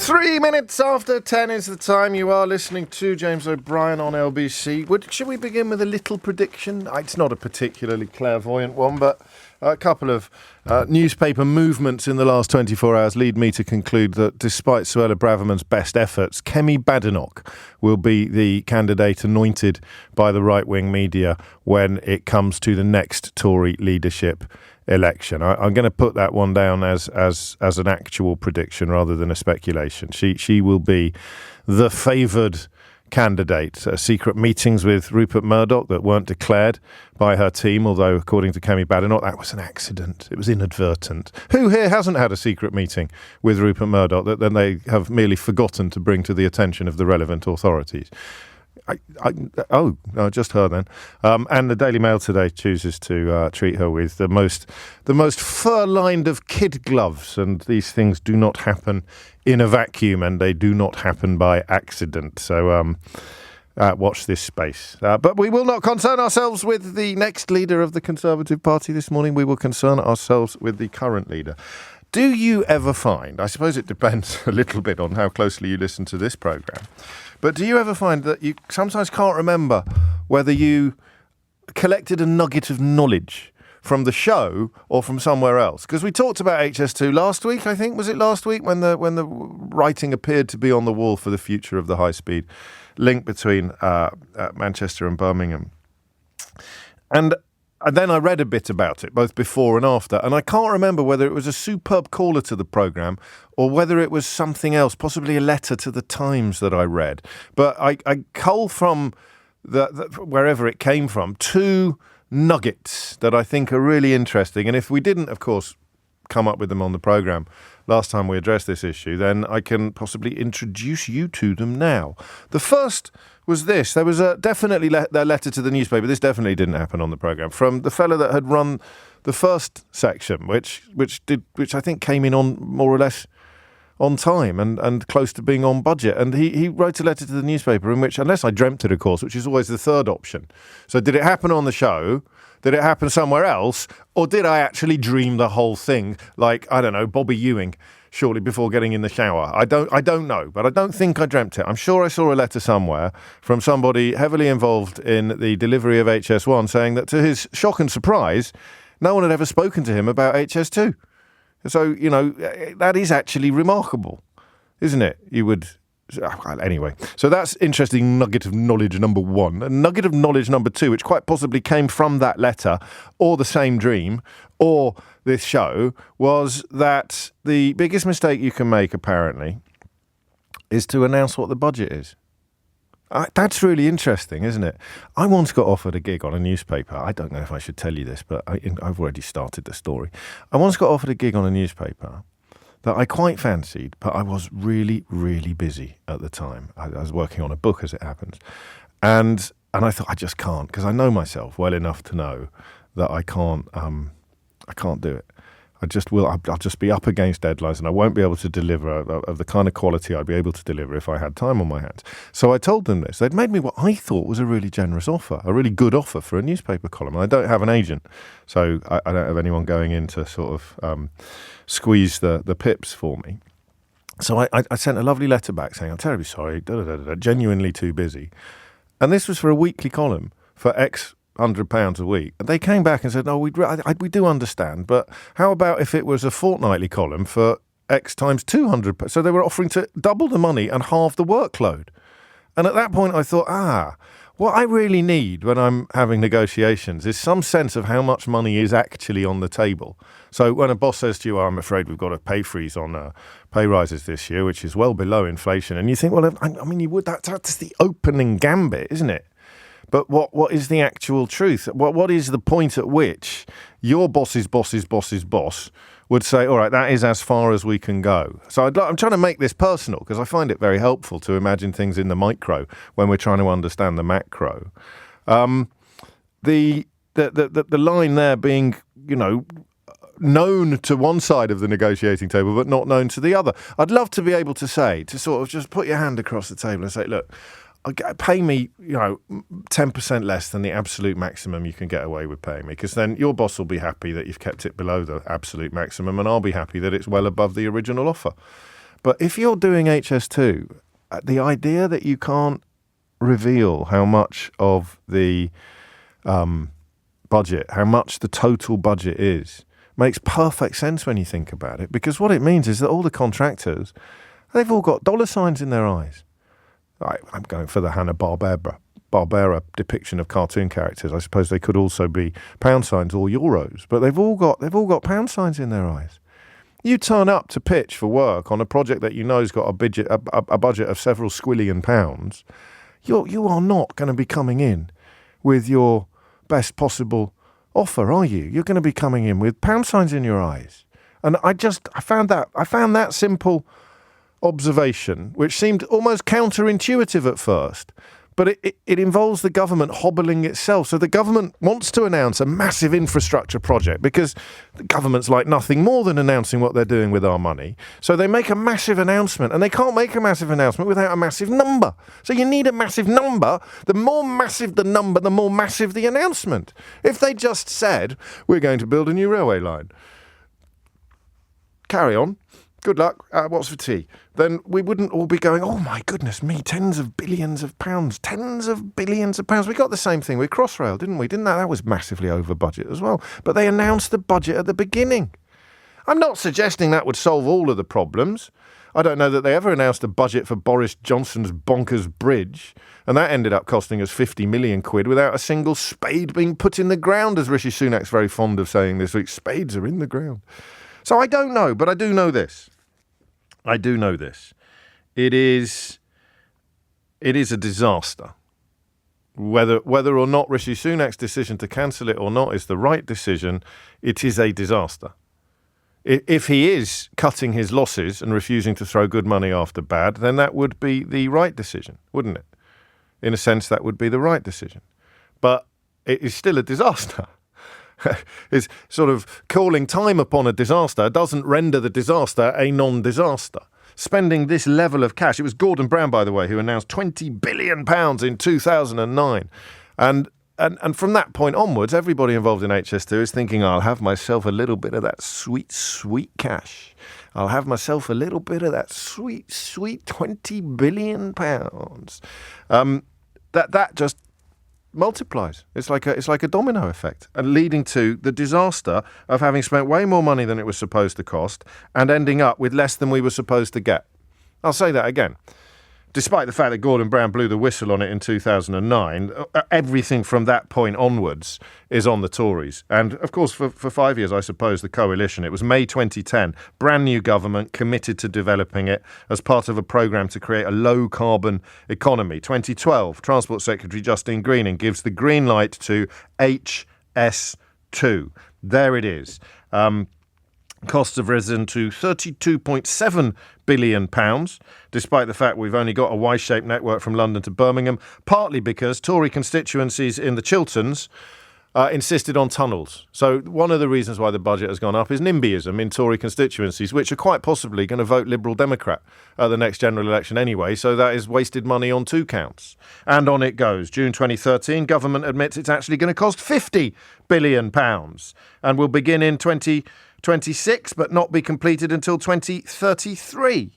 3 minutes after 10 is the time. You are listening to James O'Brien on LBC. Should we begin with a little prediction? It's not a particularly clairvoyant one, but a couple of newspaper movements in the last 24 hours lead me to conclude that despite Suella Braverman's best efforts, Kemi Badenoch will be the candidate anointed by the right-wing media when it comes to the next Tory leadership election. I'm going to put that one down as an actual prediction rather than a speculation. She will be the favoured candidate. Secret meetings with Rupert Murdoch that weren't declared by her team, although according to Kemi Badenoch, that was an accident. It was inadvertent. Who here hasn't had a secret meeting with Rupert Murdoch that then they have merely forgotten to bring to the attention of the relevant authorities? Just her then. And the Daily Mail today chooses to treat her with the most fur-lined of kid gloves, and these things do not happen in a vacuum, and they do not happen by accident. So watch this space. But we will not concern ourselves with the next leader of the Conservative Party this morning. We will concern ourselves with the current leader. Do you ever find, I suppose it depends a little bit on how closely you listen to this programme, but do you ever find that you sometimes can't remember whether you collected a nugget of knowledge from the show or from somewhere else? Because we talked about HS2 last week, I think. Was it last week when the writing appeared to be on the wall for the future of the high-speed link between Manchester and Birmingham? And then I read a bit about it, both before and after, and I can't remember whether it was a superb caller to the programme or whether it was something else, possibly a letter to the Times that I read. But I cull from wherever it came from two nuggets that I think are really interesting. And if we didn't, of course, come up with them on the programme last time we addressed this issue, then I can possibly introduce you to them now. The first was this. There was definitely a letter to the newspaper. This definitely didn't happen on the programme, from the fella that had run the first section, which I think came in on more or less on time and close to being on budget. And he wrote a letter to the newspaper in which, unless I dreamt it, of course, which is always the third option. So did it happen on the show? Did it happen somewhere else? Or did I actually dream the whole thing like, I don't know, Bobby Ewing shortly before getting in the shower? I don't know, but I don't think I dreamt it. I'm sure I saw a letter somewhere from somebody heavily involved in the delivery of HS1 saying that, to his shock and surprise, no one had ever spoken to him about HS2. So, that is actually remarkable, isn't it? Anyway, so that's interesting nugget of knowledge number one. A nugget of knowledge number two, which quite possibly came from that letter or the same dream or this show, was that the biggest mistake you can make, apparently, is to announce what the budget is. That's really interesting, isn't it? I once got offered a gig on a newspaper. I don't know if I should tell you this, but I've already started the story. I once got offered a gig on a newspaper that I quite fancied, but I was really, really busy at the time. I was working on a book, as it happens. And I thought, I just can't, because I know myself well enough to know that I can't do it. I'll just be up against deadlines, and I won't be able to deliver of the kind of quality I'd be able to deliver if I had time on my hands. So I told them this. They'd made me what I thought was a really generous offer, a really good offer for a newspaper column. And I don't have an agent, so I don't have anyone going in to sort of squeeze the pips for me. So I sent a lovely letter back saying, I'm terribly sorry, genuinely too busy. And this was for a weekly column for X £100 a week. And they came back and said, no, we do understand, but how about if it was a fortnightly column for X times 200? So they were offering to double the money and halve the workload. And at that point I thought, what I really need when I'm having negotiations is some sense of how much money is actually on the table. So when a boss says to you, I'm afraid we've got a pay freeze on pay rises this year, which is well below inflation, and you think, well, that's the opening gambit, isn't it? But what is the actual truth? What is the point at which your boss's boss's boss's boss would say, all right, that is as far as we can go? So I'm trying to make this personal because I find it very helpful to imagine things in the micro when we're trying to understand the macro. The line there being, known to one side of the negotiating table but not known to the other. I'd love to be able to say, to sort of just put your hand across the table and say, look, pay me, 10% less than the absolute maximum you can get away with paying me, because then your boss will be happy that you've kept it below the absolute maximum, and I'll be happy that it's well above the original offer. But if you're doing HS2, the idea that you can't reveal how much of the budget, how much the total budget is, makes perfect sense when you think about it, because what it means is that all the contractors, they've all got dollar signs in their eyes. Right, I'm going for the Hanna-Barbera depiction of cartoon characters. I suppose they could also be pound signs or euros, but they've all got pound signs in their eyes. You turn up to pitch for work on a project that you know's got a budget of several squillion pounds. You are not going to be coming in with your best possible offer, are you? You're going to be coming in with pound signs in your eyes. And I found that simple observation, which seemed almost counterintuitive at first, but it involves the government hobbling itself. So the government wants to announce a massive infrastructure project because the government's like nothing more than announcing what they're doing with our money. So they make a massive announcement, and they can't make a massive announcement without a massive number. So you need a massive number. The more massive the number, the more massive the announcement. If they just said, we're going to build a new railway line, carry on, good luck, what's for tea? Then we wouldn't all be going, oh my goodness me, tens of billions of pounds. We got the same thing with Crossrail, didn't we? That was massively over budget as well. But they announced the budget at the beginning. I'm not suggesting that would solve all of the problems. I don't know that they ever announced a budget for Boris Johnson's bonkers bridge, and that ended up costing us 50 million quid without a single spade being put in the ground, as Rishi Sunak's very fond of saying this week. Spades are in the ground. So I don't know, but I do know this. It is a disaster. Whether or not Rishi Sunak's decision to cancel it or not is the right decision, it is a disaster. If he is cutting his losses and refusing to throw good money after bad, then that would be the right decision, wouldn't it? In a sense, that would be the right decision. But it is still a disaster. Is sort of calling time upon a disaster doesn't render the disaster a non-disaster. Spending this level of cash, it was Gordon Brown, by the way, who announced £20 billion in 2009. And from that point onwards, everybody involved in HS2 is thinking, I'll have myself a little bit of that sweet, sweet cash. I'll have myself a little bit of that sweet, sweet £20 billion. That just multiplies. It's like a domino effect, and leading to the disaster of having spent way more money than it was supposed to cost and ending up with less than we were supposed to get. I'll say that again. Despite the fact that Gordon Brown blew the whistle on it in 2009, everything from that point onwards is on the Tories. And, of course, for 5 years, I suppose, the coalition, it was May 2010, brand new government committed to developing it as part of a programme to create a low-carbon economy. 2012, Transport Secretary Justine Greening gives the green light to HS2. There it is. Costs have risen to £32.7 billion, despite the fact we've only got a Y-shaped network from London to Birmingham, partly because Tory constituencies in the Chilterns insisted on tunnels. So one of the reasons why the budget has gone up is NIMBYism in Tory constituencies, which are quite possibly going to vote Liberal Democrat at the next general election anyway, so that is wasted money on two counts. And on it goes. June 2013, government admits it's actually going to cost £50 billion and will begin in 2026, but not be completed until 2033.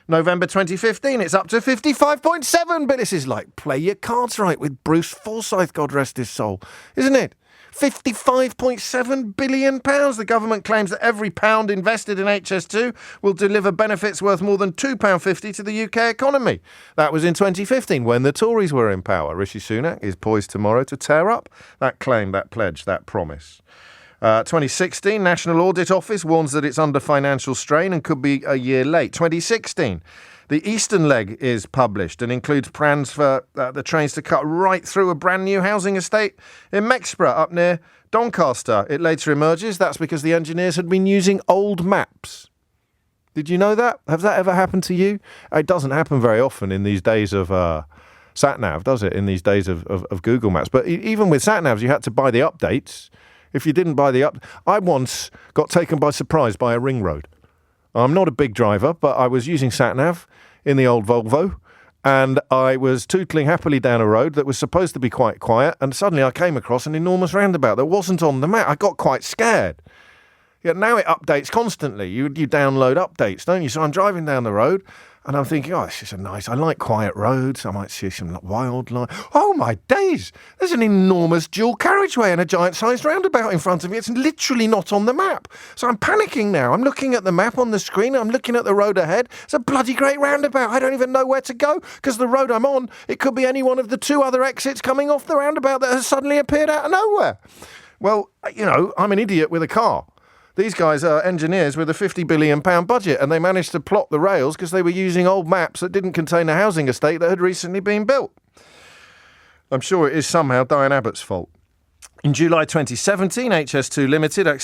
November 2015, it's up to 55.7, but this is like play your cards right with Bruce Forsyth, God rest his soul, isn't it? £55.7 billion. The government claims that every pound invested in HS2 will deliver benefits worth more than £2.50 to the UK economy. That was in 2015 when the Tories were in power. Rishi Sunak is poised tomorrow to tear up that claim, that pledge, that promise. 2016, National Audit Office warns that it's under financial strain and could be a year late. 2016, the Eastern Leg is published and includes plans for the trains to cut right through a brand new housing estate in Mexborough up near Doncaster. It later emerges that's because the engineers had been using old maps. Did you know that? Has that ever happened to you? It doesn't happen very often in these days of sat-nav, does it? In these days of Google Maps. But even with sat-navs, you had to buy the updates. If you didn't buy the I once got taken by surprise by a ring road. I'm not a big driver, but I was using sat-nav in the old Volvo, and I was tootling happily down a road that was supposed to be quite quiet, and suddenly I came across an enormous roundabout that wasn't on the map. I got quite scared. Yeah, now it updates constantly. You download updates, don't you? So I'm driving down the road and I'm thinking, oh, this is I like quiet roads. I might see some wildlife. Oh, my days. There's an enormous dual carriageway and a giant-sized roundabout in front of me. It's literally not on the map. So I'm panicking now. I'm looking at the map on the screen. I'm looking at the road ahead. It's a bloody great roundabout. I don't even know where to go because the road I'm on, it could be any one of the two other exits coming off the roundabout that has suddenly appeared out of nowhere. Well, I'm an idiot with a car. These guys are engineers with a £50 billion budget, and they managed to plot the rails because they were using old maps that didn't contain a housing estate that had recently been built. I'm sure it is somehow Diane Abbot's fault. In July 2017, HS2 Limited it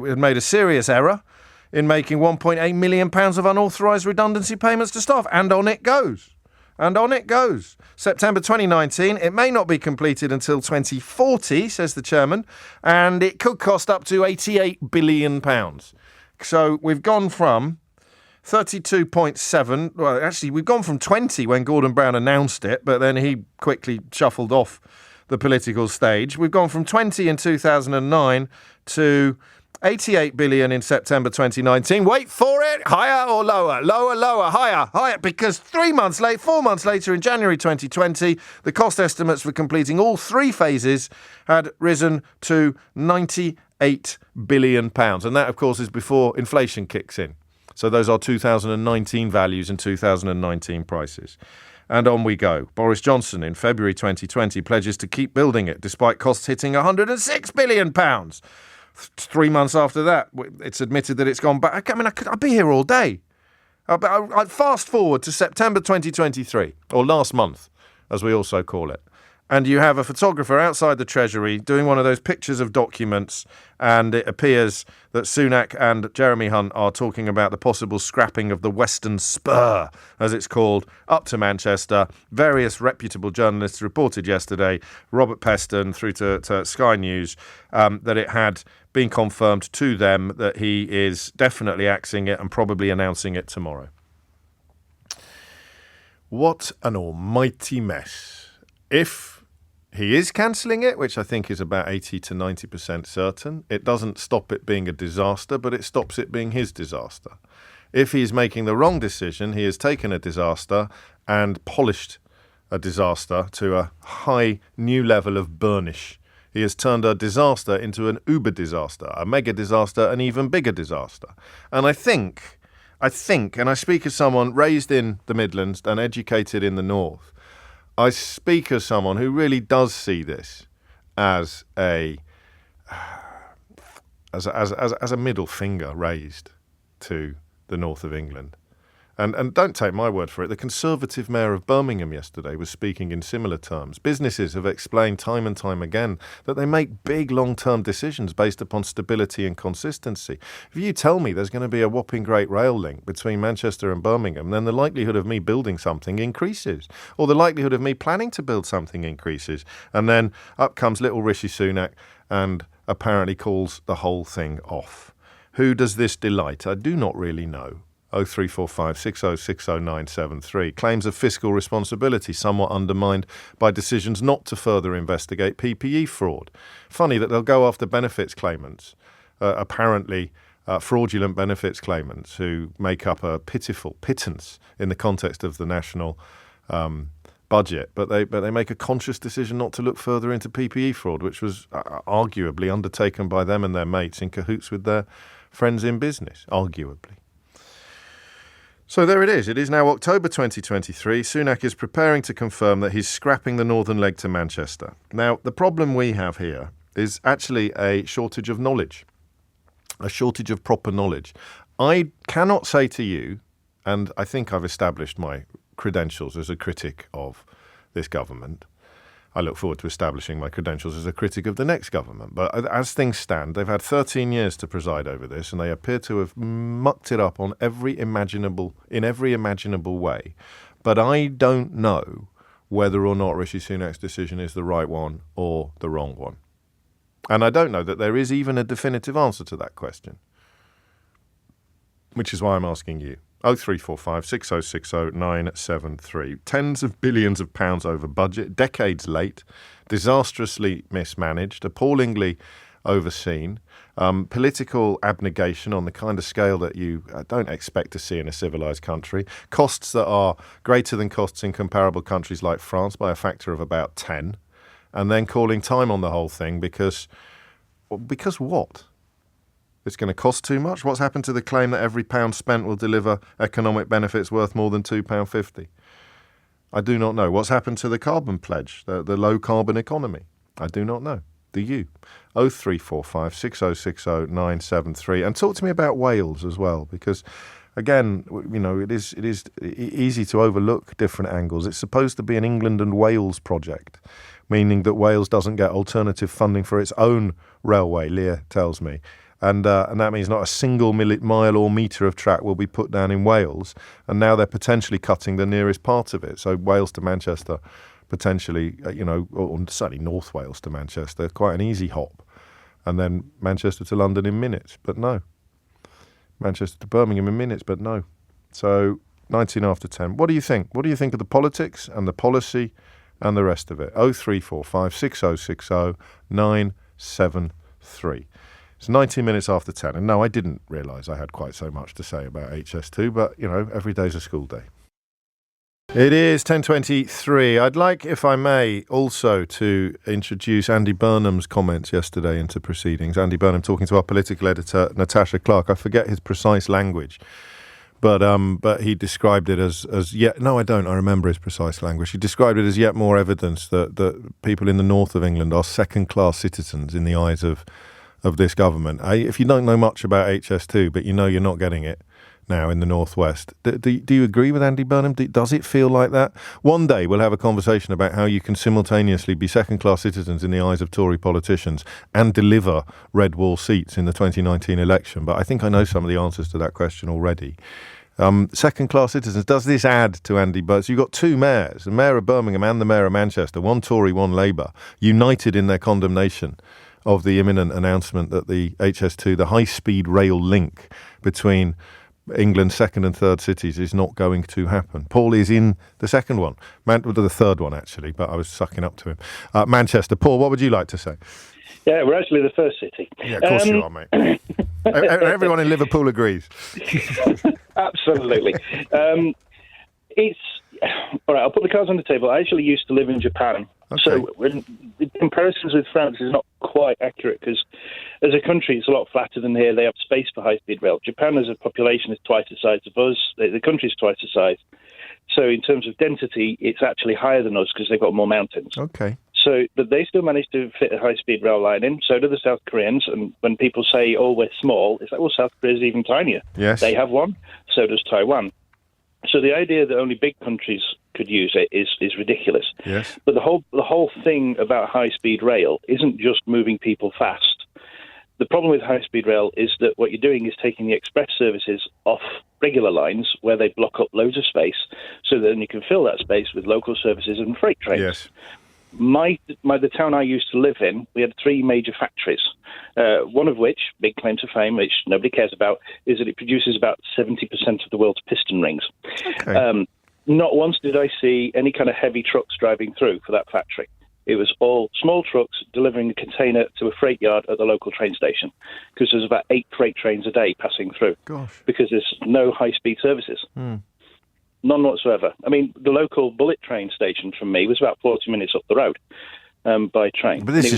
had made a serious error in making £1.8 million of unauthorised redundancy payments to staff, and on it goes. And on it goes. September 2019, it may not be completed until 2040, says the chairman, and it could cost up to £88 billion. So we've gone from 32.7, well, actually, we've gone from 20 when Gordon Brown announced it, but then he quickly shuffled off the political stage. We've gone from 20 in 2009 to 88 billion in September 2019. Wait for it. Higher or lower? Lower, higher. Because 4 months later in January 2020, the cost estimates for completing all three phases had risen to £98 billion. And that, of course, is before inflation kicks in. So those are 2019 values and 2019 prices. And on we go. Boris Johnson in February 2020 pledges to keep building it despite costs hitting £106 billion. 3 months after that, it's admitted that it's gone back. I mean, I'd be here all day. I'd fast forward to September 2023, or last month, as we also call it. And you have a photographer outside the Treasury doing one of those pictures of documents, and it appears that Sunak and Jeremy Hunt are talking about the possible scrapping of the Western Spur, as it's called, up to Manchester. Various reputable journalists reported yesterday, Robert Peston through to Sky News, that it had been confirmed to them that he is definitely axing it and probably announcing it tomorrow. What an almighty mess. If he is cancelling it, which I think is about 80 to 90% certain, it doesn't stop it being a disaster, but it stops it being his disaster. If he's making the wrong decision, he has taken a disaster and polished a disaster to a high new level of burnish. He has turned a disaster into an uber disaster, a mega disaster, an even bigger disaster. And I think, and I speak as someone raised in the Midlands and educated in the North, I speak as someone who really does see this as a middle finger raised to the north of England. And don't take my word for it. The Conservative Mayor of Birmingham yesterday was speaking in similar terms. Businesses have explained time and time again that they make big long-term decisions based upon stability and consistency. If you tell me there's going to be a whopping great rail link between Manchester and Birmingham, then the likelihood of me building something increases, or the likelihood of me planning to build something increases. And then up comes little Rishi Sunak and apparently calls the whole thing off. Who does this delight? I do not really know. 0345 6060973. Claims of fiscal responsibility somewhat undermined by decisions not to further investigate PPE fraud. Funny that they'll go after benefits claimants, apparently fraudulent benefits claimants who make up a pitiful pittance in the context of the national budget, but they make a conscious decision not to look further into PPE fraud, which was arguably undertaken by them and their mates in cahoots with their friends in business, arguably. So there it is. It is now October 2023. Sunak is preparing to confirm that he's scrapping the northern leg to Manchester. Now, the problem we have here is actually a shortage of knowledge, a shortage of proper knowledge. I cannot say to you, and I think I've established my credentials as a critic of this government. I look forward to establishing my credentials as a critic of the next government. But as things stand, they've had 13 years to preside over this, and they appear to have mucked it up in every imaginable way. But I don't know whether or not Rishi Sunak's decision is the right one or the wrong one. And I don't know that there is even a definitive answer to that question, which is why I'm asking you. 0345 6060 973. Tens of billions of pounds over budget, decades late, disastrously mismanaged, appallingly overseen. Political abnegation on the kind of scale that you don't expect to see in a civilized country. Costs that are greater than costs in comparable countries like France by a factor of about 10. And then calling time on the whole thing because what? It's going to cost too much? What's happened to the claim that every pound spent will deliver economic benefits worth more than £2.50? I do not know. What's happened to the carbon pledge, the low carbon economy? I do not know. Do you? 0345 6060 973. And talk to me about Wales as well, because again, it is easy to overlook different angles. It's supposed to be an England and Wales project, meaning that Wales doesn't get alternative funding for its own railway, Lear tells me. And that means not a single mile or metre of track will be put down in Wales. And now they're potentially cutting the nearest part of it. So Wales to Manchester, potentially, or certainly North Wales to Manchester, quite an easy hop. And then Manchester to London in minutes, but no. Manchester to Birmingham in minutes, but no. So 19 after 10. What do you think? What do you think of the politics and the policy and the rest of it? 0345 6060 973. It's 19 minutes after 10. And no, I didn't realise I had quite so much to say about HS2, but, every day's a school day. It is 10:23. I'd like, if I may, also to introduce Andy Burnham's comments yesterday into proceedings. Andy Burnham talking to our political editor, Natasha Clark. I forget his precise language, but he described it as yet... No, I don't. I remember his precise language. He described it as yet more evidence that people in the north of England are second-class citizens in the eyes of this government. If you don't know much about HS2, but you're not getting it now in the northwest, do you agree with Andy Burnham? Does it feel like that? One day we'll have a conversation about how you can simultaneously be second-class citizens in the eyes of Tory politicians and deliver red wall seats in the 2019 election. But I think I know some of the answers to that question already. Second-class citizens, does this add to Andy Burnham? So you've got two mayors, the mayor of Birmingham and the mayor of Manchester, one Tory, one Labour, united in their condemnation of the imminent announcement that the HS2, the high-speed rail link between England's second and third cities, is not going to happen. Paul is in the second one, the third one actually, but I was sucking up to him. Manchester. Paul, what would you like to say? Yeah, we're actually the first city. Yeah, of course you are, mate. Everyone in Liverpool agrees. Absolutely. It's all right. I'll put the cards on the table. I actually used to live in Japan, okay. So the comparisons with France is not quite accurate because, as a country, it's a lot flatter than here. They have space for high-speed rail. Japan, as a population, is twice the size of us. The country is twice the size. So, in terms of density, it's actually higher than us because they've got more mountains. Okay. So, but they still manage to fit a high-speed rail line in. So do the South Koreans. And when people say, "Oh, we're small," it's like, "Well, South Korea is even tinier." Yes. They have one. So does Taiwan. So the idea that only big countries could use it is ridiculous. Yes. But the whole thing about high-speed rail isn't just moving people fast. The problem with high-speed rail is that what you're doing is taking the express services off regular lines where they block up loads of space, so then you can fill that space with local services and freight trains. Yes. The town I used to live in, we had three major factories. One of which, big claim to fame, which nobody cares about, is that it produces about 70% of the world's piston rings. Okay. Not once did I see any kind of heavy trucks driving through for that factory. It was all small trucks delivering a container to a freight yard at the local train station, because there's about 8 freight trains a day passing through. Gosh. Because there's no high-speed services. None whatsoever. I mean, the local bullet train station from me was about 40 minutes up the road by train. But this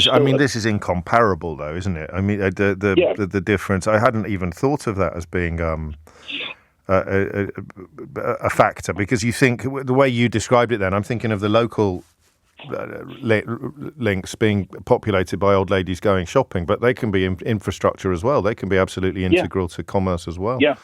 is incomparable, though, isn't it? I mean, the difference. I hadn't even thought of that as being a factor, because you think the way you described it. Then I'm thinking of the local links being populated by old ladies going shopping, but they can be infrastructure as well. They can be absolutely integral to commerce as well. Yeah.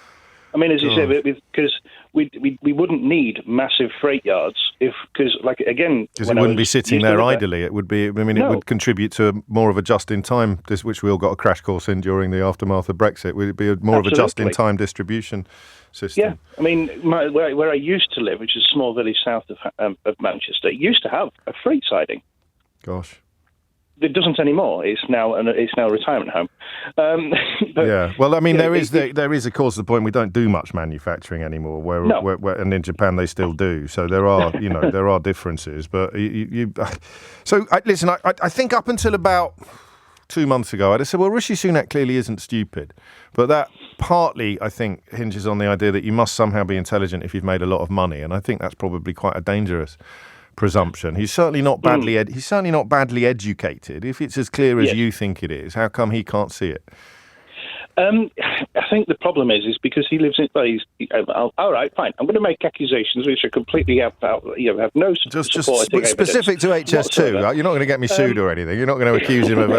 I mean, as you say, because we wouldn't need massive freight yards because it wouldn't be sitting there idly. It would be. I mean, it would contribute to more of a just-in-time, which we all got a crash course in during the aftermath of Brexit. Would it be more of a just-in-time distribution system? Yeah, I mean, where I used to live, which is a small village south of Manchester, used to have a freight siding. Gosh. It doesn't anymore. It's now a retirement home. Yeah. Well, I mean, there is, of course, the point we don't do much manufacturing anymore. Where and in Japan they still do. So there are, there are differences. But listen. I think up until about 2 months ago, I'd have said, well, Rishi Sunak clearly isn't stupid. But that partly, I think, hinges on the idea that you must somehow be intelligent if you've made a lot of money. And I think that's probably quite a dangerous presumption. He's certainly not badly educated. If it's as clear as you think it is, how come he can't see it? I think the problem is because he lives in. All right, fine. I'm going to make accusations which are completely have no just specific to HS2. Right? You're not going to get me sued or anything. You're not going to accuse him of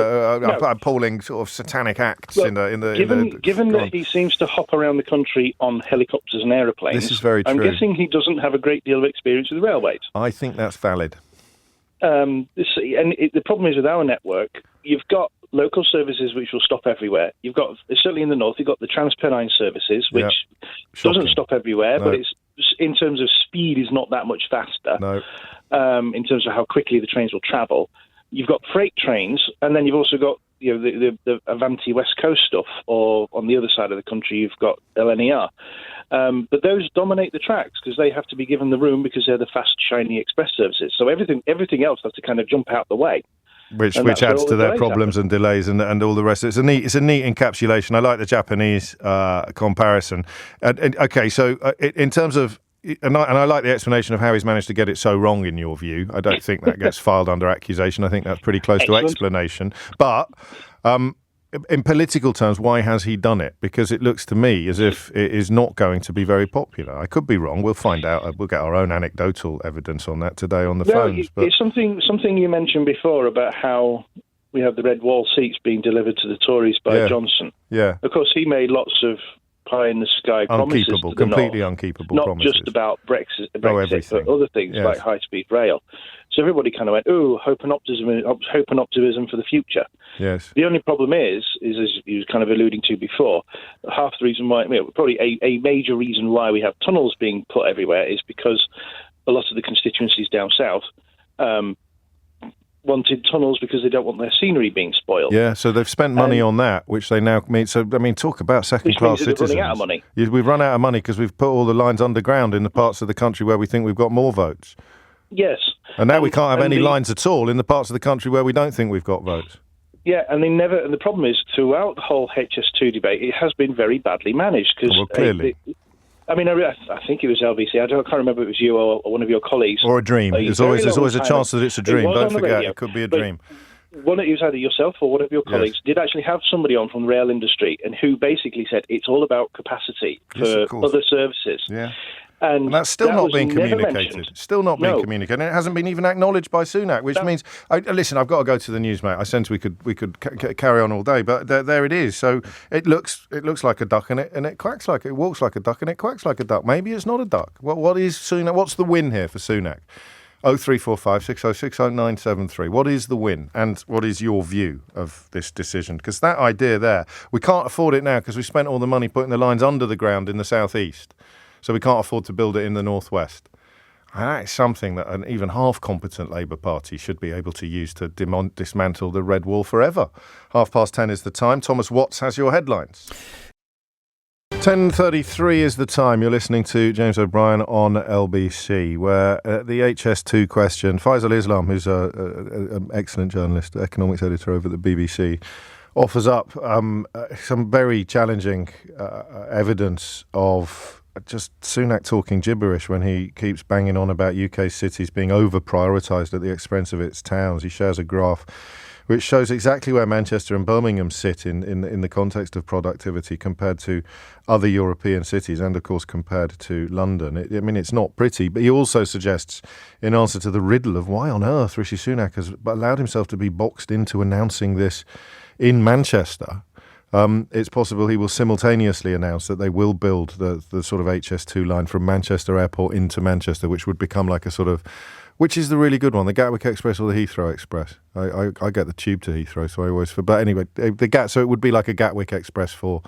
appalling sort of satanic acts. Given that he seems to hop around the country on helicopters and aeroplanes, this is very true. I'm guessing he doesn't have a great deal of experience with railways. I think that's valid. The problem is with our network, you've got local services which will stop everywhere. You've got, certainly in the north, you've got the Transpennine services, which doesn't stop everywhere, but it's in terms of speed is not that much faster. No. In terms of how quickly the trains will travel. You've got freight trains, and then you've also got the Avanti West Coast stuff, or on the other side of the country you've got LNER. But those dominate the tracks because they have to be given the room because they're the fast, shiny express services. So everything else has to kind of jump out the way. Which adds to their problems and delays and all the rest. It's a neat encapsulation. I like the Japanese comparison. Okay, so in terms of, and I like the explanation of how he's managed to get it so wrong in your view. I don't think that gets filed under accusation. I think that's pretty close to explanation. But in political terms, why has he done it? Because it looks to me as if it is not going to be very popular. I could be wrong. We'll find out. We'll get our own anecdotal evidence on that today on the phones. But it's something you mentioned before about how we have the red wall seats being delivered to the Tories by Johnson. Yeah. Of course, he made lots of pie-in-the-sky promises to the completely North, unkeepable not promises. just about Brexit but other things like high-speed rail. So everybody kind of went, hope and optimism for the future. Yes. The only problem is as you was kind of alluding to before, half the reason why, probably a major reason why we have tunnels being put everywhere is because a lot of the constituencies down south wanted tunnels because they don't want their scenery being spoiled. Yeah, so they've spent money on that, which they now mean. So, I mean, talk about second-class citizens. Running out of money. We've run out of money because we've put all the lines underground in the parts of the country where we think we've got more votes. Yes. And now we can't have any lines at all in the parts of the country where we don't think we've got votes. Yeah, and the problem is, throughout the whole HS2 debate, it has been very badly managed. Well, clearly. I think it was LBC. I can't remember if it was you or one of your colleagues. Or a dream. There's always a chance that it's a dream. Don't forget, it could be a dream. It was either yourself or one of your colleagues did actually have somebody on from the rail industry and who basically said it's all about capacity for other services. Yeah. And that's still not being communicated. Still not being communicated. And it hasn't been even acknowledged by Sunak, which means... listen, I've got to go to the news, mate. I sense we could carry on all day, but there it is. So it looks like a duck and it quacks like it walks like a duck and it quacks like a duck. Maybe it's not a duck. What is Sunak? What's the win here for Sunak? 0345 606 0973. What is the win? And what is your view of this decision? Because that idea there, we can't afford it now because we spent all the money putting the lines under the ground in the southeast. So we can't afford to build it in the northwest. And that is something that an even half-competent Labour Party should be able to use to dismantle the red wall forever. 10:30 is the time. Thomas Watts has your headlines. 10:33 is the time. You're listening to James O'Brien on LBC, where the HS2 question, Faisal Islam, who's an excellent journalist, economics editor over at the BBC, offers up some very challenging evidence of just Sunak talking gibberish when he keeps banging on about UK cities being over-prioritised at the expense of its towns. He shares a graph which shows exactly where Manchester and Birmingham sit in the context of productivity compared to other European cities and, of course, compared to London. It's not pretty, but he also suggests, in answer to the riddle of why on earth Rishi Sunak has allowed himself to be boxed into announcing this in Manchester, it's possible he will simultaneously announce that they will build the sort of HS2 line from Manchester Airport into Manchester, which would become like a sort of... Which is the really good one, the Gatwick Express or the Heathrow Express? I get the tube to Heathrow, so I always... But anyway, so it would be like a Gatwick Express for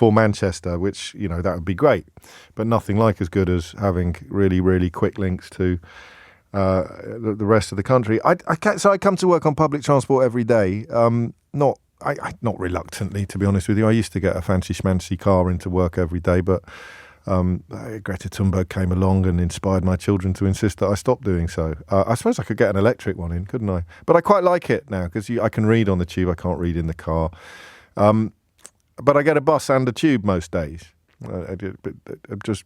Manchester, which, that would be great. But nothing like as good as having really, really quick links to the rest of the country. So I come to work on public transport every day, not reluctantly, to be honest with you. I used to get a fancy schmancy car into work every day, but Greta Thunberg came along and inspired my children to insist that I stop doing so. I suppose I could get an electric one in, couldn't I? But I quite like it now because I can read on the tube. I can't read in the car. But I get a bus and a tube most days. Just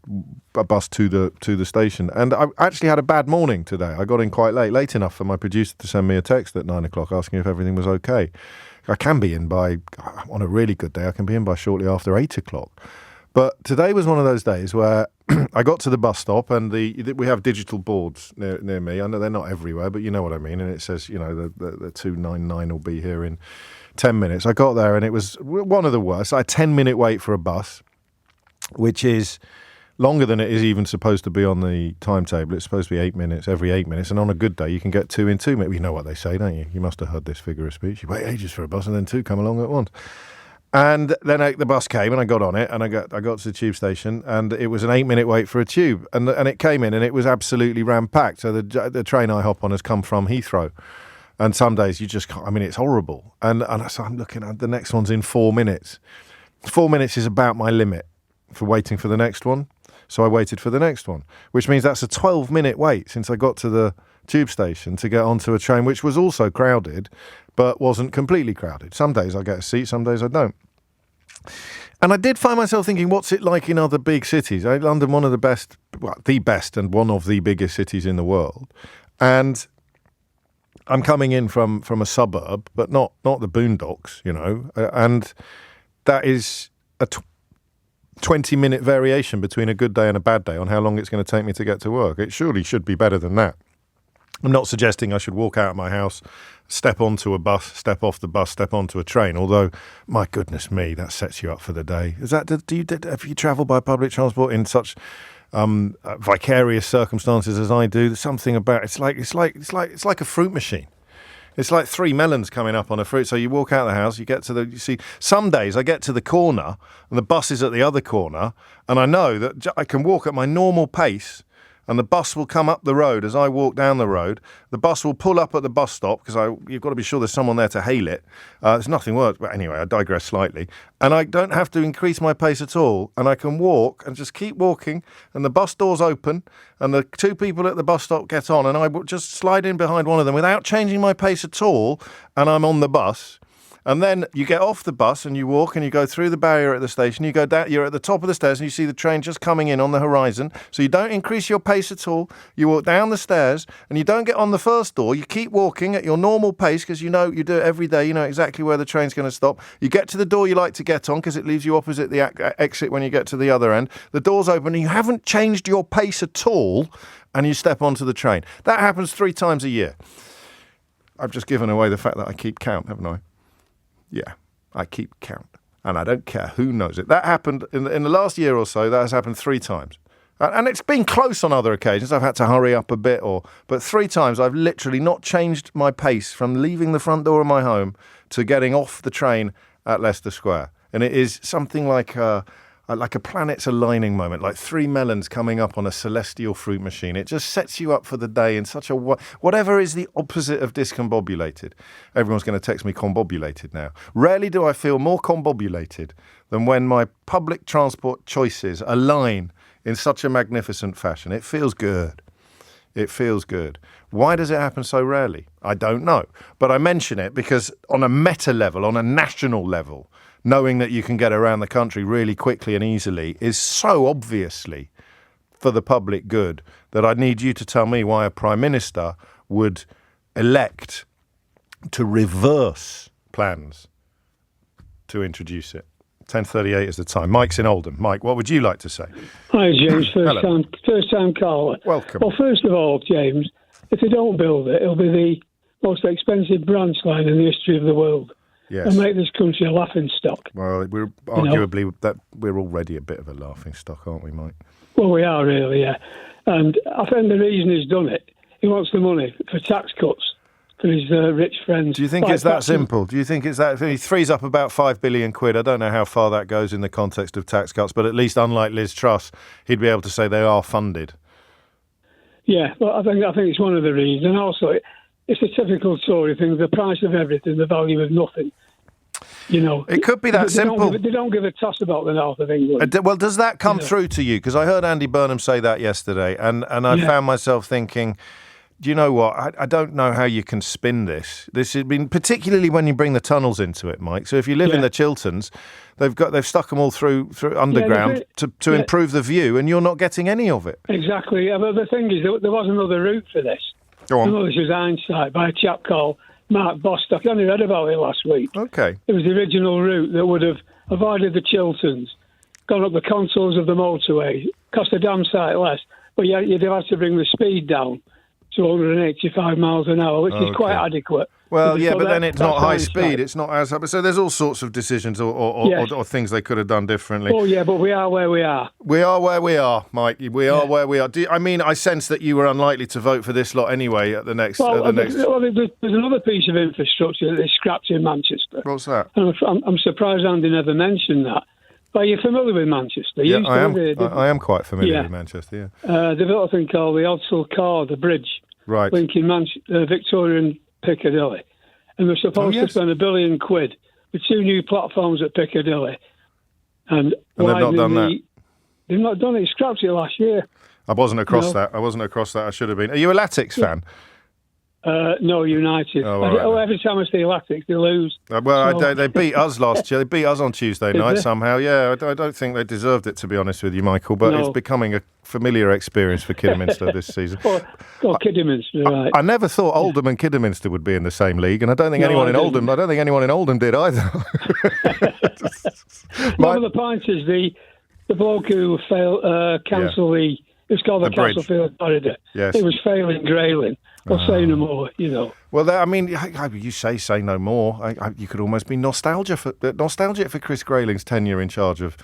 a bus to the station. And I actually had a bad morning today. I got in quite late enough for my producer to send me a text at 9 o'clock asking if everything was okay. I can be in on a really good day, I can be in by shortly after 8 o'clock. But today was one of those days where I got to the bus stop and we have digital boards near me. I know they're not everywhere, but you know what I mean. And it says, the 299 will be here in 10 minutes. I got there and it was one of the worst. I had a 10-minute wait for a bus, which is longer than it is even supposed to be on the timetable. It's supposed to be 8 minutes, every 8 minutes. And on a good day, you can get 2 in 2 minutes. You know what they say, don't you? You must have heard this figure of speech. You wait ages for a bus and then 2 come along at once. And then the bus came and I got on it and I got to the tube station and it was an 8-minute wait for a tube. And it came in and it was absolutely ram-packed. So the train I hop on has come from Heathrow. And some days you just can't, it's horrible. And so I'm looking at the next one's in 4 minutes. 4 minutes is about my limit for waiting for the next one. So I waited for the next one, which means that's a 12-minute wait since I got to the tube station to get onto a train, which was also crowded, but wasn't completely crowded. Some days I get a seat, some days I don't. And I did find myself thinking, what's it like in other big cities? London, one of the best and one of the biggest cities in the world. And I'm coming in from a suburb, but not the boondocks, and that is a 20-minute variation between a good day and a bad day on how long it's going to take me to get to work. It surely should be better than that. I'm not suggesting I should walk out of my house, step onto a bus, step off the bus, step onto a train, although, my goodness me, that sets you up for the day. Have you travelled by public transport in such vicarious circumstances as I do? There's something about it's like a fruit machine. It's like 3 melons coming up on a fruit. So you walk out of the house, you see, some days I get to the corner and the bus is at the other corner and I know that I can walk at my normal pace and the bus will come up the road as I walk down the road. The bus will pull up at the bus stop because you've got to be sure there's someone there to hail it. There's nothing worse. But anyway, I digress slightly. And I don't have to increase my pace at all. And I can walk and just keep walking. And the bus doors open and the 2 people at the bus stop get on. And I will just slide in behind one of them without changing my pace at all. And I'm on the bus. And then you get off the bus and you walk and you go through the barrier at the station. You go down, you're at the top of the stairs and you see the train just coming in on the horizon. So you don't increase your pace at all. You walk down the stairs and you don't get on the first door. You keep walking at your normal pace because you do it every day. You know exactly where the train's going to stop. You get to the door you like to get on because it leaves you opposite the exit when you get to the other end. The door's open and you haven't changed your pace at all and you step onto the train. That happens 3 times a year. I've just given away the fact that I keep count, haven't I? Yeah, I keep count, and I don't care who knows it. That happened in the last year or so. That has happened 3 times, and it's been close on other occasions. I've had to hurry up a bit, but 3 times I've literally not changed my pace from leaving the front door of my home to getting off the train at Leicester Square, and it is something like a planet's aligning moment, like 3 melons coming up on a celestial fruit machine. It just sets you up for the day in such a whatever is the opposite of discombobulated. Everyone's going to text me combobulated now. Rarely do I feel more combobulated than when my public transport choices align in such a magnificent fashion. It feels good. It feels good. Why does it happen so rarely? I don't know. But I mention it because on a meta level, on a national level, knowing that you can get around the country really quickly and easily is so obviously for the public good that I need you to tell me why a Prime Minister would elect to reverse plans to introduce it. 10:38 is the time. Mike's in Oldham. Mike, what would you like to say? Hi, James. First time caller. Welcome. Well, first of all, James, if they don't build it, it'll be the most expensive branch line in the history of the world. Yes. And make this country a laughing stock. Well, we're arguably that we're already a bit of a laughing stock, aren't we, Mike? Well, we are really, yeah. And I think the reason he's done it, he wants the money for tax cuts for his rich friends. Do you think it's that simple? Do you think it's that? He frees up about £5 billion. I don't know how far that goes in the context of tax cuts, but at least, unlike Liz Truss, he'd be able to say they are funded. Yeah, well, I think it's one of the reasons. And also, it's a typical Tory thing, the price of everything, the value of nothing. It could be that simple. They don't give a toss about the north of England. Well, does that come through to you? Because I heard Andy Burnham say that yesterday, and I found myself thinking, do you know what? I don't know how you can spin this. This has been particularly when you bring the tunnels into it, Mike. So if you live in the Chilterns, they've stuck them all through underground to improve the view, and you're not getting any of it. Exactly. But the thing is, there was another route for this. Go on. I know this was hindsight by a chap called Mark Bostock. I only read about it last week. Okay. It was the original route that would have avoided the Chilterns, gone up the contours of the motorway, cost a damn sight less, but you'd have had to bring the speed down to 185 miles an hour, which is quite adequate. Well, but then it's not high speed. It's not as high. So there's all sorts of decisions or things they could have done differently. Oh, yeah, but we are where we are. We are where we are, Mike. We are where we are. I sense that you were unlikely to vote for this lot anyway at the next... There's another piece of infrastructure that they scrapped in Manchester. What's that? And I'm surprised Andy never mentioned that. Are you familiar with Manchester? Yeah, I am quite familiar with Manchester, They've got a thing called the Odsal Cord, the bridge, linking Victoria and Piccadilly. And they're supposed to spend £1 billion with 2 new platforms at Piccadilly. And they've not done that? They've not done it. They scrapped it last year. I wasn't across that. I should have been. Are you a Latics fan? No, United. Every time I see Latics, they lose. They beat us last year. They beat us on Tuesday night somehow. Yeah, I don't think they deserved it, to be honest with you, Michael. But it's becoming a familiar experience for Kidderminster this season. Kidderminster, right? I never thought Oldham and Kidderminster would be in the same league, and I don't think anyone in Oldham did either. One of the points is the bloke who cancelled the. It's called the Castlefield Corridor. Yes. It was failing Grayling. I'll say no more, Well, you say no more. You could almost be nostalgic for Chris Grayling's tenure in charge of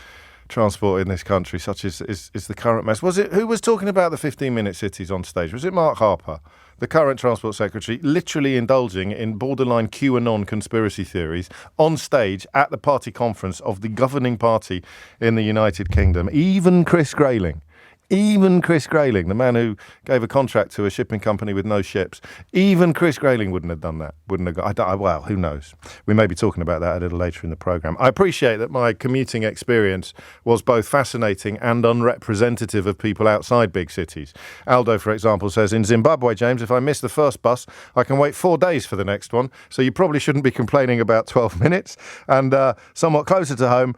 transport in this country, such as is the current mess. Who was talking about the 15-minute cities on stage? Was it Mark Harper, the current Transport Secretary, literally indulging in borderline QAnon conspiracy theories on stage at the party conference of the governing party in the United Kingdom? Even Chris Grayling, the man who gave a contract to a shipping company with no ships, even Chris Grayling wouldn't have done that. Well, who knows? We may be talking about that a little later in the programme. I appreciate that my commuting experience was both fascinating and unrepresentative of people outside big cities. Aldo, for example, says, in Zimbabwe, James, if I miss the first bus, I can wait 4 days for the next one, so you probably shouldn't be complaining about 12 minutes. And somewhat closer to home,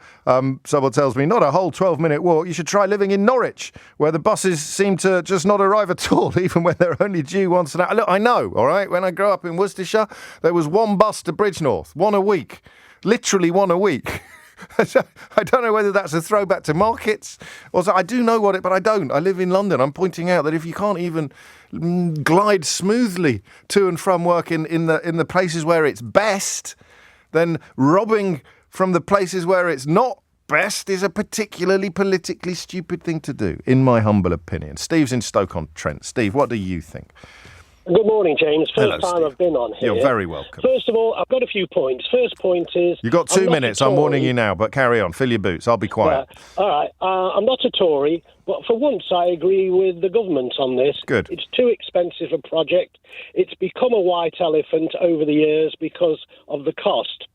someone tells me, not a whole 12-minute walk, you should try living in Norwich, where the buses seem to just not arrive at all, even when they're only due once an hour. Look, I know, all right? When I grew up in Worcestershire, there was one bus to Bridgnorth, one a week. Literally one a week. I don't know whether that's a throwback to markets, or I do know but I don't. I live in London. I'm pointing out that if you can't even glide smoothly to and from work in the places where it's best, then robbing from the places where it's not best is a particularly politically stupid thing to do, in my humble opinion. Steve's in Stoke-on-Trent. Steve, what do you think? Good morning, James. Hello, time Steve. I've been on here. You're very welcome. First of all, I've got a few points. First point is... You've got 2 minutes. I'm warning you now, but carry on. Fill your boots. I'll be quiet. All right. I'm not a Tory, but for once I agree with the government on this. Good. It's too expensive a project. It's become a white elephant over the years because of the cost.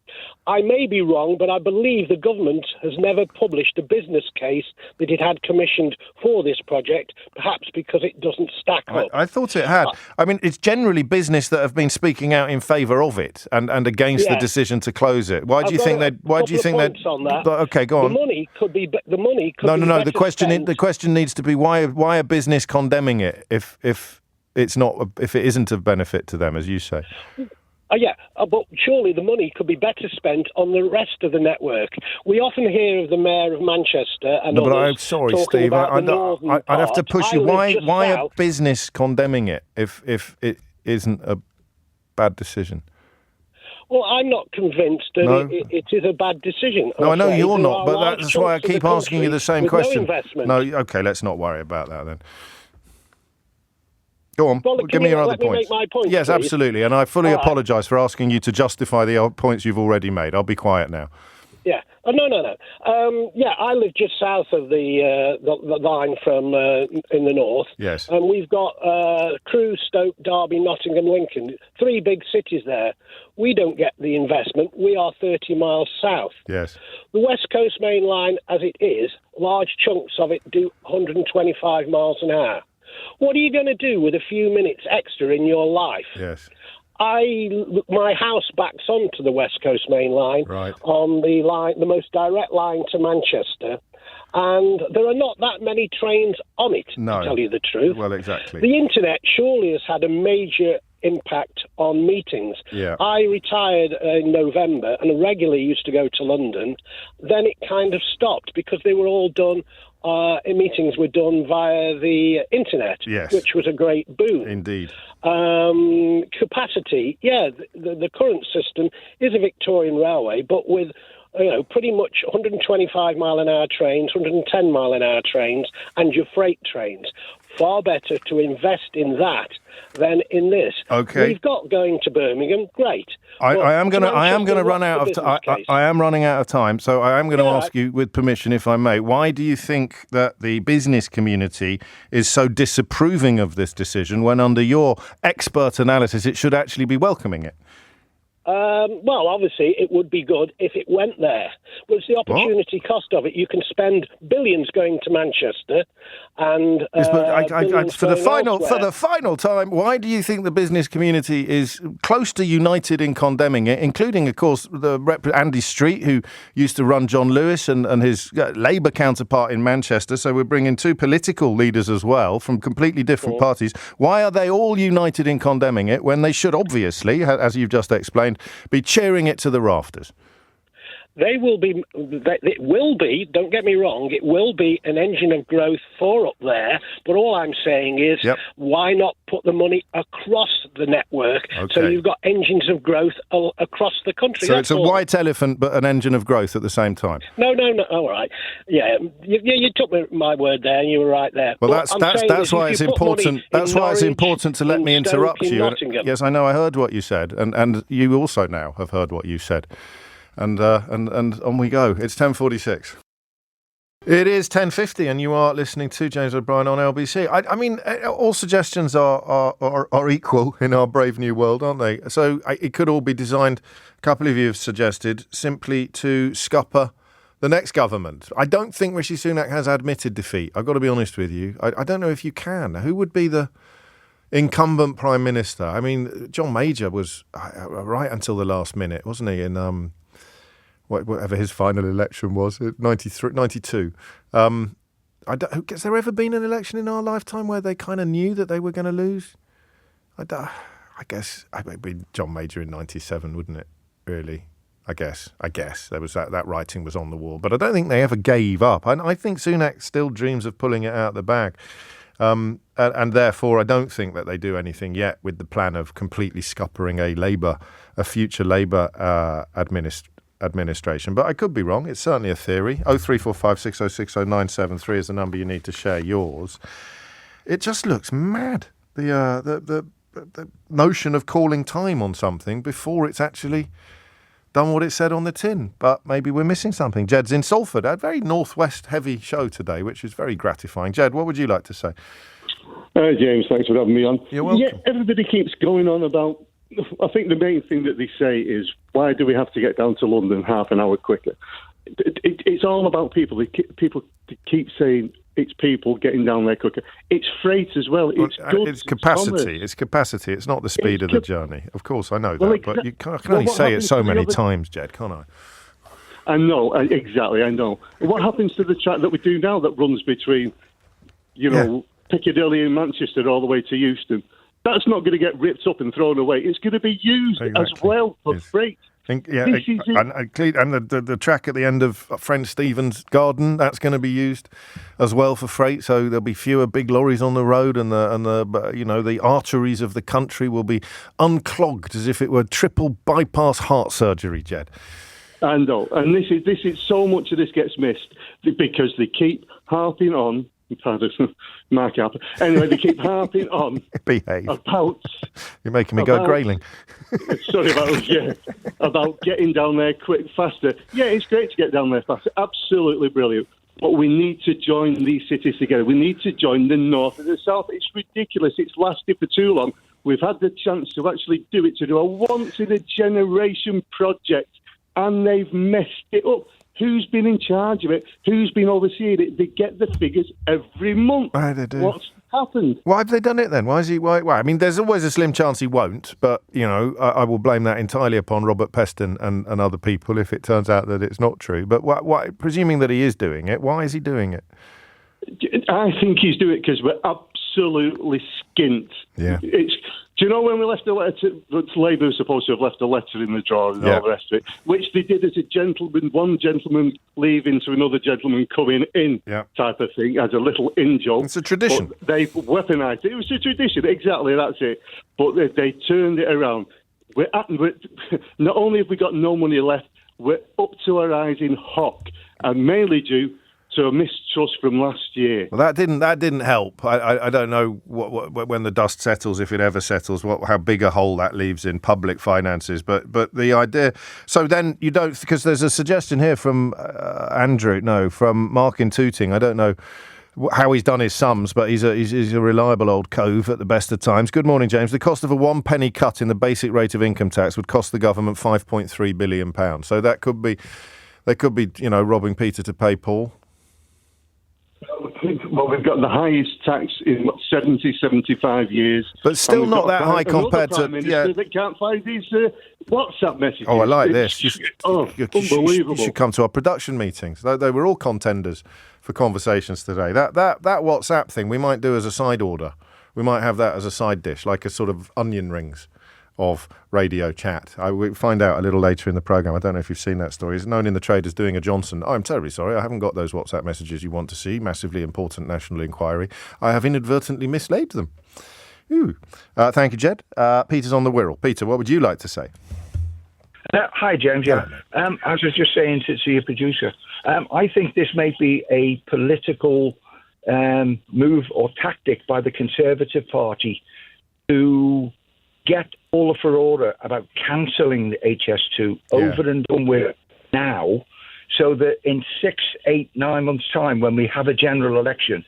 I may be wrong, but I believe the government has never published a business case that it had commissioned for this project, perhaps because it doesn't stack up. I thought it had. I mean, it's generally business that have been speaking out in favour of it and against the decision to close it. Why do you think they'd... Okay, go on. The money could be... No. The question needs to be why are business condemning it if it isn't of benefit to them, as you say? But surely the money could be better spent on the rest of the network. We often hear of the Mayor of Manchester and but I'm sorry, Steve. I'd have to push you. Why are business condemning it if it isn't a bad decision? Well, I'm not convinced that it is a bad decision. No, I know you're not, but that's why I keep asking you the same question. No, okay, let's not worry about that then. Go on, well, give me your other points. Let me make my point, yes, please? Absolutely, and I fully apologise for asking you to justify the points you've already made. I'll be quiet now. Yeah, Oh, no. I live just south of the line from in the north. Yes. And we've got Crewe, Stoke, Derby, Nottingham, Lincoln, 3 big cities there. We don't get the investment. We are 30 miles south. Yes. The West Coast Main Line, as it is, large chunks of it do 125 miles an hour. What are you going to do with a few minutes extra in your life? Yes. My house backs onto the West Coast Main Line, right, on the most direct line to Manchester, and there are not that many trains on it, no. to tell you the truth. Well, exactly. The internet surely has had a major impact on meetings. Yeah. I retired in November and regularly used to go to London. Then it kind of stopped because they were all done. Meetings were done via the internet, yes, which was a great boon. Indeed. Capacity, the current system is a Victorian railway, but with pretty much 125 mile an hour trains, 110 mile an hour trains, and your freight trains. Far better to invest in that than in this. Okay. We've got going to Birmingham, great. I am going to run out of time. I am running out of time, so I am going to ask you, with permission, if I may, why do you think that the business community is so disapproving of this decision when, under your expert analysis, it should actually be welcoming it? Well, obviously, it would be good if it went there. But it's the opportunity cost of it. You can spend billions going to Manchester and for the final time, why do you think the business community is close to united in condemning it, including, of course, Andy Street, who used to run John Lewis, and his Labour counterpart in Manchester? So we're bringing 2 political leaders as well from completely different parties. Why are they all united in condemning it when they should obviously, as you've just explained, be cheering it to the rafters? It will be, don't get me wrong, it will be an engine of growth for up there, but all I'm saying is, why not put the money across the network so you've got engines of growth across the country? So it's a white elephant, but an engine of growth at the same time? No, all right. Yeah, you took my word there, and you were right there. Well, that's why it's important. That's why it's important to let me interrupt you. Yes, I know, I heard what you said, and you also now have heard what you said. And on we go. It's 10:46. It is 10:50, and you are listening to James O'Brien on LBC. I mean, all suggestions are equal in our brave new world, aren't they? So it could all be designed, a couple of you have suggested, simply to scupper the next government. I don't think Rishi Sunak has admitted defeat. I've got to be honest with you. I don't know if you can. Who would be the incumbent Prime Minister? I mean, John Major was right until the last minute, wasn't he, in whatever his final election was, 92. Has there ever been an election in our lifetime where they kind of knew that they were going to lose? I guess it would be John Major in 97, wouldn't it? Really? I guess there was that writing was on the wall, but I don't think they ever gave up. And I think Sunak still dreams of pulling it out of the bag. And therefore, I don't think that they do anything yet with the plan of completely scuppering a future Labour administration. But I could be wrong. It's certainly a theory. 0345 606 0973 is the number you need to share yours. It just looks mad. The notion of calling time on something before it's actually done what it said on the tin. But maybe we're missing something. Jed's in Salford. A very northwest heavy show today, which is very gratifying. Jed, what would you like to say? James, thanks for having me on. You're welcome. Yeah, everybody keeps going on about, I think the main thing that they say is, why do we have to get down to London half an hour quicker? It's all about people. People keep saying it's people getting down there quicker. It's freight as well. It's capacity. It's capacity. It's not the speed of the journey. Of course, I know that, but you can only say it so many times, Jed, can't I? I know, exactly, I know. What happens to the track that we do now that runs between, Piccadilly and Manchester all the way to Euston? That's not going to get ripped up and thrown away. It's going to be used as well for freight. And the track at the end of Friend Stephen's Garden, that's going to be used as well for freight. So there'll be fewer big lorries on the road, and the arteries of the country will be unclogged as if it were triple bypass heart surgery, Jed. I know, and this is so much of this gets missed because they keep harping on pardon, Mark Harper. Anyway, they keep harping on Behave. about... You're making me go grayling. Sorry about getting down there faster. Yeah, it's great to get down there faster. Absolutely brilliant. But we need to join these cities together. We need to join the north and the south. It's ridiculous. It's lasted for too long. We've had the chance to actually do it, to do a once-in-a-generation project, and they've messed it up. Who's been in charge of it? Who's been overseeing it? They get the figures every month. Right, they do. What's happened? Why have they done it then? Why is he? Why? I mean, there's always a slim chance he won't, but I will blame that entirely upon Robert Peston and other people if it turns out that it's not true. But why, presuming that he is doing it, why is he doing it? I think he's doing it because we're absolutely skint. Yeah. Do you know when we left a letter Labour was supposed to have left a letter in the drawer and all the rest of it, which they did as a gentleman, one gentleman leaving to another gentleman coming in type of thing, as a little in-joke. It's a tradition. But they weaponised it. It was a tradition, exactly, that's it. But they turned it around. Not only have we got no money left, we're up to our eyes in hock, and mainly due to a mistrust from last year. Well, that didn't help. I don't know what when the dust settles, if it ever settles, how big a hole that leaves in public finances. But the idea. So then you don't, because there's a suggestion here from from Mark in Tooting. I don't know how he's done his sums, but he's a reliable old cove at the best of times. Good morning, James. The cost of a 1 penny cut in the basic rate of income tax would cost the government £5.3 billion. So that could be, they could be, robbing Peter to pay Paul. Well, we've got the highest tax in 75 years. But still not that high compared to... that can't find these WhatsApp messages. Oh, I like this. Unbelievable. You should come to our production meetings. They were all contenders for conversations today. That WhatsApp thing we might do as a side order. We might have that as a side dish, like a sort of onion rings of radio chat. I will find out a little later in the programme. I don't know if you've seen that story. It's known in the trade as doing a Johnson. Oh, I'm terribly sorry. I haven't got those WhatsApp messages you want to see. Massively important national inquiry. I have inadvertently mislaid them. Ooh. Thank you, Jed. Peter's on the Wirral. Peter, what would you like to say? Hi, James. Yeah. I was just saying to your producer, I think this may be a political move or tactic by the Conservative Party to get all the furore about cancelling the HS2 over and done with now, so that in 6, 8, 9 months' time, when we have a general election,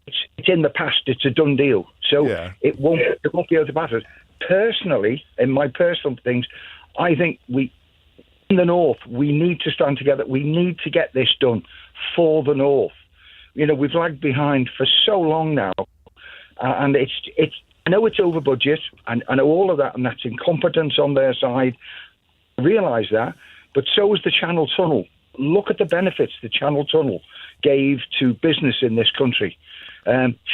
it's in the past. It's a done deal. So it won't be able to matter. Personally, in my personal things, I think in the North, we need to stand together. We need to get this done for the North. We've lagged behind for so long now, and it's. I know it's over budget, and I know all of that, and that's incompetence on their side. I realise that, but so is the Channel Tunnel. Look at the benefits the Channel Tunnel gave to business in this country.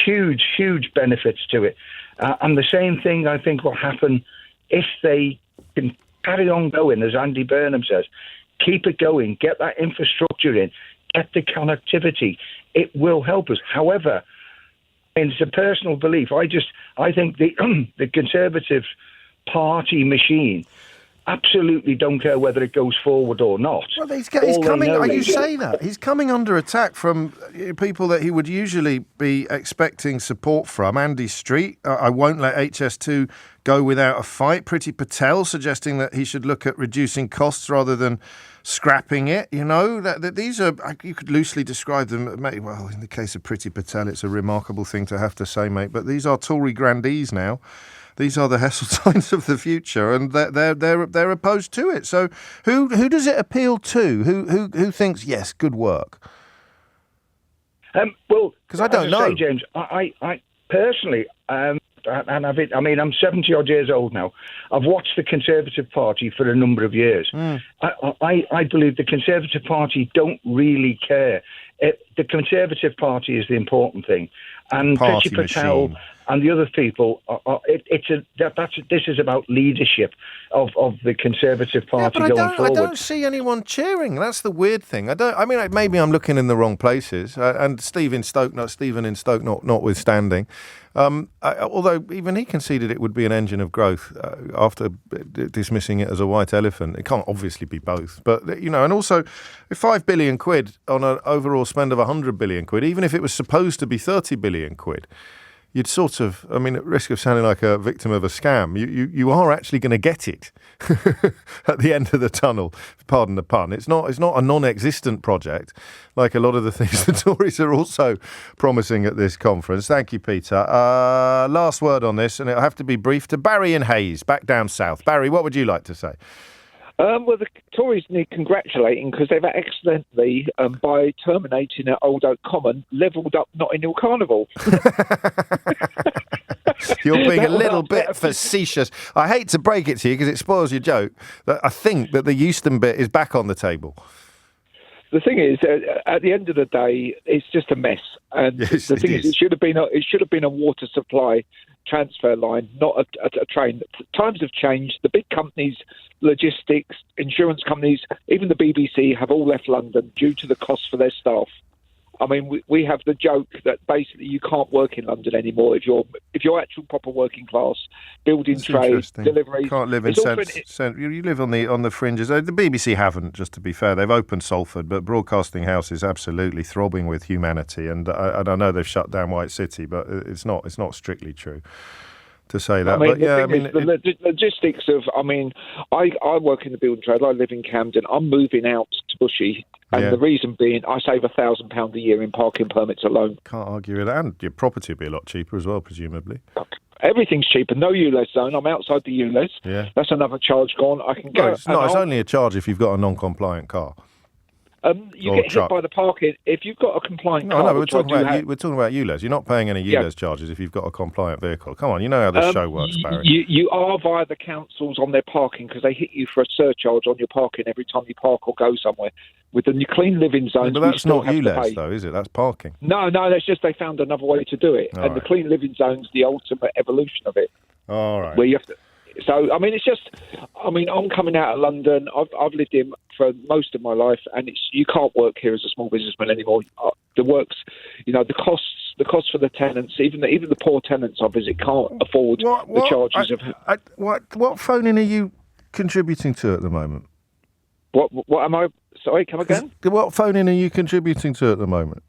Huge, huge benefits to it. And the same thing, I think, will happen if they can carry on going, as Andy Burnham says. Keep it going, get that infrastructure in, get the connectivity. It will help us. However, it's a personal belief. I think the Conservative Party machine absolutely don't care whether it goes forward or not. Well, he's coming. You say that he's coming under attack from people that he would usually be expecting support from. Andy Street, I won't let HS2 go without a fight. Priti Patel suggesting that he should look at reducing costs rather than scrapping it. That these are, you could loosely describe them. Well, in the case of Priti Patel, it's a remarkable thing to have to say, mate. But these are Tory grandees now. These are the Heseltines of the future, and they're opposed to it. So, who does it appeal to? Who thinks yes, good work? Well, because I don't know, James. I personally, and I'm 70 odd years old now. I've watched the Conservative Party for a number of years. I believe the Conservative Party don't really care. The Conservative Party is the important thing, and Priti Patel and the other people. This is about leadership of the Conservative Party going forward. I don't see anyone cheering. That's the weird thing. Maybe I'm looking in the wrong places. And Stephen in Stoke notwithstanding. Although even he conceded it would be an engine of growth after dismissing it as a white elephant. It can't obviously be both, but and also £5 billion on an overall spend of 100 billion quid, even if it was supposed to be 30 billion quid, you'd sort of, I mean, at risk of sounding like a victim of a scam, you are actually going to get it at the end of the tunnel. Pardon the pun. It's not a non-existent project like a lot of the things the Tories are also promising at this conference. Thank you, Peter. Last word on this, and it'll have to be brief, to Barry in Hayes, back down south. Barry, what would you like to say? Well, the Tories need congratulating because they've accidentally, by terminating at Old Oak Common, levelled up Notting Hill Carnival. You're being a little bit facetious. I hate to break it to you because it spoils your joke. But I think that the Euston bit is back on the table. The thing is, at the end of the day, it's just a mess. And yes, the thing is, it should have been a water supply transfer line, not a train. Times have changed. The big companies, logistics, insurance companies, even the BBC have all left London due to the cost for their staff. I mean, we have the joke that basically you can't work in London anymore if you're actual proper working class, building trade, delivery. You can't live in you live on the fringes. The BBC haven't, just to be fair. They've opened Salford, but Broadcasting House is absolutely throbbing with humanity. And I know they've shut down White City, but it's not strictly true to say that. The logistics of, I work in the building trade. I live in Camden. I'm moving out to Bushy. And the reason being, I save £1,000 a year in parking permits alone. Can't argue with that. And your property will be a lot cheaper as well, presumably. Everything's cheaper. No ULEZ zone. I'm outside the ULEZ. Yeah. That's another charge gone. I can go. It's only a charge if you've got a non-compliant car. You get hit by the parking if you've got a compliant car. No, we're talking about ULEZ. You're not paying any ULEZ charges if you've got a compliant vehicle. Come on, you know how this show works, Barry. You are via the councils on their parking because they hit you for a surcharge on your parking every time you park or go somewhere. With the clean living zones, but that's not ULEZ though, is it? That's parking. No, that's just they found another way to do it, the clean living zone's the ultimate evolution of it. All right. Where you have to. So, it's just, I'm coming out of London. I've lived here for most of my life, and you can't work here as a small businessman anymore. The works, the costs for the tenants, even the poor tenants I visit can't afford the charges of. What phoning are you contributing to at the moment? What am I? Sorry, come again? What phoning are you contributing to at the moment?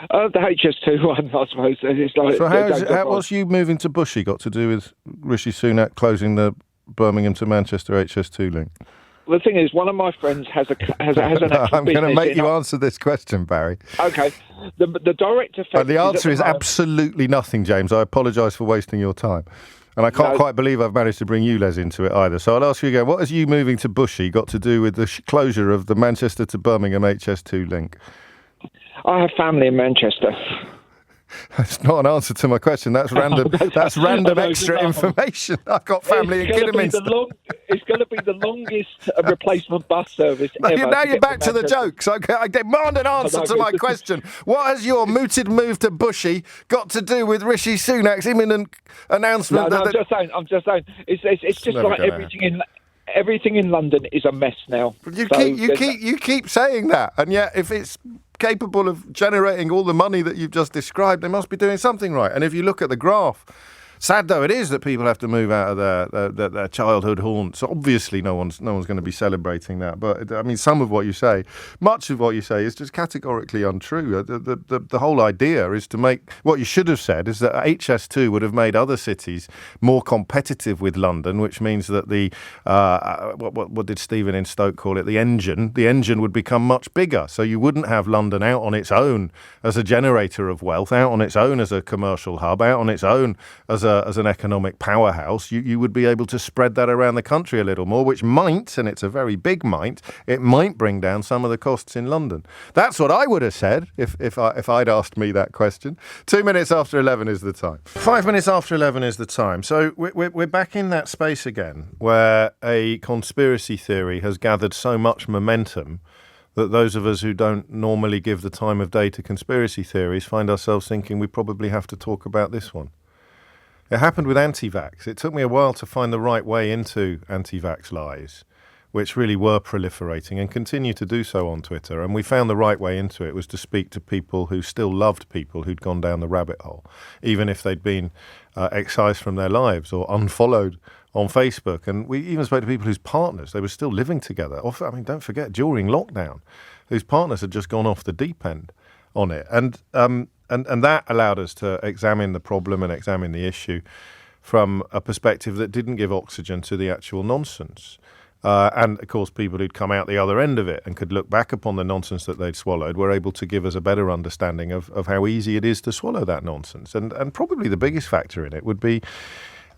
The HS2 one, I suppose. It's like, so what's you moving to Bushy got to do with Rishi Sunak closing the Birmingham to Manchester HS2 link? Well, the thing is, one of my friends has an actual I'm going to make you answer this question, Barry. Okay. The direct effect... the answer is absolutely nothing, James. I apologise for wasting your time. And I can't quite believe I've managed to bring ULEZ into it either. So I'll ask you again, what has you moving to Bushy got to do with the closure of the Manchester to Birmingham HS2 link? I have family in Manchester. That's not an answer to my question. That's random. That's random extra information. I've got family in Kidderminster. It's going to be the longest replacement bus service ever. Now you're back to the jokes. Okay, I demand an answer to my question. What has your mooted move to Bushy got to do with Rishi Sunak's imminent announcement? I'm just saying. It's just like everything in London is a mess now. You keep saying that, and yet if it's capable of generating all the money that you've just described, they must be doing something right. And if you look at the graph, sad though it is that people have to move out of their childhood haunts. Obviously, no one's going to be celebrating that. But some of what you say, much of what you say, is just categorically untrue. The whole idea is to make what you should have said is that HS2 would have made other cities more competitive with London, which means that the what did Stephen in Stoke call it? The engine would become much bigger. So you wouldn't have London out on its own as a generator of wealth, out on its own as a commercial hub, out on its own as an economic powerhouse. You would be able to spread that around the country a little more, which might, and it's a very big might, it might bring down some of the costs in London. That's what I would have said if I'd asked me that question. 2 minutes after 11 is the time. 5 minutes after 11 is the time. So we're back in that space again where a conspiracy theory has gathered so much momentum that those of us who don't normally give the time of day to conspiracy theories find ourselves thinking we probably have to talk about this one. It happened with anti-vax. It took me a while to find the right way into anti-vax lies, which really were proliferating and continue to do so on Twitter. And we found the right way into it was to speak to people who still loved people who'd gone down the rabbit hole, even if they'd been excised from their lives or unfollowed on Facebook. And we even spoke to people whose partners, they were still living together. Don't forget, during lockdown, whose partners had just gone off the deep end on it. And that allowed us to examine the problem and examine the issue from a perspective that didn't give oxygen to the actual nonsense. And, of course, people who'd come out the other end of it and could look back upon the nonsense that they'd swallowed were able to give us a better understanding of how easy it is to swallow that nonsense. And probably the biggest factor in it would be,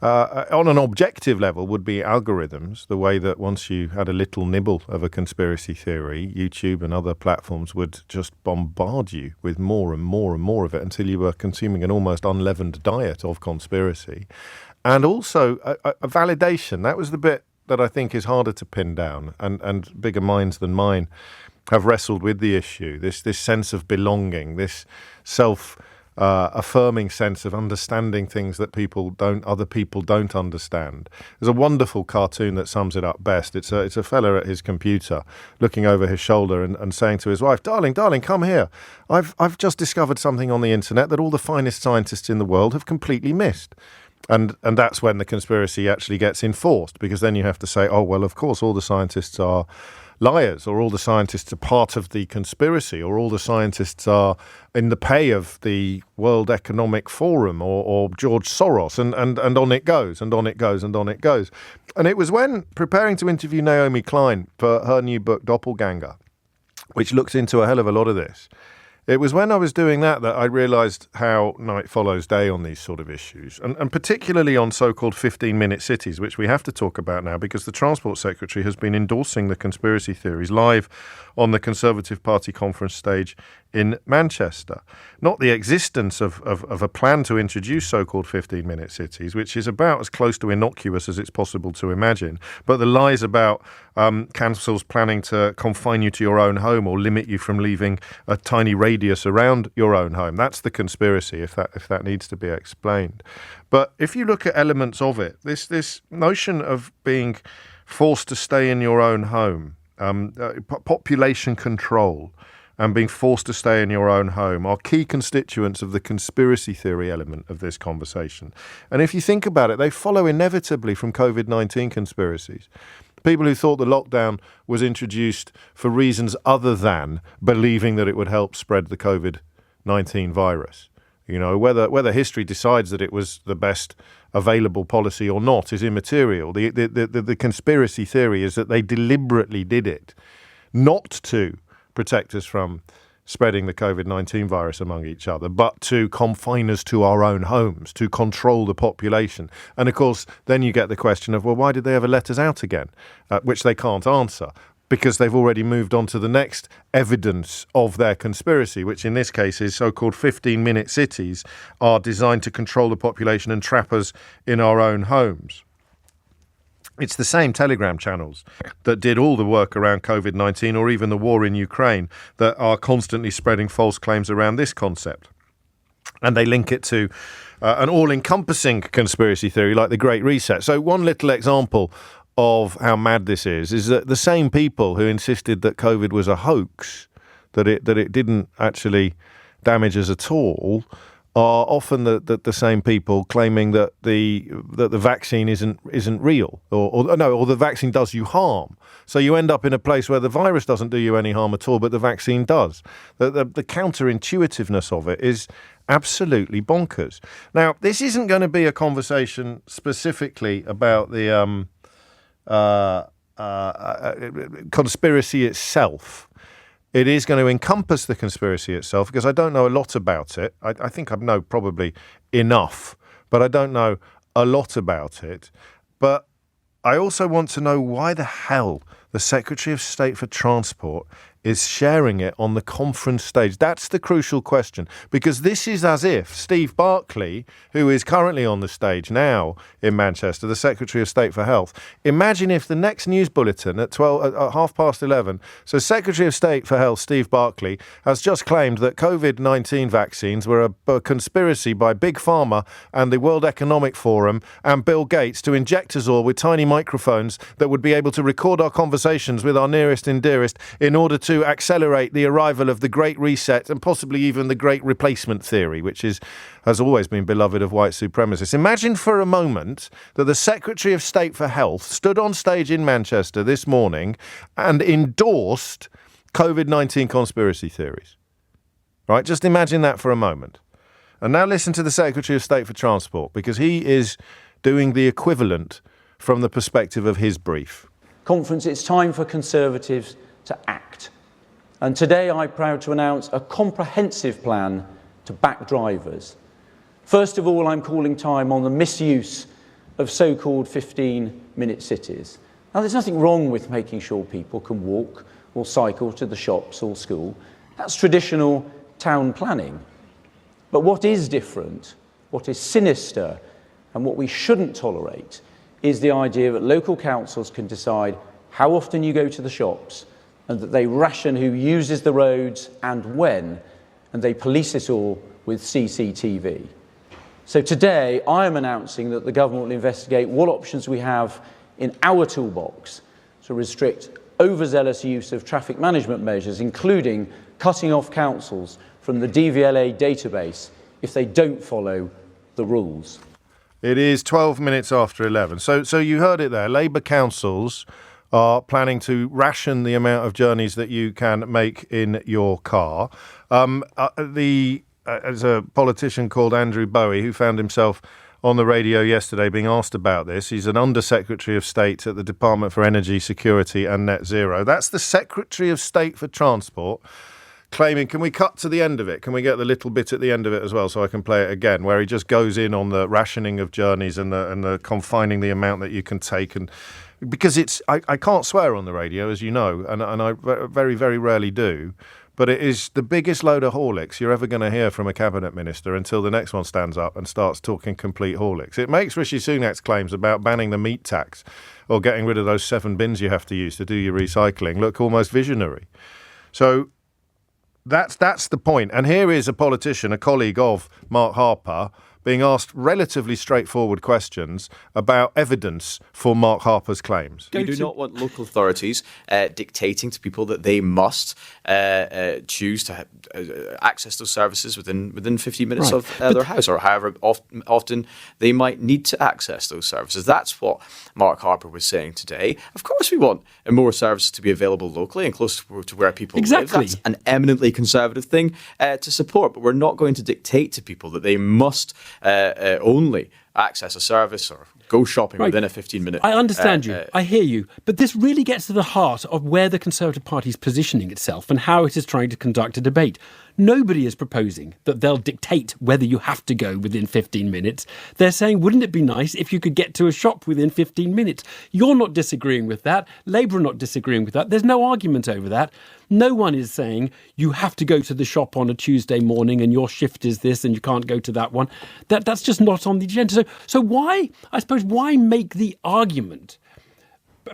on an objective level, would be algorithms, the way that once you had a little nibble of a conspiracy theory, YouTube and other platforms would just bombard you with more and more and more of it until you were consuming an almost unleavened diet of conspiracy. And also a validation. That was the bit that I think is harder to pin down, and bigger minds than mine have wrestled with the issue. This sense of belonging, this self-affirming sense of understanding things that other people don't understand. There's a wonderful cartoon that sums it up best. It's a fella at his computer looking over his shoulder and saying to his wife, darling, come here. I've just discovered something on the internet that all the finest scientists in the world have completely missed. And that's when the conspiracy actually gets enforced, because then you have to say, oh, well, of course, all the scientists are liars, or all the scientists are part of the conspiracy, or all the scientists are in the pay of the World Economic Forum or George Soros, and on it goes, and on it goes, and on it goes. And it was when preparing to interview Naomi Klein for her new book, Doppelganger, which looks into a hell of a lot of this, it was when I was doing that I realised how night follows day on these sort of issues, and particularly on so-called 15-minute cities, which we have to talk about now because the Transport Secretary has been endorsing the conspiracy theories live on the Conservative Party conference stage in Manchester. Not the existence of a plan to introduce so-called 15-minute cities, which is about as close to innocuous as it's possible to imagine, but the lies about councils planning to confine you to your own home or limit you from leaving a tiny radius around your own home. That's the conspiracy, if that needs to be explained. But if you look at elements of it, this notion of being forced to stay in your own home, population control, and being forced to stay in your own home are key constituents of the conspiracy theory element of this conversation. And if you think about it, they follow inevitably from COVID-19 conspiracies. People who thought the lockdown was introduced for reasons other than believing that it would help spread the COVID-19 virus. You know, whether history decides that it was the best available policy or not is immaterial. The conspiracy theory is that they deliberately did it not to protect us from spreading the COVID-19 virus among each other, but to confine us to our own homes, to control the population. And of course, then you get the question of, well, why did they ever let us out again? Which they can't answer, because they've already moved on to the next evidence of their conspiracy, which in this case is so-called 15-minute cities are designed to control the population and trap us in our own homes. It's the same Telegram channels that did all the work around COVID-19 or even the war in Ukraine that are constantly spreading false claims around this concept. And they link it to an all-encompassing conspiracy theory like the Great Reset. So one little example of how mad this is that the same people who insisted that COVID was a hoax, that it didn't actually damage us at all, are often the same people claiming that the vaccine isn't real, or the vaccine does you harm. So you end up in a place where the virus doesn't do you any harm at all, but the vaccine does. The counterintuitiveness of it is absolutely bonkers. Now, this isn't going to be a conversation specifically about the conspiracy itself. It is going to encompass the conspiracy itself, because I don't know a lot about it. I think I know probably enough, but I don't know a lot about it. But I also want to know why the hell the Secretary of State for Transport is sharing it on the conference stage. That's the crucial question, because this is as if Steve Barclay, who is currently on the stage now in Manchester, the Secretary of State for Health, imagine if the next news bulletin at 11:30, so Secretary of State for Health Steve Barclay has just claimed that COVID-19 vaccines were a conspiracy by Big Pharma and the World Economic Forum and Bill Gates to inject us all with tiny microphones that would be able to record our conversations with our nearest and dearest in order to accelerate the arrival of the Great Reset and possibly even the Great Replacement theory, which has always been beloved of white supremacists. Imagine for a moment that the Secretary of State for Health stood on stage in Manchester this morning and endorsed COVID-19 conspiracy theories. Right? Just imagine that for a moment. And now listen to the Secretary of State for Transport, because he is doing the equivalent from the perspective of his brief. Conference, it's time for Conservatives to act. And today I'm proud to announce a comprehensive plan to back drivers. First of all, I'm calling time on the misuse of so-called 15-minute cities. Now, there's nothing wrong with making sure people can walk or cycle to the shops or school. That's traditional town planning. But what is different, what is sinister, and what we shouldn't tolerate is the idea that local councils can decide how often you go to the shops and that they ration who uses the roads and when, and they police it all with CCTV. So today, I am announcing that the government will investigate what options we have in our toolbox to restrict overzealous use of traffic management measures, including cutting off councils from the DVLA database if they don't follow the rules. It is 12 minutes after 11. So you heard it there. Labour councils are planning to ration the amount of journeys that you can make in your car. There's a politician called Andrew Bowie who found himself on the radio yesterday being asked about this. He's an Under-Secretary of State at the Department for Energy Security and Net Zero. That's the Secretary of State for Transport claiming, can we cut to the end of it? Can we get the little bit at the end of it as well so I can play it again, where he just goes in on the rationing of journeys and the confining the amount that you can take? And because I can't swear on the radio, as you know, and I very, very rarely do, but it is the biggest load of Horlicks you're ever going to hear from a cabinet minister until the next one stands up and starts talking complete Horlicks. It makes Rishi Sunak's claims about banning the meat tax or getting rid of those 7 bins you have to use to do your recycling look almost visionary. So that's the point. And here is a politician, a colleague of Mark Harper, being asked relatively straightforward questions about evidence for Mark Harper's claims. We do not want local authorities dictating to people that they must choose to access those services within 15 minutes of their house, or however often they might need to access those services. That's what Mark Harper was saying today. Of course, we want more services to be available locally and close to where people live. That's an eminently conservative thing to support, but we're not going to dictate to people that they must only access a service or go shopping within a 15-minute... I understand you. I hear you. But this really gets to the heart of where the Conservative Party is positioning itself and how it is trying to conduct a debate. Nobody is proposing that they'll dictate whether you have to go within 15 minutes. They're saying, wouldn't it be nice if you could get to a shop within 15 minutes? You're not disagreeing with that. Labour are not disagreeing with that. There's no argument over that. No one is saying you have to go to the shop on a Tuesday morning and your shift is this and you can't go to that one. That's just not on the agenda. So why make the argument,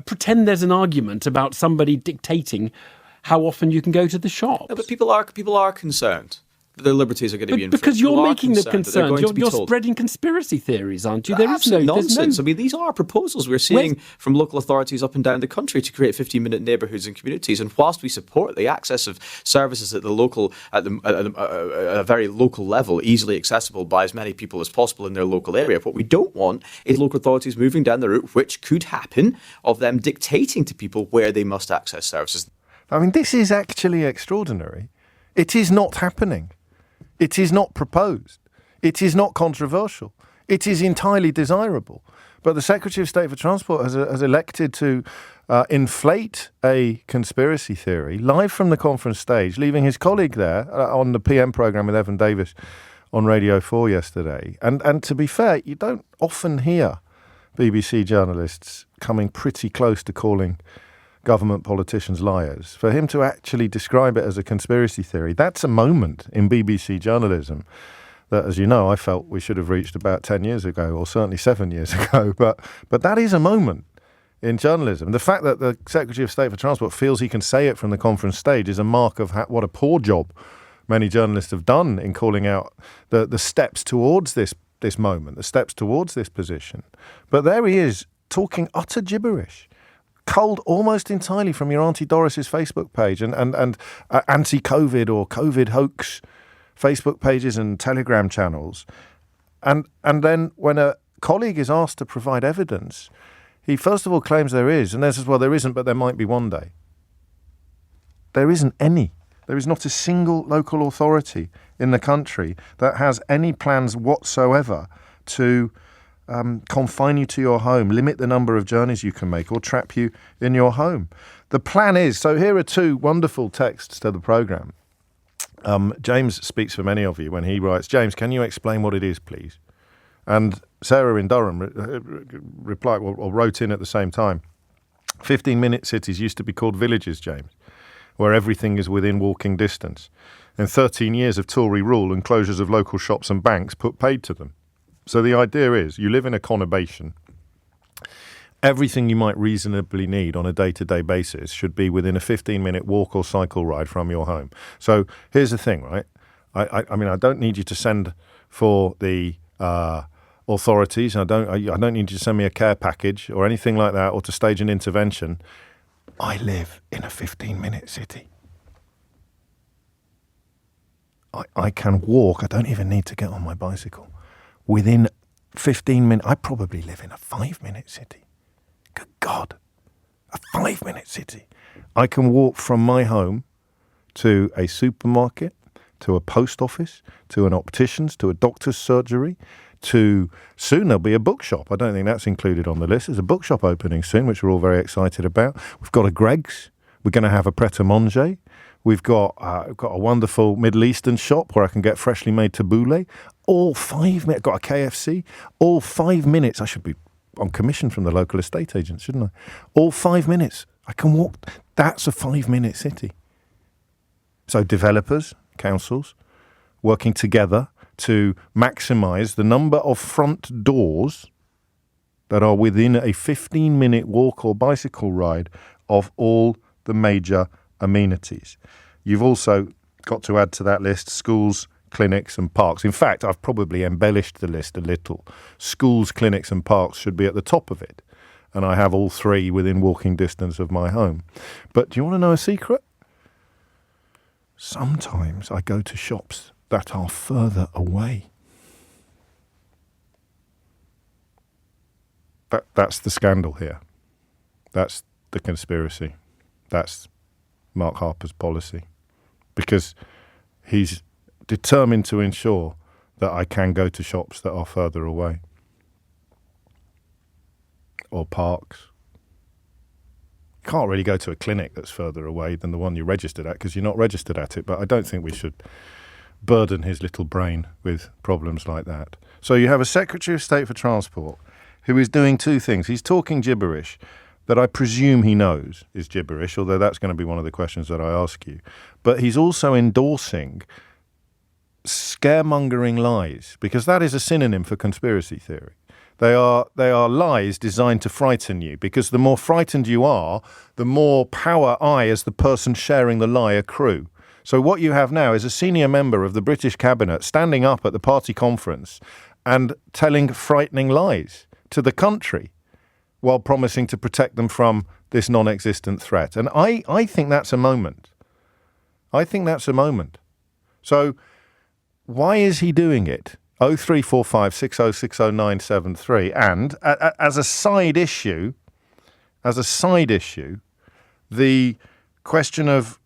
pretend there's an argument about somebody dictating how often you can go to the shops? No, but people are concerned that their liberties are going to be infringed. Because you're making them concerned. You're spreading conspiracy theories, aren't you? There is no nonsense. I mean, these are proposals we're seeing from local authorities up and down the country to create 15-minute neighbourhoods and communities. And whilst we support the access of services at a very local level, easily accessible by as many people as possible in their local area, what we don't want is local authorities moving down the route, which could happen, of them dictating to people where they must access services. I mean, this is actually extraordinary. It is not happening. It is not proposed. It is not controversial. It is entirely desirable. But the Secretary of State for Transport has elected to inflate a conspiracy theory live from the conference stage, leaving his colleague there on the PM programme with Evan Davis on Radio 4 yesterday. And to be fair, you don't often hear BBC journalists coming pretty close to calling government politicians liars. For him to actually describe it as a conspiracy theory, that's a moment in BBC journalism that, as you know, I felt we should have reached about 10 years ago, or certainly 7 years ago. But that is a moment in journalism. The fact that the Secretary of State for Transport feels he can say it from the conference stage is a mark of what a poor job many journalists have done in calling out the steps towards this moment, the steps towards this position. But there he is, talking utter gibberish. culled almost entirely from your Auntie Doris's Facebook page and anti-COVID or COVID hoax Facebook pages and Telegram channels. And then when a colleague is asked to provide evidence, he first of all claims there is, and then says, well, there isn't, but there might be one day. There isn't any. There is not a single local authority in the country that has any plans whatsoever to confine you to your home, limit the number of journeys you can make, or trap you in your home. The plan is, so here are two wonderful texts to the programme. James speaks for many of you when he writes, James, can you explain what it is, please? And Sarah in Durham replied, or wrote in at the same time, 15-minute cities used to be called villages, James, where everything is within walking distance. And 13 years of Tory rule and closures of local shops and banks put paid to them. So the idea is you live in a conurbation. Everything you might reasonably need on a day-to-day basis should be within a 15-minute walk or cycle ride from your home. So here's the thing, right? I mean, I don't need you to send for the authorities. I don't need you to send me a care package or anything like that or to stage an intervention. I live in a 15-minute city. I can walk. I don't even need to get on my bicycle. Within 15 minutes, I probably live in a 5-minute city. Good God, a 5-minute city. I can walk from my home to a supermarket, to a post office, to an optician's, to a doctor's surgery, to soon there'll be a bookshop. I don't think that's included on the list. There's a bookshop opening soon, which we're all very excited about. We've got a Greggs. We're going to have a pret-a-manger. We've got a wonderful Middle Eastern shop where I can get freshly made tabbouleh. All 5 minutes. Got a KFC. All 5 minutes. I should be on commission from the local estate agent, shouldn't I? All 5 minutes. I can walk. That's a 5-minute city. So developers, councils, working together to maximise the number of front doors that are within a 15-minute walk or bicycle ride of all the major amenities. You've also got to add to that list schools, clinics and parks. In fact, I've probably embellished the list a little. Schools, clinics and parks should be at the top of it. And I have all three within walking distance of my home. But do you want to know a secret? Sometimes I go to shops that are further away. That's the scandal here. That's the conspiracy. That's Mark Harper's policy. Because he's determined to ensure that I can go to shops that are further away. Or parks. You can't really go to a clinic that's further away than the one you're registered at because you're not registered at it. But I don't think we should burden his little brain with problems like that. So you have a Secretary of State for Transport who is doing two things. He's talking gibberish that I presume he knows is gibberish, although that's going to be one of the questions that I ask you. But he's also endorsing scaremongering lies, because that is a synonym for conspiracy theory. They are lies designed to frighten you, because the more frightened you are, the more power I, as the person sharing the lie, accrue. So what you have now is a senior member of the British cabinet standing up at the party conference and telling frightening lies to the country while promising to protect them from this non-existent threat. And I think that's a moment. I think that's a moment. So why is he doing it? 0345 6060 and as a side issue, the question of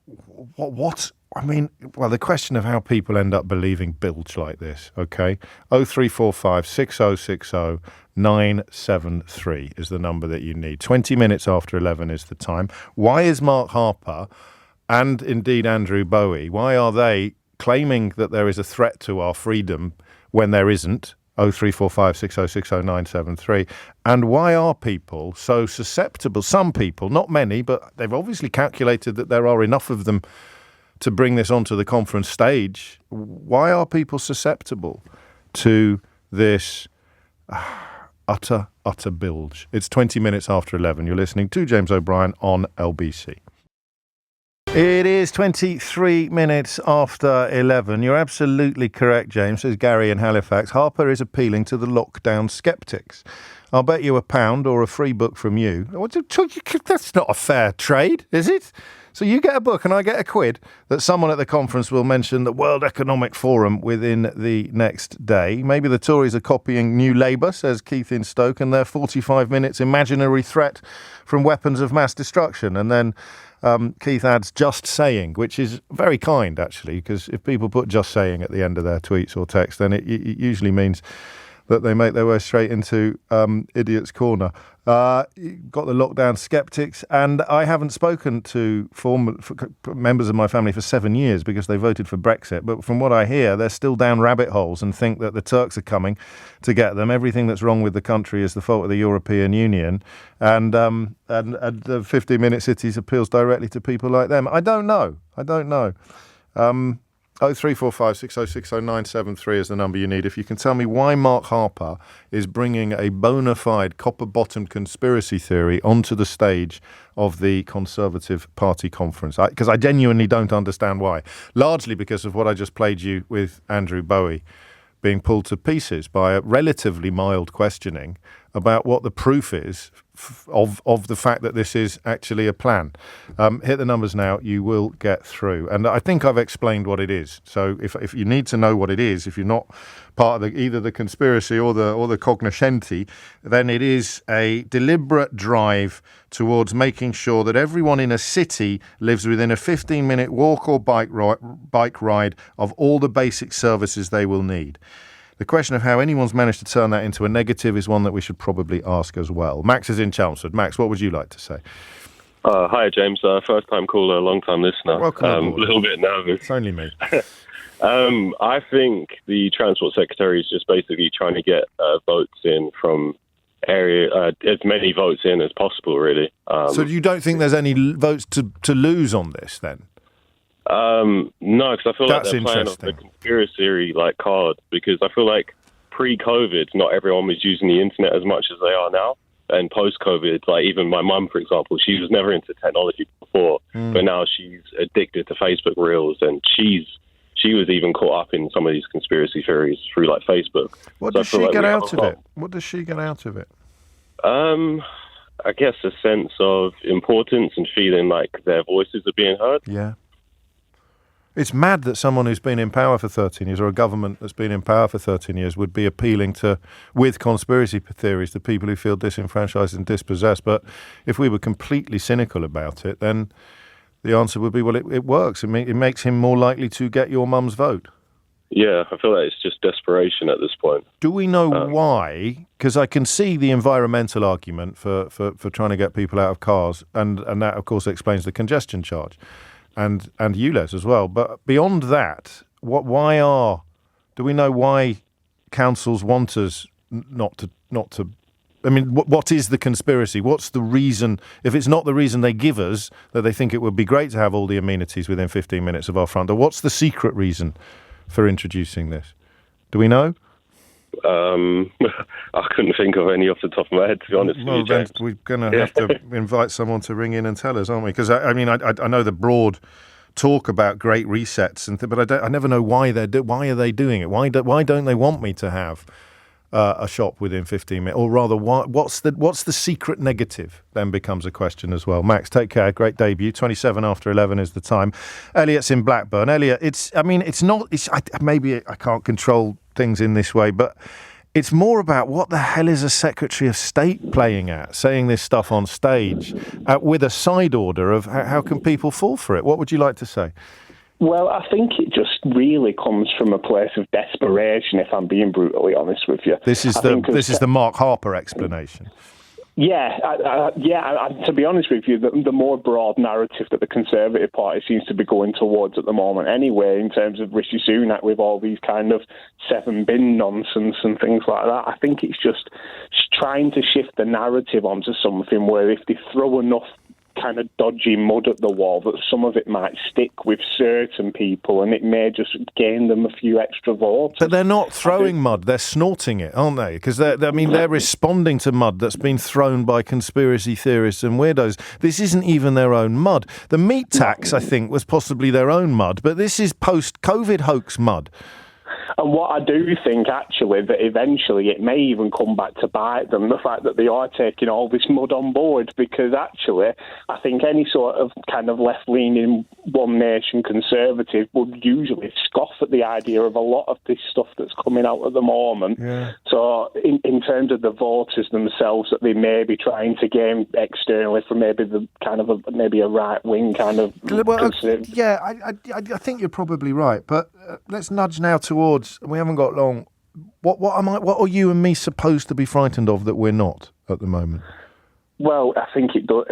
the question of how people end up believing bilge like this, okay? 0345 6060 973 is the number that you need. 20 minutes after 11 is the time. Why is Mark Harper and indeed Andrew Bowie, why are they claiming that there is a threat to our freedom when there isn't? 0345 6060 973. And why are people so susceptible? Some people, not many, but they've obviously calculated that there are enough of them to bring this onto the conference stage. Why are people susceptible to this utter bilge? It's 20 minutes after 11. You're listening to James O'Brien on LBC. It is 23 minutes after 11. You're absolutely correct, James, says Gary in Halifax. Harper is appealing to the lockdown sceptics. I'll bet you £1 or a free book from you. That's not a fair trade, is it? So you get a book and I get £1 that someone at the conference will mention the World Economic Forum within the next day. Maybe the Tories are copying New Labour, says Keith in Stoke, and their 45 minutes imaginary threat from weapons of mass destruction. And then Keith adds just saying, which is very kind, actually, because if people put just saying at the end of their tweets or text, then it usually means that they make their way straight into Idiot's Corner. Got the lockdown sceptics, and I haven't spoken to members of my family for 7 years because they voted for Brexit. But from what I hear, they're still down rabbit holes and think that the Turks are coming to get them. Everything that's wrong with the country is the fault of the European Union, and the 15-minute cities appeals directly to people like them. I don't know. 0345 6060 973 is the number you need. If you can tell me why Mark Harper is bringing a bona fide copper-bottomed conspiracy theory onto the stage of the Conservative Party conference. Because I genuinely don't understand why. Largely because of what I just played you with Andrew Bowie being pulled to pieces by a relatively mild questioning about what the proof is of the fact that this is actually a plan. Hit the numbers now, you will get through. And I think I've explained what it is. So if you need to know what it is, if you're not part of either the conspiracy or the cognoscenti, then it is a deliberate drive towards making sure that everyone in a city lives within a 15-minute walk or bike ride of all the basic services they will need. The question of how anyone's managed to turn that into a negative is one that we should probably ask as well. Max is in Chelmsford. Max, what would you like to say? Hi, James. First-time caller, long-time listener. Welcome a little bit nervous. It's only me. I think the Transport Secretary is just basically trying to get votes in from as many votes in as possible, really. So you don't think there's any votes to lose on this, then? No, because I feel like they're playing off the conspiracy card, because I feel like pre-COVID, not everyone was using the internet as much as they are now. And post-COVID, even my mum, for example, she was never into technology before, but now she's addicted to Facebook Reels, and she was even caught up in some of these conspiracy theories through Facebook. What does she get out of it? What does she get out of it? I guess a sense of importance and feeling like their voices are being heard. Yeah. It's mad that someone who's been in power for 13 years, or a government that's been in power for 13 years, would be appealing with conspiracy theories to people who feel disenfranchised and dispossessed. But if we were completely cynical about it, then the answer would be, well, it works. It makes him more likely to get your mum's vote. Yeah, I feel like it's just desperation at this point. Do we know why? Because I can see the environmental argument for trying to get people out of cars, and that, of course, explains the congestion charge. And ULEZ as well. But beyond that, do we know why councils want us not to? I mean, what is the conspiracy? What's the reason? If it's not the reason they give us, that they think it would be great to have all the amenities within 15 minutes of our front door, what's the secret reason for introducing this? Do we know? I couldn't think of any off the top of my head, to be honest with you, James. We're going to have to invite someone to ring in and tell us, aren't we? Because, I know the broad talk about great resets, but I never know why why are they doing it? Why don't they want me to have a shop within 15 minutes? Or rather, what's the secret negative then becomes a question as well. Max, take care. Great debut. 27 after 11 is the time. Elliot's in Blackburn. Elliot, maybe I can't control things in this way, but it's more about what the hell is a Secretary of State playing at, saying this stuff on stage with a side order of how can people fall for it? What would you like to say? Well, I think it just really comes from a place of desperation, if I'm being brutally honest with you. This is the Mark Harper explanation. Yeah, to be honest with you, the more broad narrative that the Conservative Party seems to be going towards at the moment anyway, in terms of Rishi Sunak with all these kind of 7-bin nonsense and things like that, I think it's just trying to shift the narrative onto something where if they throw enough kind of dodgy mud at the wall, that some of it might stick with certain people and it may just gain them a few extra votes. But they're not throwing mud, they're snorting it, aren't they? Because they're responding to mud that's been thrown by conspiracy theorists and weirdos. This isn't even their own mud. The meat tax, I think, was possibly their own mud, but this is post-COVID hoax mud. And what I do think, actually, that eventually it may even come back to bite them, the fact that they are taking all this mud on board, because actually I think any sort of kind of left-leaning One Nation conservative would usually scoff at the idea of a lot of this stuff that's coming out at the moment. Yeah. So in terms of the voters themselves that they may be trying to gain externally from maybe the kind of maybe a right-wing kind of... Well, yeah, I think you're probably right, but let's nudge now towards, we haven't got long, what are you and me supposed to be frightened of that we're not at the moment? Well, I think it does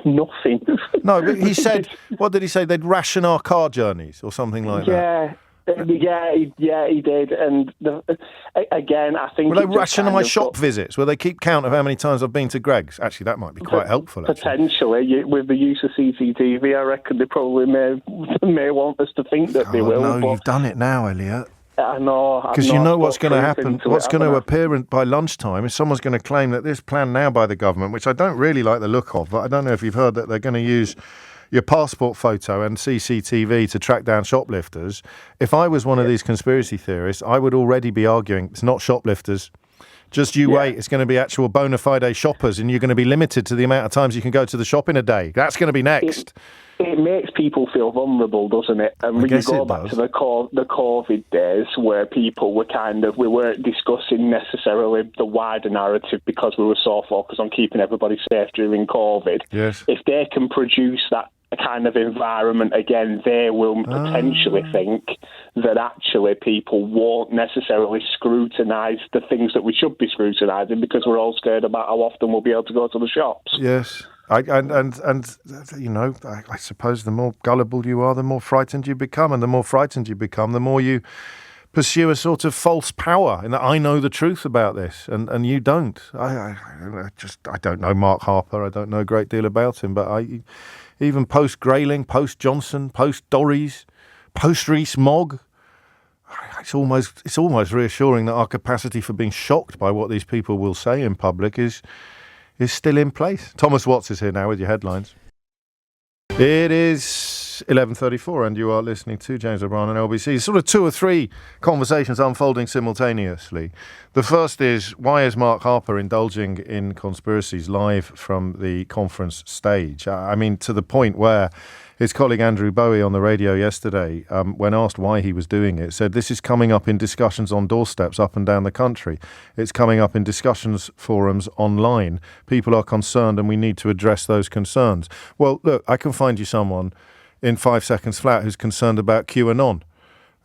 nothing. No, but he said, what did he say? They'd ration our car journeys or something like that. Yeah, he did. And again, I think... Will they ration my shop visits? Will they keep count of how many times I've been to Greg's? Actually, that might be quite helpful. Potentially, with the use of CCTV, I reckon they probably may want us to think that they will. No, you've done it now, Elliot. I know. Because you know what's going to happen. What's going to appear by lunchtime is someone's going to claim that this plan now by the government, which I don't really like the look of, but I don't know if you've heard that they're going to use your passport photo and CCTV to track down shoplifters. If I was one of these conspiracy theorists, I would already be arguing it's not shoplifters. Just you wait. It's going to be actual bona fide shoppers, and you're going to be limited to the amount of times you can go to the shop in a day. That's going to be next. It makes people feel vulnerable, doesn't it? And when you go back to the COVID days where people were we weren't discussing necessarily the wider narrative because we were so focused on keeping everybody safe during COVID. Yes. If they can produce that kind of environment again, they will potentially think that actually people won't necessarily scrutinise the things that we should be scrutinising because we're all scared about how often we'll be able to go to the shops. Yes. And you know, I suppose the more gullible you are, the more frightened you become. And the more frightened you become, the more you pursue a sort of false power in that I know the truth about this and you don't. I don't know Mark Harper. I don't know a great deal about him. But even post-Grayling, post-Johnson, post-Dorries, post-Rees-Mogg, it's almost reassuring that our capacity for being shocked by what these people will say in public is still in place. Thomas Watts is here now with your headlines. It is 11:34 and you are listening to James O'Brien on LBC. Sort of two or three conversations unfolding simultaneously. The first is, why is Mark Harper indulging in conspiracies live from the conference stage? I mean, to the point where his colleague Andrew Bowie on the radio yesterday, when asked why he was doing it, said this is coming up in discussions on doorsteps up and down the country. It's coming up in discussions forums online. People are concerned and we need to address those concerns. Well, look, I can find you someone in 5 seconds flat who's concerned about QAnon.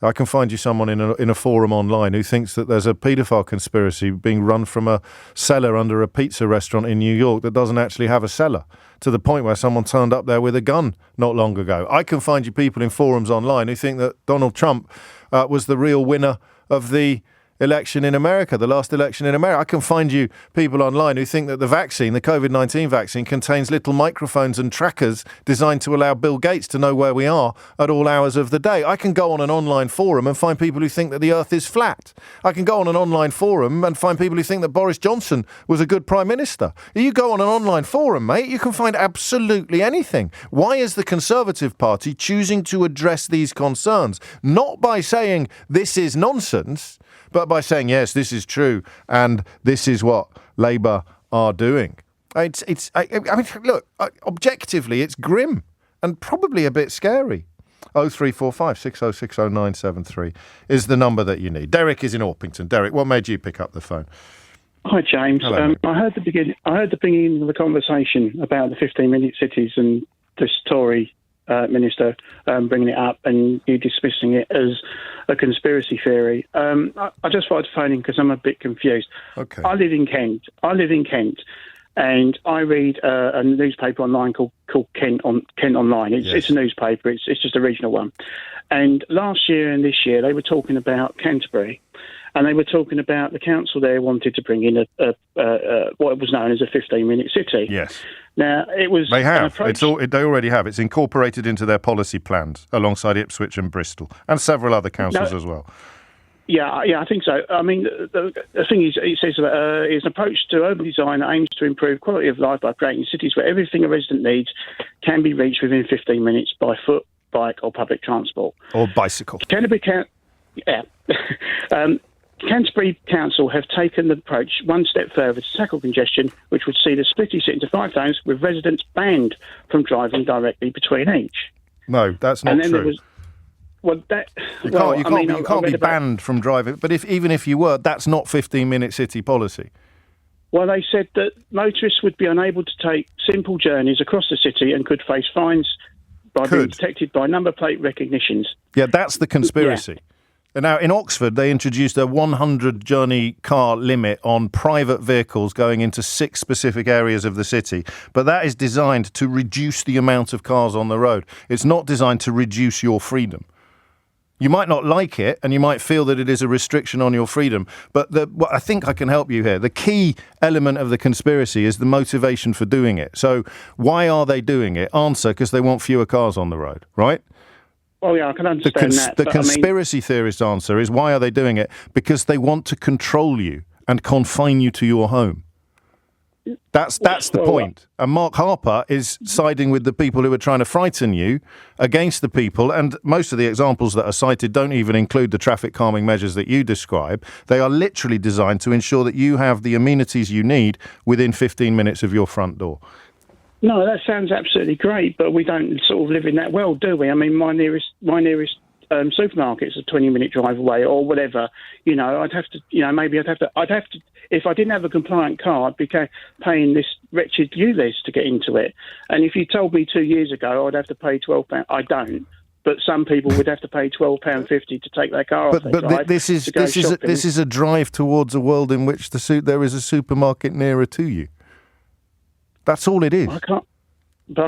I can find you someone in a forum online who thinks that there's a paedophile conspiracy being run from a cellar under a pizza restaurant in New York that doesn't actually have a cellar, to the point where someone turned up there with a gun not long ago. I can find you people in forums online who think that Donald Trump was the real winner of the election in America, the last election in America. I can find you people online who think that the vaccine, the COVID-19 vaccine, contains little microphones and trackers designed to allow Bill Gates to know where we are at all hours of the day. I can go on an online forum and find people who think that the earth is flat. I can go on an online forum and find people who think that Boris Johnson was a good prime minister. You go on an online forum, mate, you can find absolutely anything. Why is the Conservative Party choosing to address these concerns? Not by saying this is nonsense, but by saying, yes, this is true, and this is what Labour are doing. I mean, look, objectively, it's grim and probably a bit scary. 0345 6060 973 is the number that you need. Derek is in Orpington. Derek, what made you pick up the phone? Hi, James. Hello, I heard the beginning of the conversation about the 15-minute cities and this Tory minister bringing it up and you dismissing it as a conspiracy theory. I just wanted to phone in because I'm a bit confused. Okay. I live in Kent, and I read a newspaper online called Kent Online. It's a newspaper. It's just a regional one. And last year and this year they were talking about Canterbury, and they were talking about the council there wanted to bring in a what was known as a 15-minute city. Yes. Now, it was... They have. They already have. It's incorporated into their policy plans alongside Ipswich and Bristol and several other councils as well. Yeah, I think so. I mean, the thing is, it says it's an approach to urban design that aims to improve quality of life by creating cities where everything a resident needs can be reached within 15 minutes by foot, bike or public transport. Or bicycle. Canterbury Council have taken the approach one step further to tackle congestion, which would see the city sit into 5 zones with residents banned from driving directly between each. No, that's not true. You can't be banned from driving, but even if you were, that's not 15-minute city policy. Well, they said that motorists would be unable to take simple journeys across the city and could face fines by being detected by number plate recognitions. Yeah, that's the conspiracy. Yeah. And now, in Oxford, they introduced a 100 journey car limit on private vehicles going into 6 specific areas of the city. But that is designed to reduce the amount of cars on the road. It's not designed to reduce your freedom. You might not like it, and you might feel that it is a restriction on your freedom. But I think I can help you here. The key element of the conspiracy is the motivation for doing it. So why are they doing it? Answer, because they want fewer cars on the road, right? Oh, yeah, I can understand that. The conspiracy theorist answer is, why are they doing it? Because they want to control you and confine you to your home. That's the point. And Mark Harper is siding with the people who are trying to frighten you against the people. And most of the examples that are cited don't even include the traffic calming measures that you describe. They are literally designed to ensure that you have the amenities you need within 15 minutes of your front door. No, that sounds absolutely great, but we don't sort of live in that world, do we? I mean, my nearest supermarket's a 20-minute drive away, or whatever. You know, I'd have to. If I didn't have a compliant car, I'd be paying this wretched ULEZ to get into it. And if you told me 2 years ago I'd have to pay £12, I don't. But some people would have to pay £12.50 to take their car off. But this is a drive towards a world in which there is a supermarket nearer to you. That's all it is. I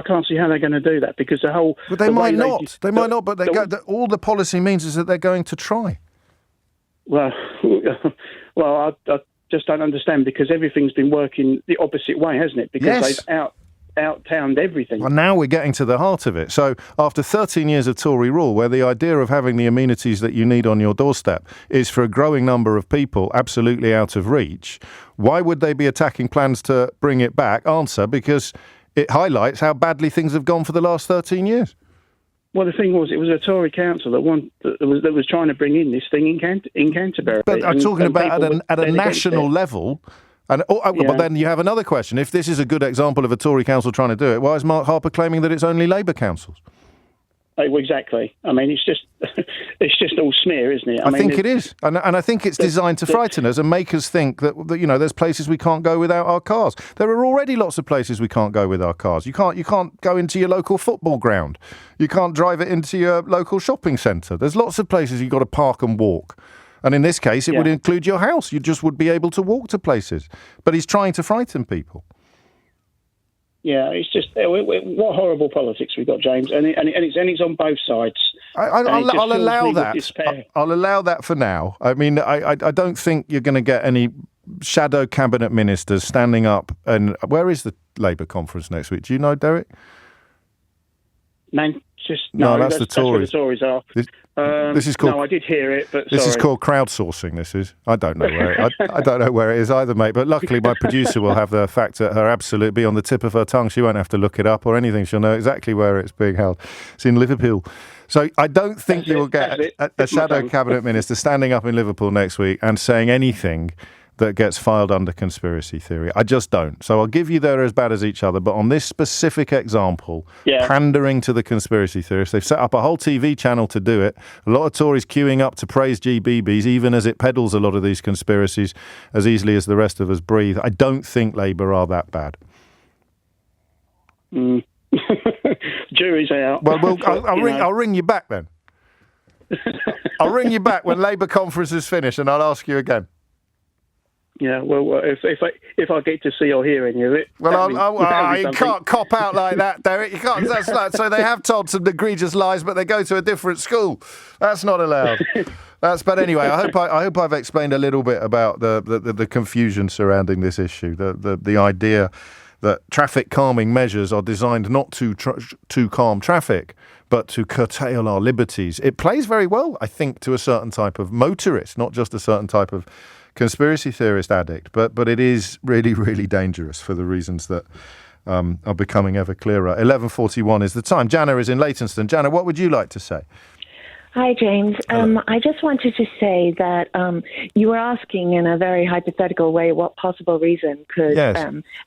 can't see how they're going to do that, because the whole... But they might not. They might not, but all the policy means is that they're going to try. Well, I just don't understand, because everything's been working the opposite way, hasn't it? Because they've out-towned everything. Well, now we're getting to the heart of it. So after 13 years of Tory rule, where the idea of having the amenities that you need on your doorstep is for a growing number of people absolutely out of reach, why would they be attacking plans to bring it back? Answer, because it highlights how badly things have gone for the last 13 years. Well, the thing was, it was a Tory council that was trying to bring in this thing in Canterbury. But I'm talking about at a national level. But then you have another question. If this is a good example of a Tory council trying to do it, why is Mark Harper claiming that it's only Labour councils? Oh, exactly. I mean, it's just all smear, isn't it? I think it is. And I think it's designed to frighten us and make us think that there's places we can't go without our cars. There are already lots of places we can't go with our cars. You can't go into your local football ground. You can't drive it into your local shopping centre. There's lots of places you've got to park and walk. And in this case, it would include your house. You just would be able to walk to places. But he's trying to frighten people. Yeah, it's just what horrible politics we've got, James, and it's on both sides. I'll allow that. I'll allow that for now. I mean, I don't think you're going to get any shadow cabinet ministers standing up. And where is the Labour conference next week? Do you know, Derek? No, that's the Tories. That's where the Tories are. This is called. No, I did hear it, but this is called crowdsourcing. This is. I don't know where. I don't know where it is either, mate. But luckily, my producer will have the fact at her absolute be on the tip of her tongue. She won't have to look it up or anything. She'll know exactly where it's being held. It's in Liverpool. So I don't think you will get a shadow cabinet minister standing up in Liverpool next week and saying anything that gets filed under conspiracy theory. I just don't. So I'll give you they're as bad as each other, but on this specific example, pandering to the conspiracy theorists, they've set up a whole TV channel to do it. A lot of Tories queuing up to praise GBBs, even as it peddles a lot of these conspiracies as easily as the rest of us breathe. I don't think Labour are that bad. Jury's out. Well, I'll ring you back then. I'll ring you back when Labour conference is finished and I'll ask you again. Yeah, well, if I get to see or hear any of it... Well, you can't cop out like that, Derek. You can't. So they have told some egregious lies, but they go to a different school. That's not allowed. But anyway, I hope I've explained a little bit about the confusion surrounding this issue, the idea that traffic calming measures are designed not to calm traffic, but to curtail our liberties. It plays very well, I think, to a certain type of motorist, not just a certain type of conspiracy theorist addict, but it is really, really dangerous for the reasons that are becoming ever clearer. 11:41 is the time. Jana is in Leytonstone. Jana, what would you like to say? Hi, James. I just wanted to say that you were asking in a very hypothetical way what possible reason could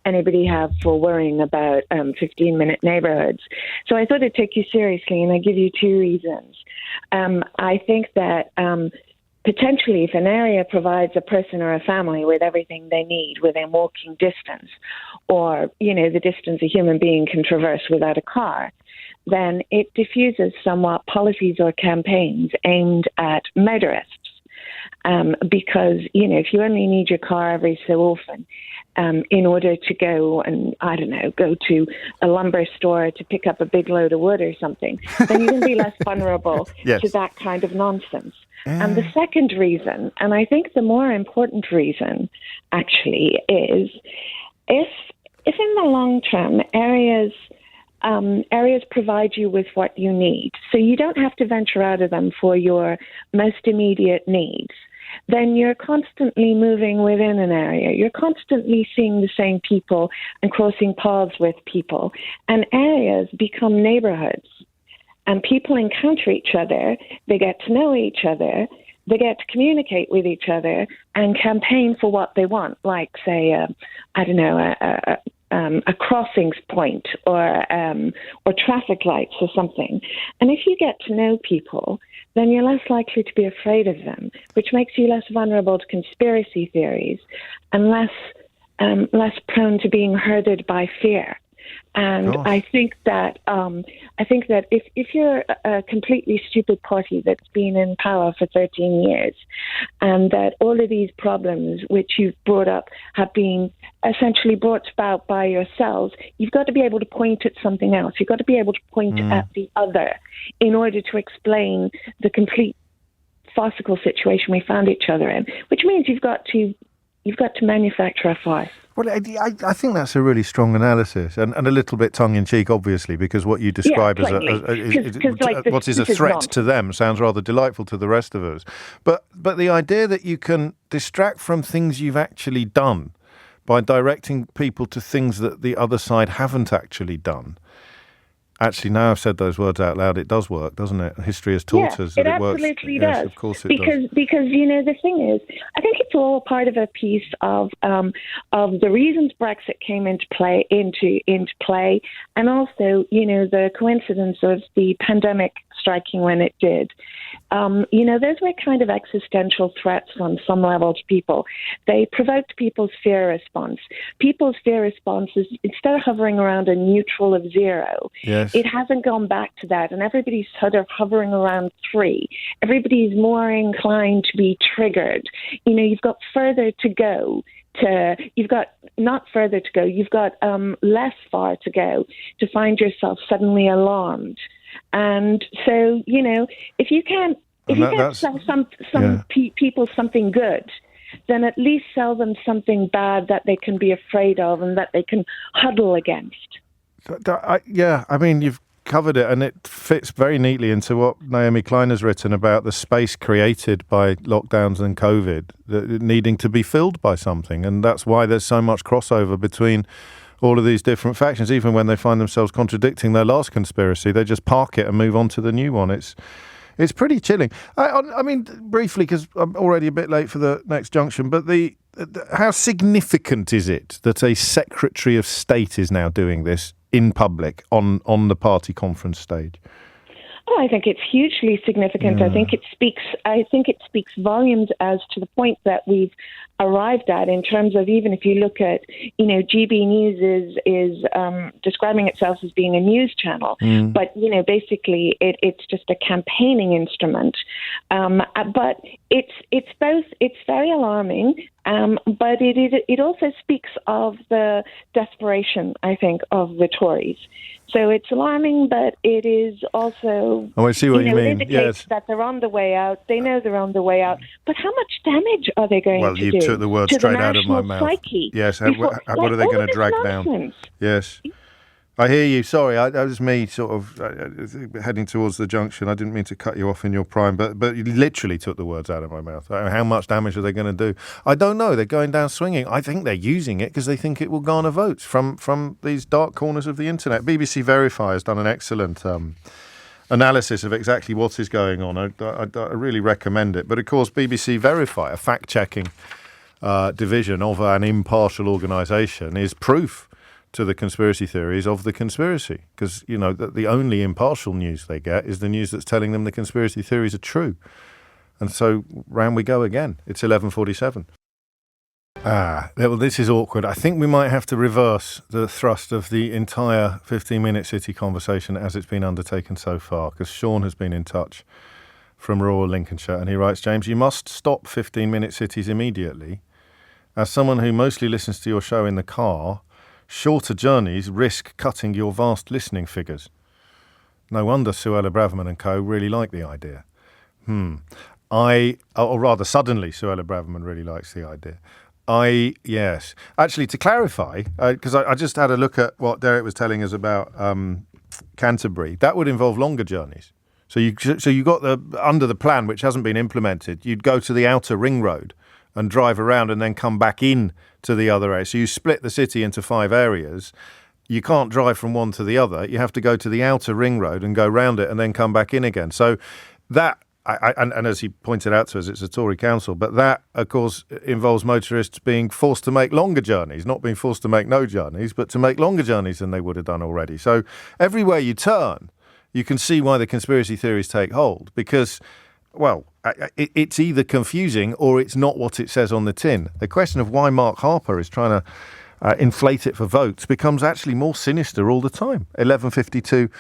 anybody have for worrying about 15-minute neighborhoods. So I thought I'd take you seriously, and I give you two reasons. I think that potentially if an area provides a person or a family with everything they need within walking distance, or, the distance a human being can traverse without a car, then it diffuses somewhat policies or campaigns aimed at motorists. Because, if you only need your car every so often in order to go and, go to a lumber store to pick up a big load of wood or something, then you can be less vulnerable to that kind of nonsense. And the second reason, and I think the more important reason, actually, is if in the long term areas provide you with what you need, so you don't have to venture out of them for your most immediate needs, then you're constantly moving within an area. You're constantly seeing the same people and crossing paths with people. And areas become neighborhoods. And people encounter each other. They get to know each other. They get to communicate with each other and campaign for what they want, like, say, a crossings point or traffic lights or something. And if you get to know people, then you're less likely to be afraid of them, which makes you less vulnerable to conspiracy theories and less prone to being herded by fear. And I think that if you're a completely stupid party that's been in power for 13 years, and that all of these problems which you've brought up have been essentially brought about by yourselves, you've got to be able to point at something else. You've got to be able to point at the other in order to explain the complete farcical situation we found each other in, which means you've got to manufacture a farce. Well, I think that's a really strong analysis and a little bit tongue-in-cheek, obviously, because what you describe as what is a threat to them sounds rather delightful to the rest of us. But the idea that you can distract from things you've actually done by directing people to things that the other side haven't actually done. Actually, now I've said those words out loud, it does work, doesn't it? History has taught us that it works. It absolutely does. Yes, of course it does. Because the thing is, I think it's all part of a piece of the reasons Brexit came into play, and also, the coincidence of the pandemic striking when it did. Those were kind of existential threats on some level to people. They provoked people's fear response. People's fear response is, instead of hovering around a neutral of 0, it hasn't gone back to that, and everybody's sort of hovering around 3. Everybody's more inclined to be triggered. You've got further to go. You've got not further to go. You've got less far to go to find yourself suddenly alarmed. And so, if you can't sell people something good, then at least sell them something bad that they can be afraid of and that they can huddle against. You've covered it, and it fits very neatly into what Naomi Klein has written about the space created by lockdowns and COVID needing to be filled by something, and that's why there's so much crossover between all of these different factions. Even when they find themselves contradicting their last conspiracy, they just park it and move on to the new one. It's pretty chilling. I mean, briefly, because I'm already a bit late for the next junction, but how significant is it that a Secretary of State is now doing this in public on the party conference stage? Oh, I think it's hugely significant. I think it speaks volumes as to the point that we've arrived at, in terms of, even if you look at, GB News is describing itself as being a news channel, but basically it's just a campaigning instrument. But it's very alarming But it also speaks of the desperation, I think, of the Tories. So it's alarming, but it is also... I see what you mean. It indicates that they're on the way out. They know they're on the way out. But how much damage are they going to do? Well, you took the words straight out of my mouth. Psyche? Yes, what are they going to drag down? Yes. I hear you. Sorry, that was me sort of heading towards the junction. I didn't mean to cut you off in your prime, but you literally took the words out of my mouth. How much damage are they going to do? I don't know. They're going down swinging. I think they're using it because they think it will garner votes from these dark corners of the internet. BBC Verify has done an excellent analysis of exactly what is going on. I really recommend it. But of course, BBC Verify, a fact-checking division of an impartial organisation, is proof to the conspiracy theories of the conspiracy, because the only impartial news they get is the news that's telling them the conspiracy theories are true. And so round we go again. It's 11:47. Well, this is awkward. I think we might have to reverse the thrust of the entire 15-minute city conversation as it's been undertaken so far, because Sean has been in touch from rural Lincolnshire, and he writes, James, you must stop 15-minute cities immediately. As someone who mostly listens to your show in the car, shorter journeys risk cutting your vast listening figures. No wonder Suella Braverman and co. really like the idea. Or rather, suddenly Suella Braverman really likes the idea. Yes. Actually, to clarify, because I just had a look at what Derek was telling us about Canterbury, that would involve longer journeys. So you got under the plan, which hasn't been implemented, you'd go to the outer ring road and drive around and then come back in to the other area. So you split the city into 5 areas. You can't drive from one to the other. You have to go to the outer ring road and go round it and then come back in again. So that, and as he pointed out to us, it's a Tory council, but that, of course, involves motorists being forced to make longer journeys, not being forced to make no journeys, but to make longer journeys than they would have done already. So everywhere you turn, you can see why the conspiracy theories take hold, because, well, it's either confusing or it's not what it says on the tin. The question of why Mark Harper is trying to inflate it for votes becomes actually more sinister all the time. 11:52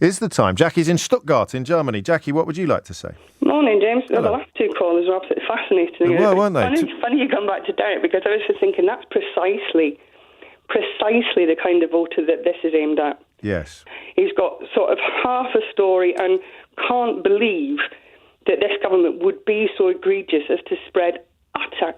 is the time. Jackie's in Stuttgart in Germany. Jackie, what would you like to say? Morning, James. Well, the last 2 callers were absolutely fascinating. Well, weren't they? Funny you come back to Derek, because I was just thinking that's precisely the kind of voter that this is aimed at. Yes. He's got sort of half a story and can't believe that this government would be so egregious as to spread utter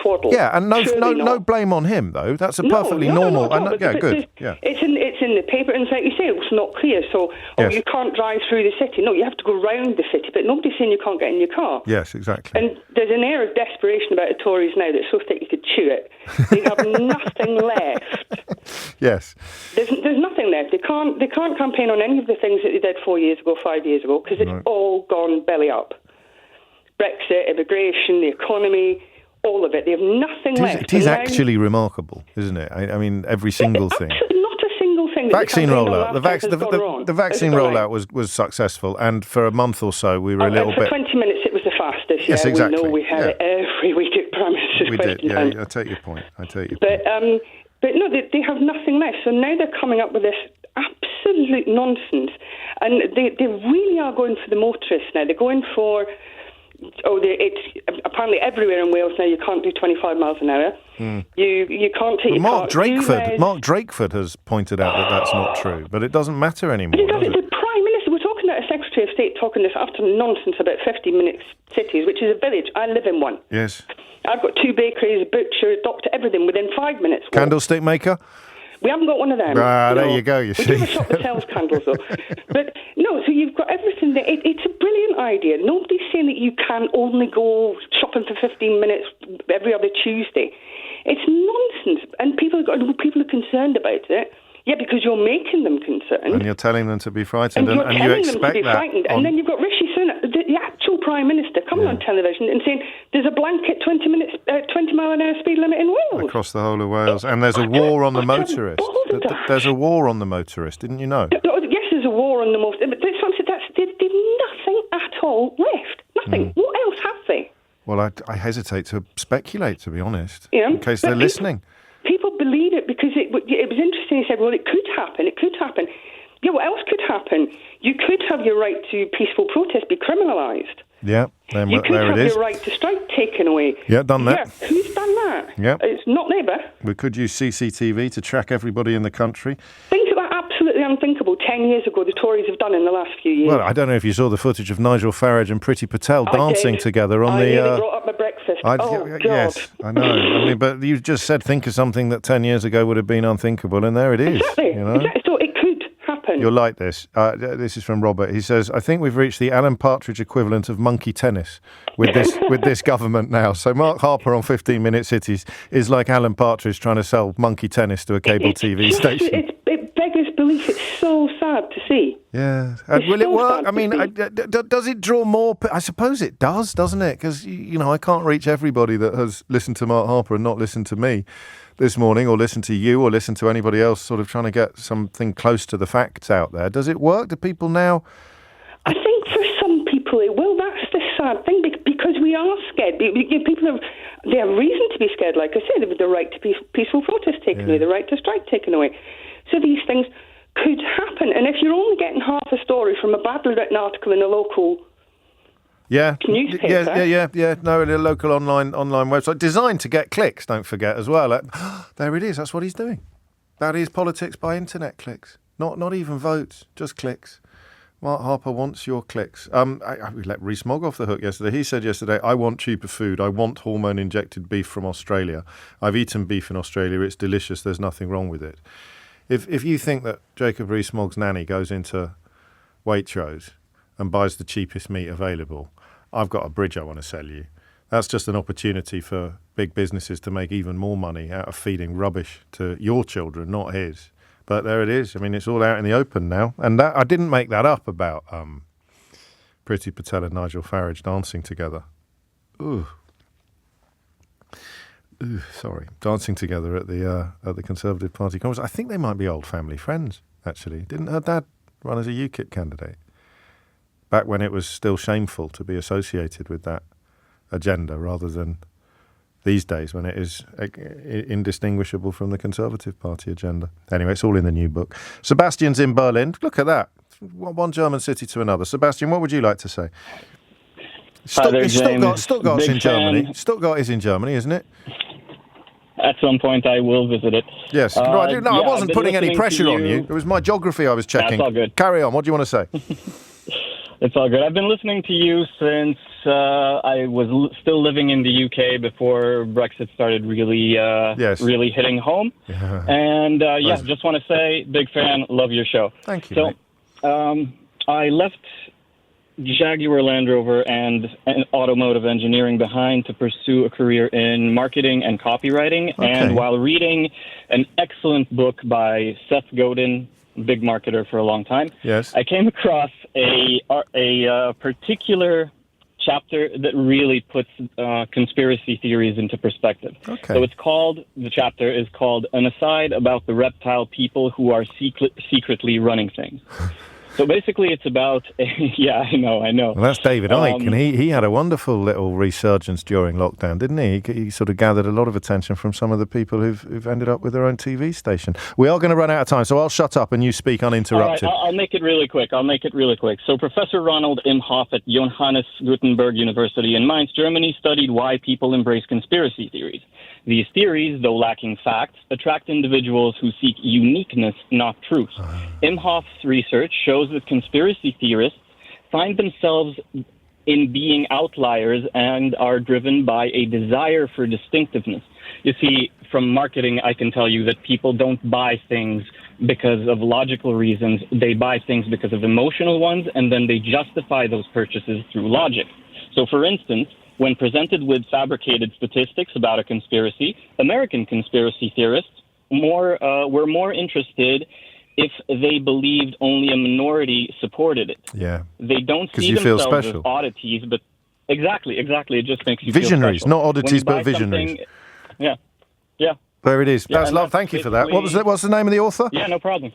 twaddle. Yeah, and no blame on him, though. That's a perfectly normal... good. Yeah. It's in the paper, and like you say, it's not clear. So, you can't drive through the city. No, you have to go round the city, but nobody's saying you can't get in your car. Yes, exactly. And there's an air of desperation about the Tories now that's so thick you could chew it. They have nothing left. Yes. There's nothing left. They can't campaign on any of the things that they did 4 years ago, 5 years ago, because it's all gone belly up. Brexit, immigration, the economy, all of it. They have nothing left. It is actually remarkable, isn't it? I mean, every single thing. Not a single thing. Vaccine rollout. The vaccine rollout was successful, and for a month or so we were a little bit... For 20 minutes it was the fastest. Yes, exactly. We know we had it every week at Prime Minister's question time. I take your point. But no, they have nothing left. So now they're coming up with this absolute nonsense, and they really are going for the motorists now. They're going for... it's apparently everywhere in Wales now you can't do 25 miles an hour. You can't take your car. Mark Drakeford has pointed out that that's not true, but it doesn't matter anymore. But the Prime Minister, we're talking about a Secretary of State talking this utter nonsense about 15-minute cities, which is a village. I live in one. Yes. I've got 2 bakeries, a butcher, a doctor, everything within 5 minutes. Candlestick maker? We haven't got one of them. There you go, you see. We do have a shop that sells candles, though. But, no, so you've got everything there. It's a brilliant idea. Nobody's saying that you can only go shopping for 15 minutes every other Tuesday. It's nonsense. And people are concerned about it. Yeah, because you're making them concerned. And you're telling them to be frightened. And you expect them to be frightened. And then you've got Rishi Sunak, the actual Prime Minister, coming on television and saying there's a blanket 20 mile an hour speed limit in Wales. Across the whole of Wales. And there's a war on the motorist. There's a war on the motorist, didn't you know? Yes, there's a war on the motorist. But they've nothing at all left. Nothing. What else have they? Well, I hesitate to speculate, to be honest, in case they're listening. People believe it because it was interesting. He said, well, it could happen. Yeah, what else could happen? You could have your right to peaceful protest be criminalised. Yeah, you could there have it is. your right to strike taken away. Yeah, done that. Yeah, who's done that? Yeah. It's not Labour. We could use CCTV to track everybody in the country. Think of that absolutely unthinkable 10 years ago the Tories have done in the last few years. Well, I don't know if you saw the footage of Nigel Farage and Priti Patel dancing together on I the... nearly brought up my breakfast. God. Yes, I know. I mean, but you just said think of something that 10 years ago would have been unthinkable, and there it is. Exactly. You know? Exactly. So it could happen. You'll like this. This is from Robert. He says, I think we've reached the Alan Partridge equivalent of monkey tennis with this government now. So Mark Harper on 15 Minute Cities is like Alan Partridge trying to sell monkey tennis to a cable TV station. It beggars belief. It's so sad to see. Yeah. Will it work? I mean, does it draw more... I suppose it does, doesn't it? Because, I can't reach everybody that has listened to Mark Harper and not listened to me this morning, or listen to you, or listen to anybody else sort of trying to get something close to the facts out there. Does it work? Do people now... I think for some people it will. That's the sad thing, because we are scared. People they have reason to be scared, like I said, with the right to peaceful protest taken away, the right to strike taken away. So these things could happen. And if you're only getting half a story from a badly written article in a local... newspaper. Yeah. No, in a local online website designed to get clicks. Don't forget as well. There it is. That's what he's doing. That is politics by internet clicks. Not even votes, just clicks. Mark Harper wants your clicks. We let Rees-Mogg off the hook yesterday. He said yesterday, I want cheaper food. I want hormone-injected beef from Australia. I've eaten beef in Australia. It's delicious. There's nothing wrong with it. If you think that Jacob Rees-Mogg's nanny goes into Waitrose and buys the cheapest meat available, I've got a bridge I want to sell you. That's just an opportunity for big businesses to make even more money out of feeding rubbish to your children, not his. But there it is. I mean, it's all out in the open now. And I didn't make that up about Priti Patel and Nigel Farage dancing together. Ooh, sorry. Dancing together at the Conservative Party Congress. I think they might be old family friends, actually. Didn't her dad run as a UKIP candidate? Back when it was still shameful to be associated with that agenda, rather than these days when it is indistinguishable from the Conservative Party agenda. Anyway, it's all in the new book. Sebastian's in Berlin. Look at that. One German city to another. Sebastian, what would you like to say? Stuttgart's in Germany. Stuttgart is in Germany, isn't it? At some point, I will visit it. Yes. I wasn't putting any pressure on you. It was my geography I was checking. That's all good. Carry on. What do you want to say? It's all good. I've been listening to you since I was still living in the UK before Brexit started really hitting home. Yeah. And just want to say, big fan, love your show. Thank you. So I left Jaguar Land Rover and automotive engineering behind to pursue a career in marketing and copywriting. Okay. And while reading an excellent book by Seth Godin, big marketer for a long time, yes, I came across a particular chapter that really puts conspiracy theories into perspective. Okay. So the chapter is called An Aside About the Reptile People Who Are Secretly Running Things. So basically it's about, I know. Well, that's David Icke, and he had a wonderful little resurgence during lockdown, didn't he? He sort of gathered a lot of attention from some of the people who've ended up with their own TV station. We are going to run out of time, so I'll shut up and you speak uninterrupted. All right, I'll make it really quick. So Professor Ronald Imhoff at Johannes Gutenberg University in Mainz, Germany, studied why people embrace conspiracy theories. These theories, though lacking facts, attract individuals who seek uniqueness, not truth. Imhoff's research shows that conspiracy theorists find themselves in being outliers and are driven by a desire for distinctiveness. You see, from marketing, I can tell you that people don't buy things because of logical reasons. They buy things because of emotional ones, and then they justify those purchases through logic. So, for instance, when presented with fabricated statistics about a conspiracy, American conspiracy theorists were more interested if they believed only a minority supported it. Yeah. They don't see themselves as oddities, but exactly. It just makes you visionaries, feel special. Not oddities, but visionaries. Yeah. There it is. That's love. Thank you for that. What's the name of the author? Yeah, no problem.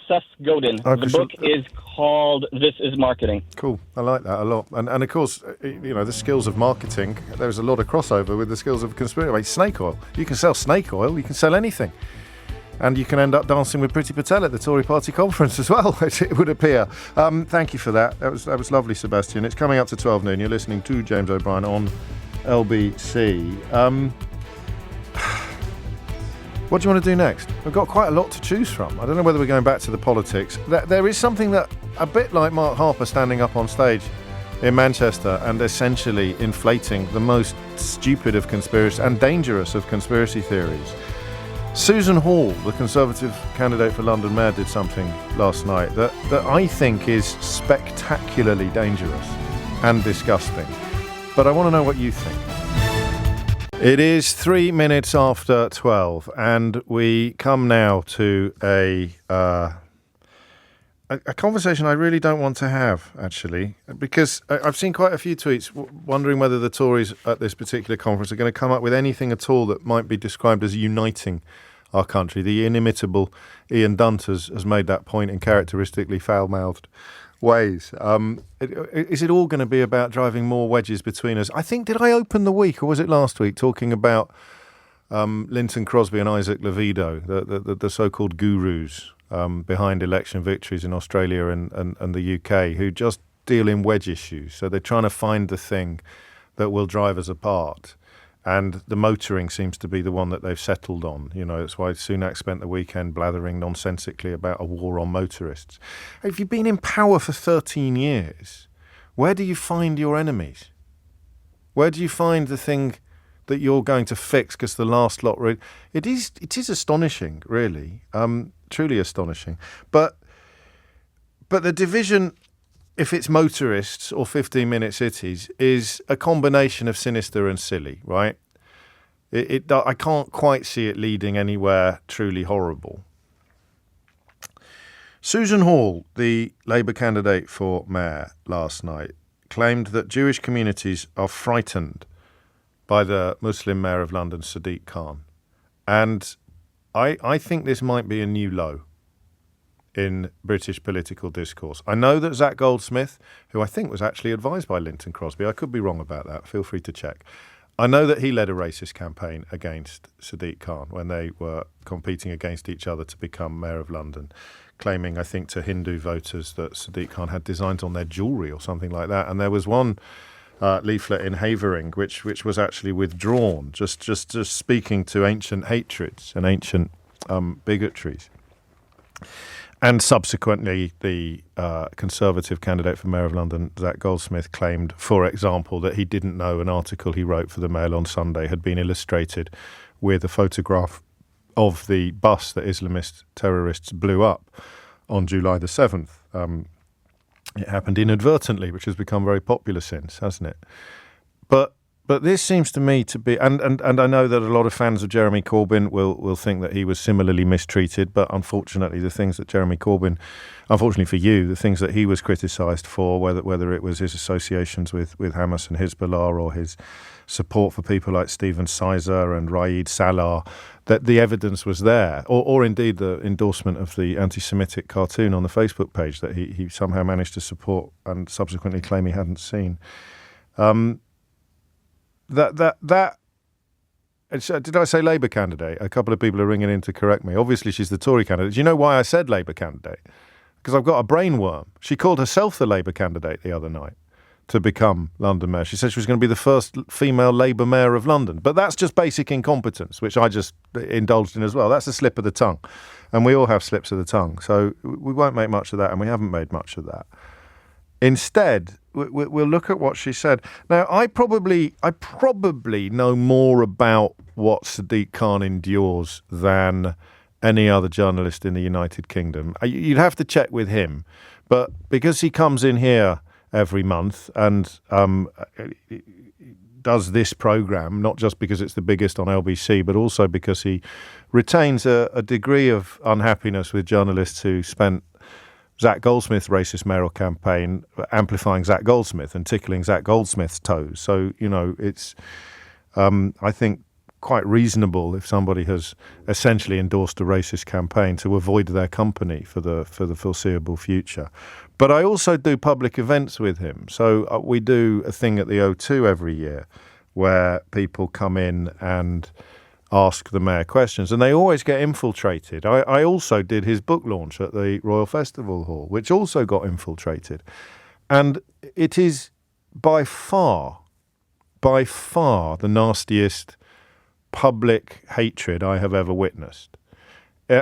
Seth Godin. The book is called This is Marketing. Cool. I like that a lot. And of course, the skills of marketing, there's a lot of crossover with the skills of conspiracy. Snake oil. You can sell snake oil. You can sell anything. And you can end up dancing with Priti Patel at the Tory Party conference as well, it would appear. Thank you for that. That was lovely, Sebastian. It's coming up to 12 noon. You're listening to James O'Brien on LBC. What do you want to do next? We've got quite a lot to choose from. I don't know whether we're going back to the politics. There is something that, a bit like Mark Harper standing up on stage in Manchester and essentially inflating the most stupid of conspiracy and dangerous of conspiracy theories. Susan Hall, the Conservative candidate for London Mayor, did something last night that I think is spectacularly dangerous and disgusting. But I want to know what you think. It is 3 minutes after 12, and we come now to a conversation I really don't want to have, actually, because I've seen quite a few tweets wondering whether the Tories at this particular conference are going to come up with anything at all that might be described as uniting our country. The inimitable Ian Dunt has made that point in characteristically foul-mouthed ways. Is it all going to be about driving more wedges between us? I think, did I open the week, or was it last week, talking about Lynton Crosby and Isaac Levido, the so-called gurus behind election victories in Australia and the UK, who just deal in wedge issues. So they're trying to find the thing that will drive us apart. And the motoring seems to be the one that they've settled on. You know, that's why Sunak spent the weekend blathering nonsensically about a war on motorists. If you've been in power for 13 years, where do you find your enemies? Where do you find the thing that you're going to fix? Because the last lot, it is astonishing, really, truly astonishing. But the division, if it's motorists or 15-minute cities, is a combination of sinister and silly, right? I can't quite see it leading anywhere truly horrible. Susan Hall, the Labour candidate for mayor last night, claimed that Jewish communities are frightened by the Muslim mayor of London, Sadiq Khan. And I think this might be a new low in British political discourse. I know that Zach Goldsmith, who I think was actually advised by Lynton Crosby, I could be wrong about that, feel free to check. I know that he led a racist campaign against Sadiq Khan when they were competing against each other to become mayor of London, claiming, I think, to Hindu voters that Sadiq Khan had designs on their jewellery or something like that. And there was one leaflet in Havering which was actually withdrawn, just speaking to ancient hatreds and ancient bigotries. And subsequently, the Conservative candidate for Mayor of London, Zach Goldsmith, claimed, for example, that he didn't know an article he wrote for the Mail on Sunday had been illustrated with a photograph of the bus that Islamist terrorists blew up on July the 7th. It happened inadvertently, which has become very popular since, hasn't it? But this seems to me to be, and I know that a lot of fans of Jeremy Corbyn will think that he was similarly mistreated, but unfortunately the things that Jeremy Corbyn, unfortunately for you, the things that he was criticised for, whether it was his associations with Hamas and Hezbollah or his support for people like Stephen Sizer and Raed Salah, that the evidence was there, or indeed the endorsement of the anti-Semitic cartoon on the Facebook page that he somehow managed to support and subsequently claim he hadn't seen. Did I say Labour candidate? A couple of people are ringing in to correct me. Obviously, she's the Tory candidate. Do you know why I said Labour candidate? Because I've got a brain worm. She called herself the Labour candidate the other night to become London mayor. She said she was going to be the first female Labour mayor of London. But that's just basic incompetence, which I just indulged in as well. That's a slip of the tongue. And we all have slips of the tongue. So we won't make much of that, and we haven't made much of that. Instead, we'll look at what she said. Now, I probably know more about what Sadiq Khan endures than any other journalist in the United Kingdom. You'd have to check with him. But because he comes in here every month and does this programme, not just because it's the biggest on LBC, but also because he retains a degree of unhappiness with journalists who spent Zach Goldsmith's racist mayoral campaign amplifying Zach Goldsmith and tickling Zach Goldsmith's toes. So, you know, it's, I think, quite reasonable if somebody has essentially endorsed a racist campaign to avoid their company for the foreseeable future. But I also do public events with him. So we do a thing at the O2 every year where people come in and ask the mayor questions, and they always get infiltrated. I also did his book launch at the Royal Festival Hall, which also got infiltrated. And it is by far the nastiest public hatred I have ever witnessed.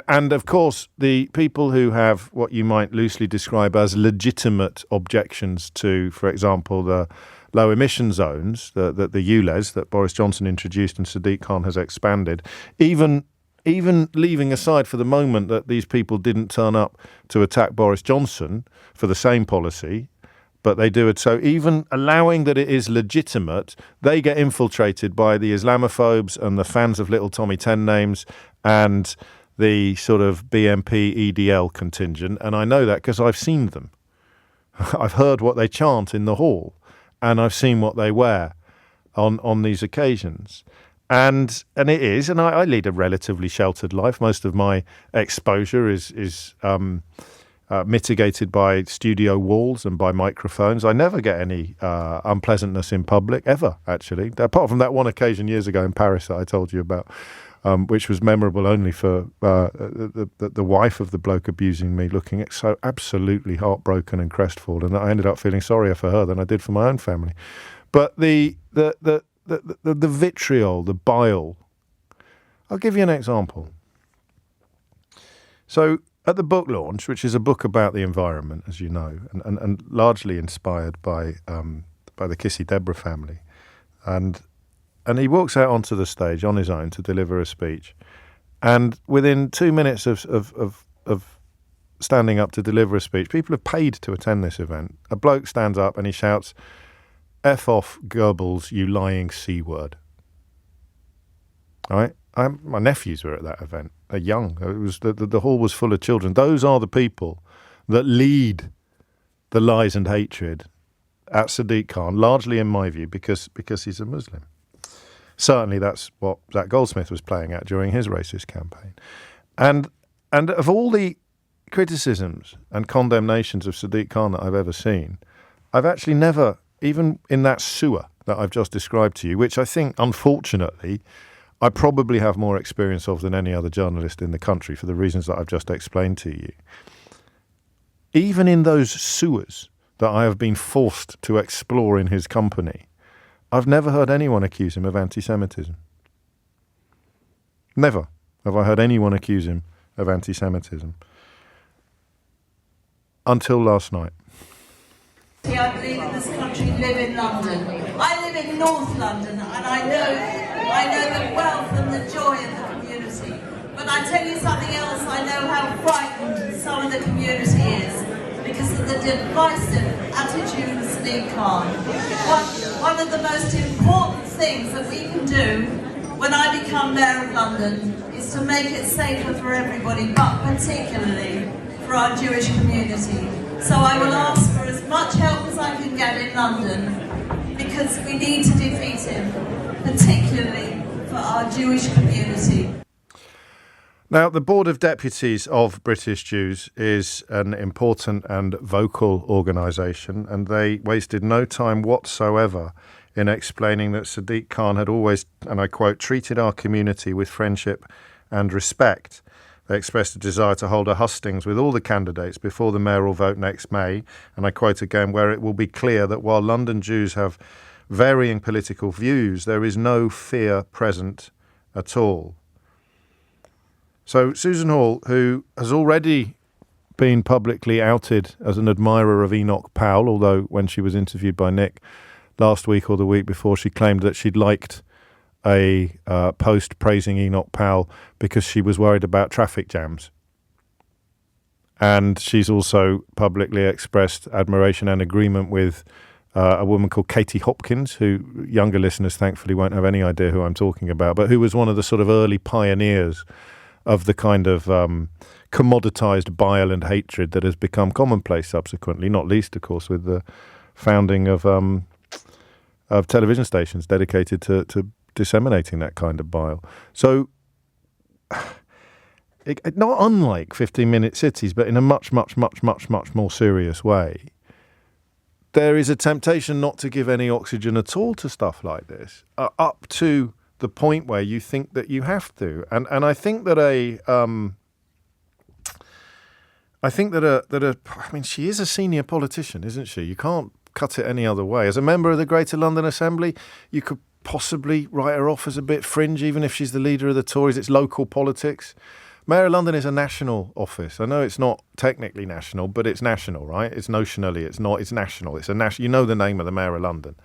And of course, the people who have what you might loosely describe as legitimate objections to, for example, the low emission zones, the ULEZ that Boris Johnson introduced and Sadiq Khan has expanded, even leaving aside for the moment that these people didn't turn up to attack Boris Johnson for the same policy, but they do it. So even allowing that it is legitimate, they get infiltrated by the Islamophobes and the fans of Little Tommy 10 names and the sort of BNP EDL contingent. And I know that because I've seen them. I've heard what they chant in the hall, and I've seen what they wear on these occasions. And it is, and I lead a relatively sheltered life. Most of my exposure is mitigated by studio walls and by microphones. I never get any unpleasantness in public, ever, actually. Apart from that one occasion years ago in Paris that I told you about, which was memorable only for the wife of the bloke abusing me looking so absolutely heartbroken and crestfallen that I ended up feeling sorrier for her than I did for my own family. But the vitriol, the bile. I'll give you an example. So at the book launch, which is a book about the environment, as you know, and largely inspired by the Kissy Deborah family, and he walks out onto the stage on his own to deliver a speech, and within 2 minutes of standing up to deliver a speech, people have paid to attend this event. A bloke stands up and he shouts, "F off, Goebbels, you lying C-word." All right? My nephews were at that event. They're young. It was the hall was full of children. Those are the people that lead the lies and hatred at Sadiq Khan, largely in my view, because he's a Muslim. Certainly that's what Zach Goldsmith was playing at during his racist campaign. And of all the criticisms and condemnations of Sadiq Khan that I've ever seen, I've actually never, even in that sewer that I've just described to you, which I think, unfortunately, I probably have more experience of than any other journalist in the country for the reasons that I've just explained to you. Even in those sewers that I have been forced to explore in his company, I've never heard anyone accuse him of anti-Semitism. Never have I heard anyone accuse him of anti-Semitism. Until last night. I believe in this country, live in London. I live in North London, and I know the wealth and the joy of the community. But I tell you something else, I know how frightened some of the community is because of the divisive attitude of Sadiq Khan. One of the most important things that we can do when I become Mayor of London is to make it safer for everybody, but particularly for our Jewish community. So I will ask for as much help as I can get in London, because we need to defeat him, particularly for our Jewish community. Now, the Board of Deputies of British Jews is an important and vocal organisation, and they wasted no time whatsoever in explaining that Sadiq Khan had always, and I quote, treated our community with friendship and respect. They expressed a desire to hold a hustings with all the candidates before the mayoral vote next May, and I quote again, where it will be clear that while London Jews have varying political views, there is no fear present at all. So Susan Hall, who has already been publicly outed as an admirer of Enoch Powell, although when she was interviewed by Nick last week or the week before, she claimed that she'd liked a post praising Enoch Powell because she was worried about traffic jams. And she's also publicly expressed admiration and agreement with a woman called Katie Hopkins, who younger listeners thankfully won't have any idea who I'm talking about, but who was one of the sort of early pioneers of the kind of commoditized bile and hatred that has become commonplace subsequently, not least, of course, with the founding of television stations dedicated to disseminating that kind of bile. So, not unlike 15-minute cities, but in a much more serious way, there is a temptation not to give any oxygen at all to stuff like this, up to the point where you think that you have to. And I think that I mean, she is a senior politician, isn't she? You can't cut it any other way. As a member of the Greater London Assembly, you could possibly write her off as a bit fringe, even if she's the leader of the Tories. It's local politics. Mayor of London is a national office. I know it's not technically national, but it's national, right? It's notionally, it's not. It's national. It's a national. You know the name of the Mayor of London.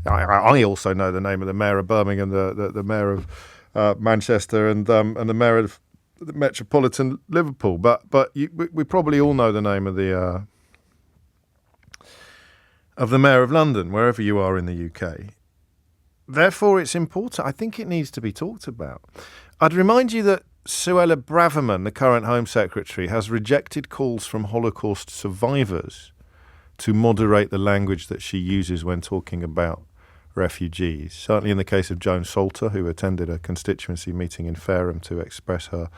I also know the name of the Mayor of Birmingham, the Mayor of Manchester, and the Mayor of the Metropolitan Liverpool. But we probably all know the name of the Mayor of London, wherever you are in the UK. Therefore, it's important. I think it needs to be talked about. I'd remind you that Suella Braverman, the current Home Secretary, has rejected calls from Holocaust survivors to moderate the language that she uses when talking about refugees. Certainly in the case of Joan Salter, who attended a constituency meeting in Fareham to express her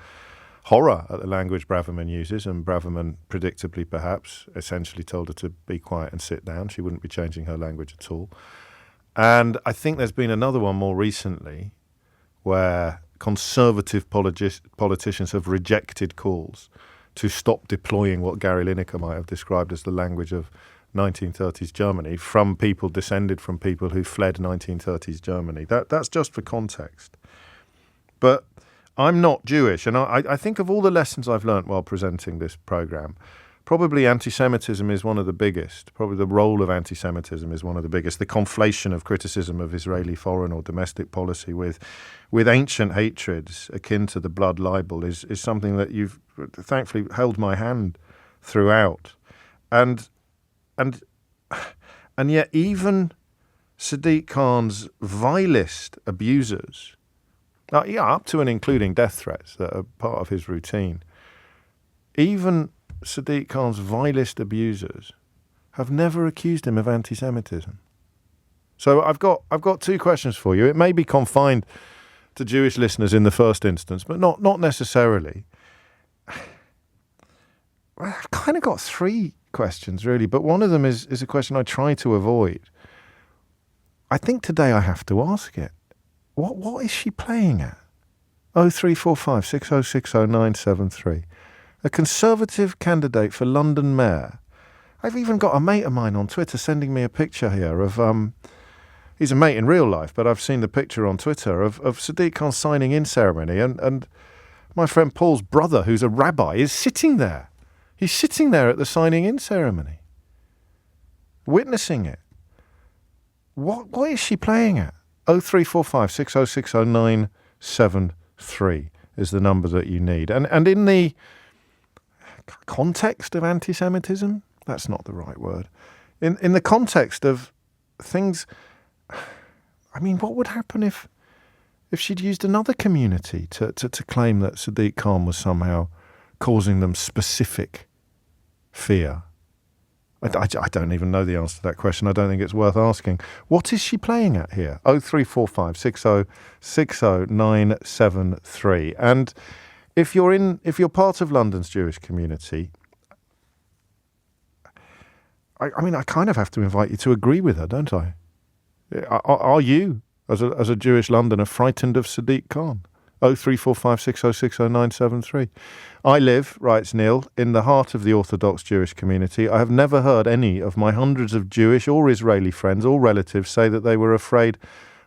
horror at the language Braverman uses, and Braverman, predictably perhaps, essentially told her to be quiet and sit down. She wouldn't be changing her language at all. And I think there's been another one more recently where Conservative politicians have rejected calls to stop deploying what Gary Lineker might have described as the language of 1930s Germany from people descended from people who fled 1930s Germany. That's just for context. But I'm not Jewish, and I think of all the lessons I've learnt while presenting this programme, probably anti-Semitism is one of the biggest. Probably the role of anti-Semitism is one of the biggest. The conflation of criticism of Israeli foreign or domestic policy with ancient hatreds akin to the blood libel is something that you've thankfully held my hand throughout. And yet even Sadiq Khan's vilest abusers, up to and including death threats that are part of his routine, even Sadiq Khan's vilest abusers have never accused him of anti-Semitism. So I've got two questions for you. It may be confined to Jewish listeners in the first instance, but not necessarily. I've kind of got three questions, really, but one of them is a question I try to avoid. I think today I have to ask it. What is she playing at? 0345 6060 973. A Conservative candidate for London Mayor. I've even got a mate of mine on Twitter sending me a picture here of, he's a mate in real life, but I've seen the picture on Twitter of Sadiq Khan's signing in ceremony, and my friend Paul's brother, who's a rabbi, is sitting there. He's sitting there at the signing in ceremony, witnessing it. What is she playing at? 0345 6060 973 is the number that you need. And in the context of anti-Semitism, that's not the right word. In the context of things, I mean, what would happen if she'd used another community to claim that Sadiq Khan was somehow causing them specific fear? I don't even know the answer to that question. I don't think it's worth asking. What is she playing at here? 0345 6060 973. And if you're part of London's Jewish community, I mean, I kind of have to invite you to agree with her, don't I? Are you, as a Jewish Londoner, frightened of Sadiq Khan? 0345 6060 973. I live, writes Neil, in the heart of the Orthodox Jewish community. I have never heard any of my hundreds of Jewish or Israeli friends or relatives say that they were afraid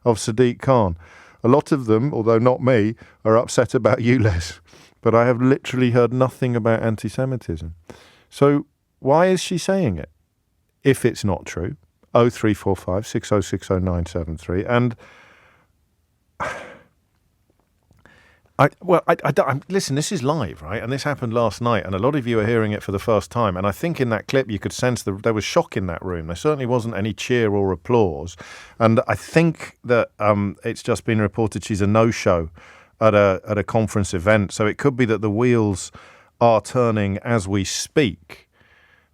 of Sadiq Khan. A lot of them, although not me, are upset about you, Les. But I have literally heard nothing about anti-Semitism. So why is she saying it, if it's not true? 0345 6060 973. And listen, this is live, right? And this happened last night, and a lot of you are hearing it for the first time. And I think in that clip you could sense there was shock in that room. There certainly wasn't any cheer or applause. And I think that it's just been reported she's a no-show at a conference event. So it could be that the wheels are turning as we speak,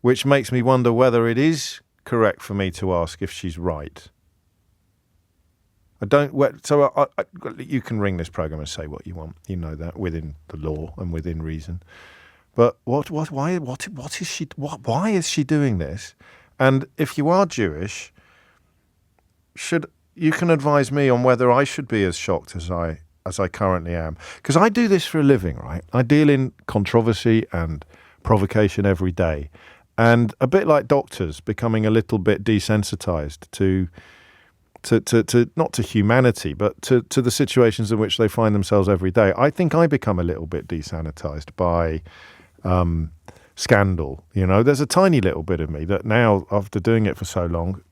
which makes me wonder whether it is correct for me to ask if she's right. You can ring this program and say what you want. You know that, within the law and within reason. But why is she doing this? And if you are Jewish, should you can advise me on whether I should be as shocked as I currently am. Because I do this for a living, right? I deal in controversy and provocation every day. And a bit like doctors becoming a little bit desensitized to not to humanity, but to the situations in which they find themselves every day. I think I become a little bit desanitized by scandal. There's a tiny little bit of me that now, after doing it for so long,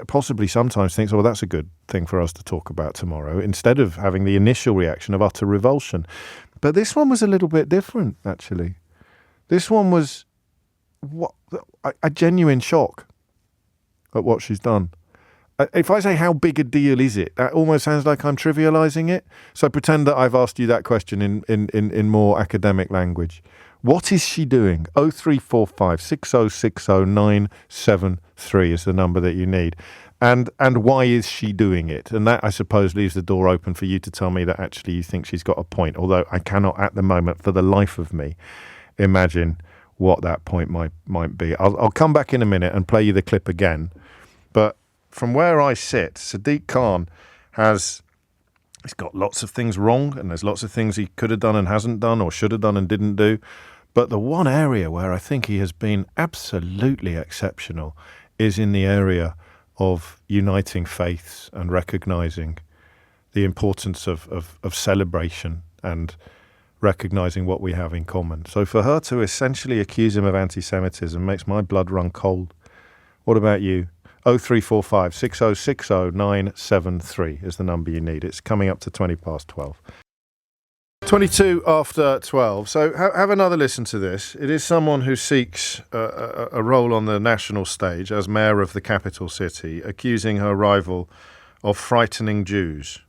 possibly sometimes thinks, that's a good thing for us to talk about tomorrow, instead of having the initial reaction of utter revulsion. But this one was a little bit different, actually. This one was a genuine shock at what she's done. If I say how big a deal is it, that almost sounds like I'm trivialising it. So pretend that I've asked you that question in more academic language. What is she doing? 0345 6060 973 is the number that you need. And why is she doing it? And that, I suppose, leaves the door open for you to tell me that actually you think she's got a point, although I cannot at the moment, for the life of me, imagine what that point might be. I'll come back in a minute and play you the clip again. But from where I sit, Sadiq Khan he's got lots of things wrong, and there's lots of things he could have done and hasn't done, or should have done and didn't do. But the one area where I think he has been absolutely exceptional is in the area of uniting faiths and recognising the importance of celebration and recognising what we have in common. So for her to essentially accuse him of anti-Semitism makes my blood run cold. What about you? 0345 6060 973 is the number you need. It's coming up to 12:20. 22 after 12. So have another listen to this. It is someone who seeks a role on the national stage as mayor of the capital city, accusing her rival of frightening Jews.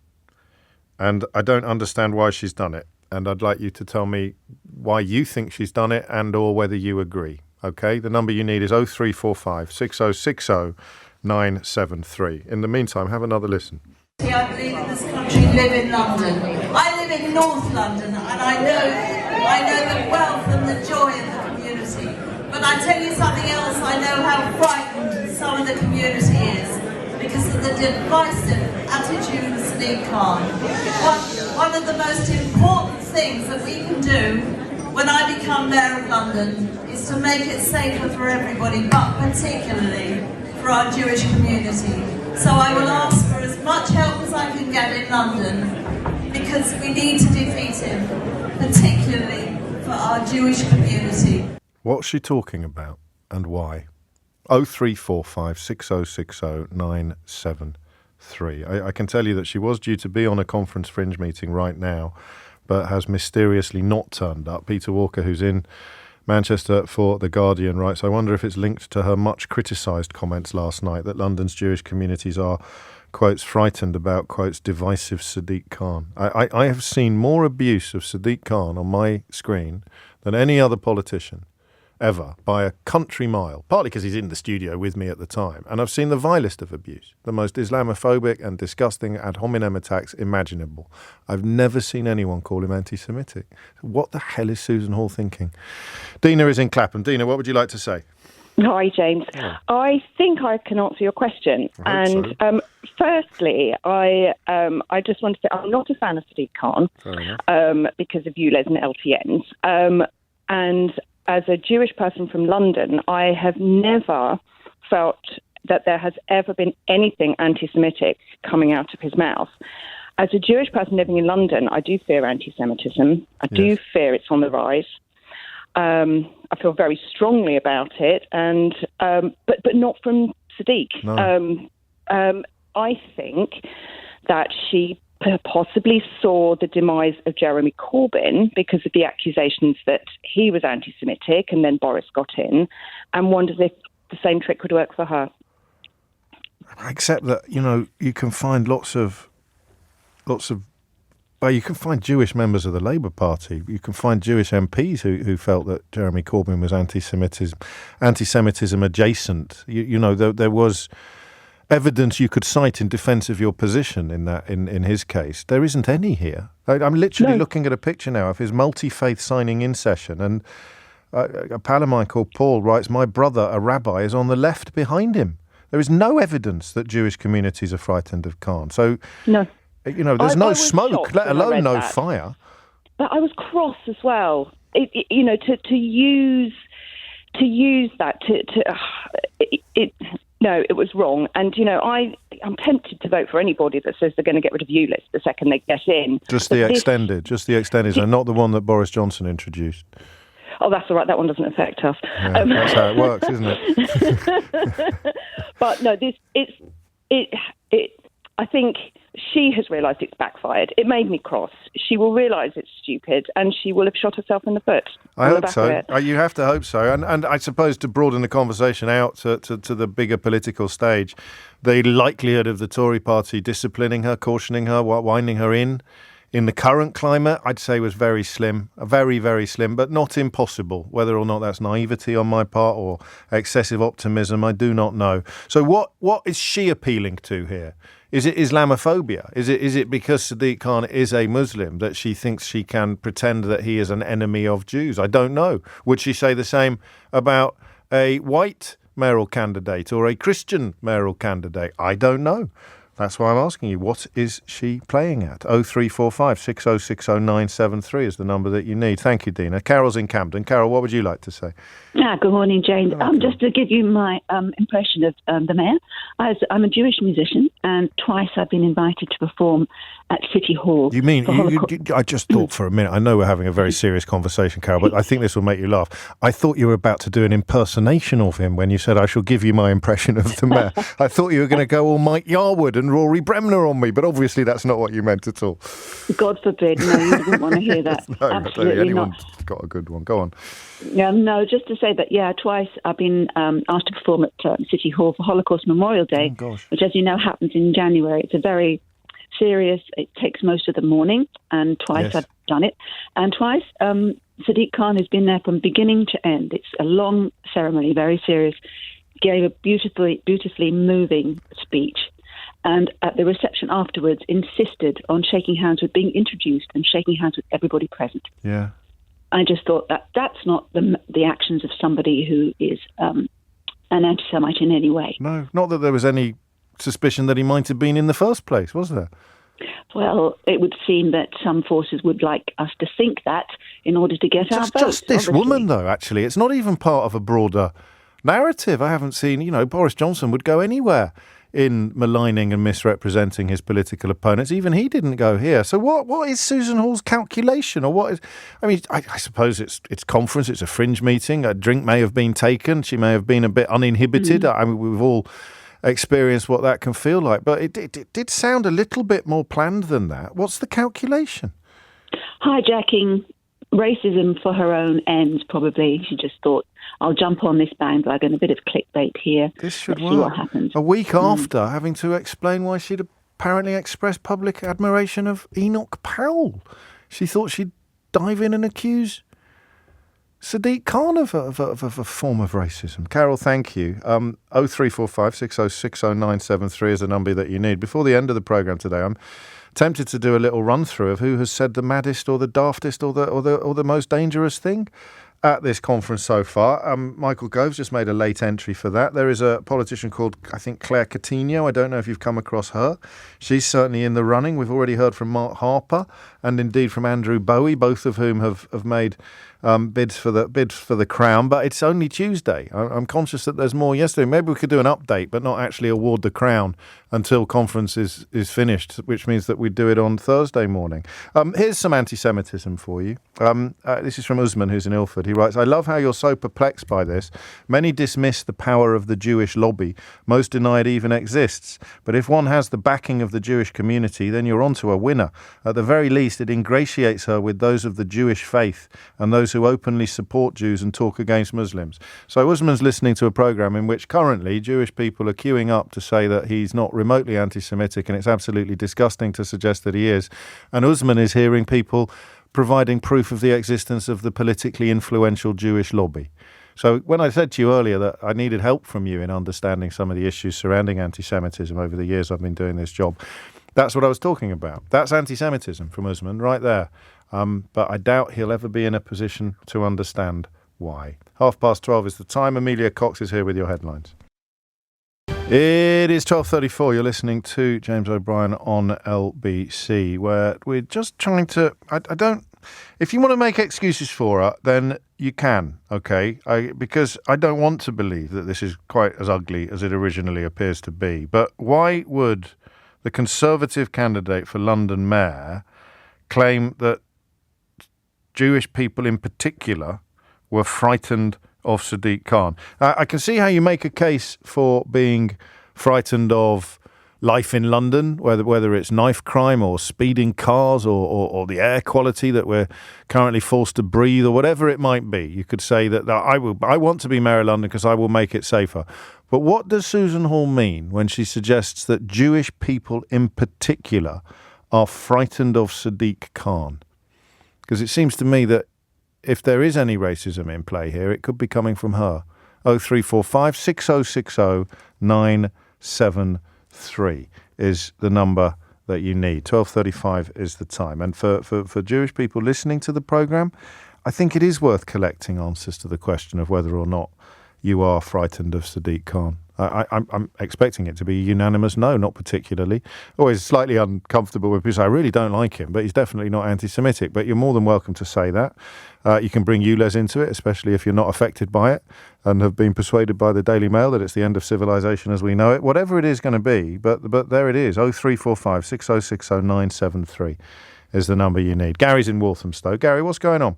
And I don't understand why she's done it. And I'd like you to tell me why you think she's done it and or whether you agree. Okay? The number you need is 0345 6060 973. In the meantime, have another listen. I believe in this country, live in London. I live in North London, and I know the wealth and the joy of the community. But I tell you something else, I know how frightened some of the community is because of the divisive attitude of Sadiq Khan. One of the most important things that we can do when I become Mayor of London is to make it safer for everybody, but particularly for our Jewish community. So I will ask for as much help as I can get in London because we need to defeat him, particularly for our Jewish community. What's she talking about and why? 0345 6060 973. I can tell you that she was due to be on a conference fringe meeting right now, but has mysteriously not turned up. Peter Walker, who's in Manchester for The Guardian, writes, I wonder if it's linked to her much criticised comments last night that London's Jewish communities are, quotes, frightened about, quotes, divisive Sadiq Khan. I have seen more abuse of Sadiq Khan on my screen than any other politician ever, by a country mile, partly because he's in the studio with me at the time. And I've seen the vilest of abuse, the most Islamophobic and disgusting ad hominem attacks imaginable. I've never seen anyone call him anti-Semitic. What the hell is Susan Hall thinking? Dina is in Clapham. Dina, what would you like to say? Hi, James. Yeah. I think I can answer your question. Firstly, I just want to say I'm not a fan of Sadiq Khan because of ULEZ and LTNs. And as a Jewish person from London, I have never felt that there has ever been anything anti-Semitic coming out of his mouth. As a Jewish person living in London, I do fear anti-Semitism. I do fear it's on the rise. I feel very strongly about it, and but not from Sadiq. No. I think that she possibly saw the demise of Jeremy Corbyn because of the accusations that he was anti-Semitic, and then Boris got in, and wonders if the same trick would work for her. Except that, you can find lots of you can find Jewish members of the Labour Party. You can find Jewish MPs who felt that Jeremy Corbyn was anti-Semitism adjacent. There was evidence you could cite in defence of your position in his case. There isn't any here. I'm literally looking at a picture now of his multi-faith signing in session, and a pal of mine called Paul writes, my brother, a rabbi, is on the left behind him. There is no evidence that Jewish communities are frightened of Khan. So, no. There's no smoke, let alone no fire. But I was cross as well. To use that no, it was wrong. And I'm tempted to vote for anybody that says they're going to get rid of ULIS the second they get in. Just the extended, and not the one that Boris Johnson introduced. Oh, that's all right. That one doesn't affect us. Yeah, that's how it works, isn't it? But no, I think she has realised it's backfired. It made me cross. She will realise it's stupid, and she will have shot herself in the foot. I hope so. You have to hope so. And I suppose to broaden the conversation out to the bigger political stage, the likelihood of the Tory party disciplining her, cautioning her, winding her in the current climate, I'd say was very slim, very, very slim, but not impossible. Whether or not that's naivety on my part or excessive optimism, I do not know. So what is she appealing to here? Is it Islamophobia? Is it because Sadiq Khan is a Muslim that she thinks she can pretend that he is an enemy of Jews? I don't know. Would she say the same about a white mayoral candidate or a Christian mayoral candidate? I don't know. That's why I'm asking you, what is she playing at? 0345 6060 973 is the number that you need. Thank you, Dina. Carol's in Camden. Carol, what would you like to say? Good morning, James. Just to give you my impression of the mayor. I'm a Jewish musician, and twice I've been invited to perform at City Hall. You mean, I just thought for a minute, I know we're having a very serious conversation, Carol, but I think this will make you laugh. I thought you were about to do an impersonation of him when you said, I shall give you my impression of the mayor. I thought you were going to go all Mike Yarwood and Rory Bremner on me, but obviously that's not what you meant at all. God forbid. No, you didn't want to hear that. No, absolutely anyone's got a good one. Go on. Yeah, no, just to say that, twice I've been asked to perform at City Hall for Holocaust Memorial Day, which, as you know, happens in January. It's a very serious, it takes most of the morning, and twice I've done it. And twice, Sadiq Khan has been there from beginning to end. It's a long ceremony, very serious. Gave a beautifully moving speech. And at the reception afterwards, insisted on shaking hands with being introduced and shaking hands with everybody present. Yeah. I just thought that's not the actions of somebody who is an anti-Semite in any way. No, not that there was any suspicion that he might have been in the first place, was there? Well, it would seem that some forces would like us to think that in order to get our votes. Just this woman, though, actually. It's not even part of a broader narrative. I haven't seen, Boris Johnson would go anywhere in maligning and misrepresenting his political opponents. Even he didn't go here. So what is Susan Hall's calculation? Or what is... I suppose it's conference, it's a fringe meeting. A drink may have been taken. She may have been a bit uninhibited. We've all experienced what that can feel like. But it did sound a little bit more planned than that. What's the calculation? Hijacking racism for her own ends, probably. She just thought, I'll jump on this bandwagon, a bit of clickbait here. This should Let's see what happens. A week after having to explain why she'd apparently expressed public admiration of Enoch Powell. She thought she'd dive in and accuse Sadiq Khan of a form of racism. Carol, thank you. 0345 6060 973 is the number that you need. Before the end of the programme today, I'm tempted to do a little run through of who has said the maddest or the daftest or the most dangerous thing at this conference so far. Michael Gove's just made a late entry for that. There is a politician called, I think, Claire Coutinho. I don't know if you've come across her. She's certainly in the running. We've already heard from Mark Harper and indeed from Andrew Bowie, both of whom have made bids for the crown. But it's only Tuesday. I'm conscious that there's more yesterday. Maybe we could do an update, but not actually award the crown until conference is finished, which means that we do it on Thursday morning. Here's some anti-Semitism for you. This is from Usman, who's in Ilford. He writes, I love how you're so perplexed by this. Many dismiss the power of the Jewish lobby. Most deny it even exists. But if one has the backing of the Jewish community, then you're onto a winner. At the very least, it ingratiates her with those of the Jewish faith and those who openly support Jews and talk against Muslims. So Usman's listening to a programme in which currently Jewish people are queuing up to say that he's not remotely anti-Semitic, and it's absolutely disgusting to suggest that he is. And Usman is hearing people providing proof of the existence of the politically influential Jewish lobby. So when I said to you earlier that I needed help from you in understanding some of the issues surrounding anti-Semitism over the years I've been doing this job, that's what I was talking about. That's anti-Semitism from Usman right there. But I doubt he'll ever be in a position to understand why. 12:30 is the time. Amelia Cox is here with your headlines. It is 12:34. You're listening to James O'Brien on LBC, where we're just trying to. I don't. If you want to make excuses for her, then you can. Okay, because I don't want to believe that this is quite as ugly as it originally appears to be. But why would the Conservative candidate for London Mayor claim that Jewish people in particular were frightened of Sadiq Khan? I can see how you make a case for being frightened of life in London, whether it's knife crime or speeding cars or the air quality that we're currently forced to breathe or whatever it might be. You could say that I want to be Mayor of London because I will make it safer. But what does Susan Hall mean when she suggests that Jewish people in particular are frightened of Sadiq Khan? Because it seems to me that if there is any racism in play here, it could be coming from her. 0345 6060 973 is the number that you need. 12:35 is the time. And for Jewish people listening to the programme, I think it is worth collecting answers to the question of whether or not you are frightened of Sadiq Khan. I'm expecting it to be a unanimous no, not particularly. Always slightly uncomfortable when people say, I really don't like him, but he's definitely not anti-Semitic. But you're more than welcome to say that. You can bring ULEZ into it, especially if you're not affected by it and have been persuaded by the Daily Mail that it's the end of civilization as we know it. Whatever it is going to be, but there it is. 0345 6060 973 is the number you need. Gary's in Walthamstow. Gary, what's going on?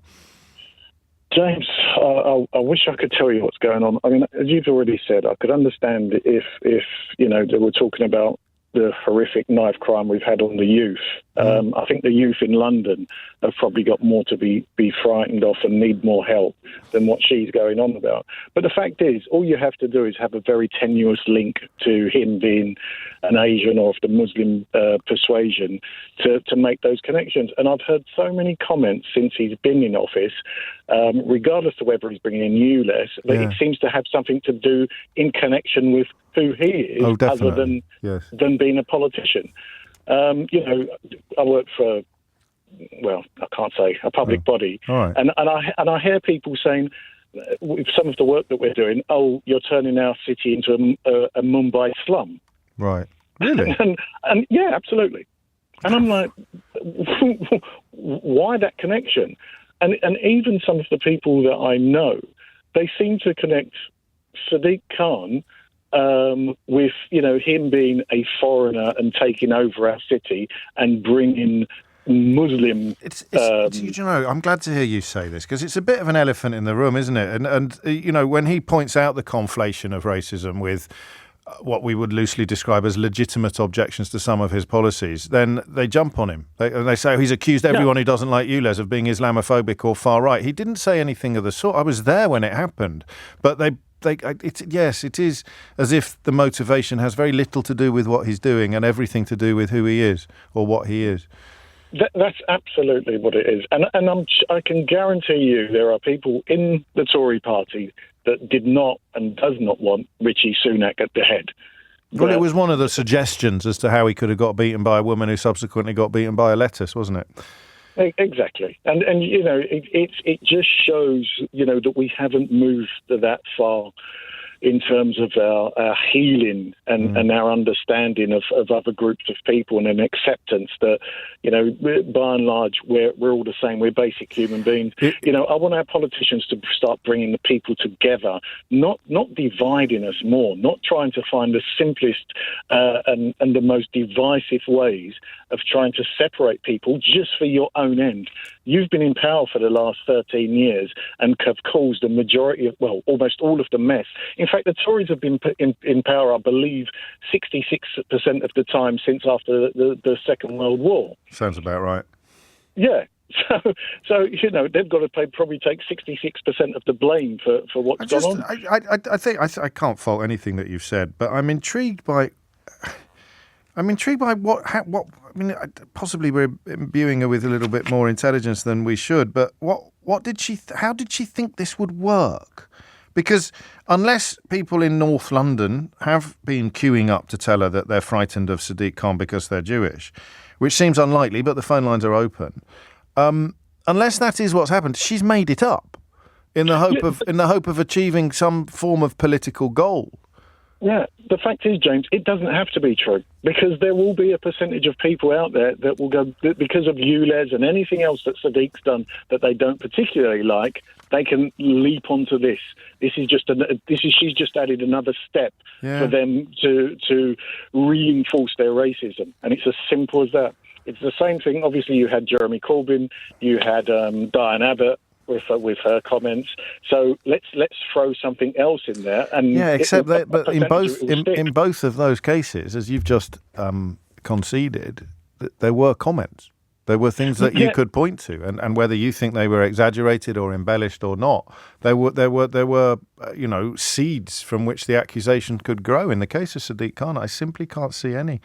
James, I wish I could tell you what's going on. I mean, as you've already said, I could understand if you know, they were talking about the horrific knife crime we've had on the youth. I think the youth in London have probably got more to be frightened of and need more help than what she's going on about. But the fact is, all you have to do is have a very tenuous link to him being an Asian or of the Muslim persuasion to make those connections. And I've heard so many comments since he's been in office, regardless of whether he's bringing in ULEZ, that it seems to have something to do in connection with who he is, other than being a politician. You know, I work for, well, I can't say, a public body. Right. And I hear people saying, with some of the work that we're doing, oh, you're turning our city into a Mumbai slum. Right. Really? and yeah, absolutely. And I'm like, why that connection? And even some of the people that I know, they seem to connect Sadiq Khan with, you know, him being a foreigner and taking over our city and bringing Muslim. You know, I'm glad to hear you say this because it's a bit of an elephant in the room, isn't it? And you know, when he points out the conflation of racism with what we would loosely describe as legitimate objections to some of his policies, then they jump on him. They say he's accused everyone who doesn't like ULEZ of being Islamophobic or far right. He didn't say anything of the sort. I was there when it happened, but it is as if the motivation has very little to do with what he's doing and everything to do with who he is or what he is. That's absolutely what it is. And I can guarantee you there are people in the Tory party that did not and does not want Rishi Sunak at the head. Well, it was one of the suggestions as to how he could have got beaten by a woman who subsequently got beaten by a lettuce, wasn't it? Exactly. And you know, it just shows, you know, that we haven't moved that far in terms of our healing and our understanding of other groups of people and an acceptance that, you know, by and large, we're all the same. We're basic human beings. You know, I want our politicians to start bringing the people together, not dividing us more, not trying to find the simplest and the most divisive ways of trying to separate people just for your own end. You've been in power for the last 13 years and have caused the majority of, well, almost all of the mess. In fact, the Tories have been in power, I believe, 66% of the time since after the Second World War. Sounds about right. Yeah. So you know, they've got to probably take 66% of the blame for what's gone on. I think I can't fault anything that you've said, but I'm intrigued by what. I mean, possibly we're imbuing her with a little bit more intelligence than we should. But how did she think this would work? Because unless people in North London have been queuing up to tell her that they're frightened of Sadiq Khan because they're Jewish, which seems unlikely, but the phone lines are open. Unless that is what's happened, she's made it up in the hope of achieving some form of political goal. Yeah, the fact is, James, it doesn't have to be true, because there will be a percentage of people out there that will go, because of ULEZ and anything else that Sadiq's done that they don't particularly like, they can leap onto this. She's just added another step for them to reinforce their racism, and it's as simple as that. It's the same thing. Obviously, you had Jeremy Corbyn, you had Diane Abbott with her comments. So let's throw something else in there. And but in both of those cases, as you've just conceded, there were comments. There were things that you could point to, and whether you think they were exaggerated or embellished or not, there were seeds from which the accusation could grow. In the case of Sadiq Khan, I simply can't see any.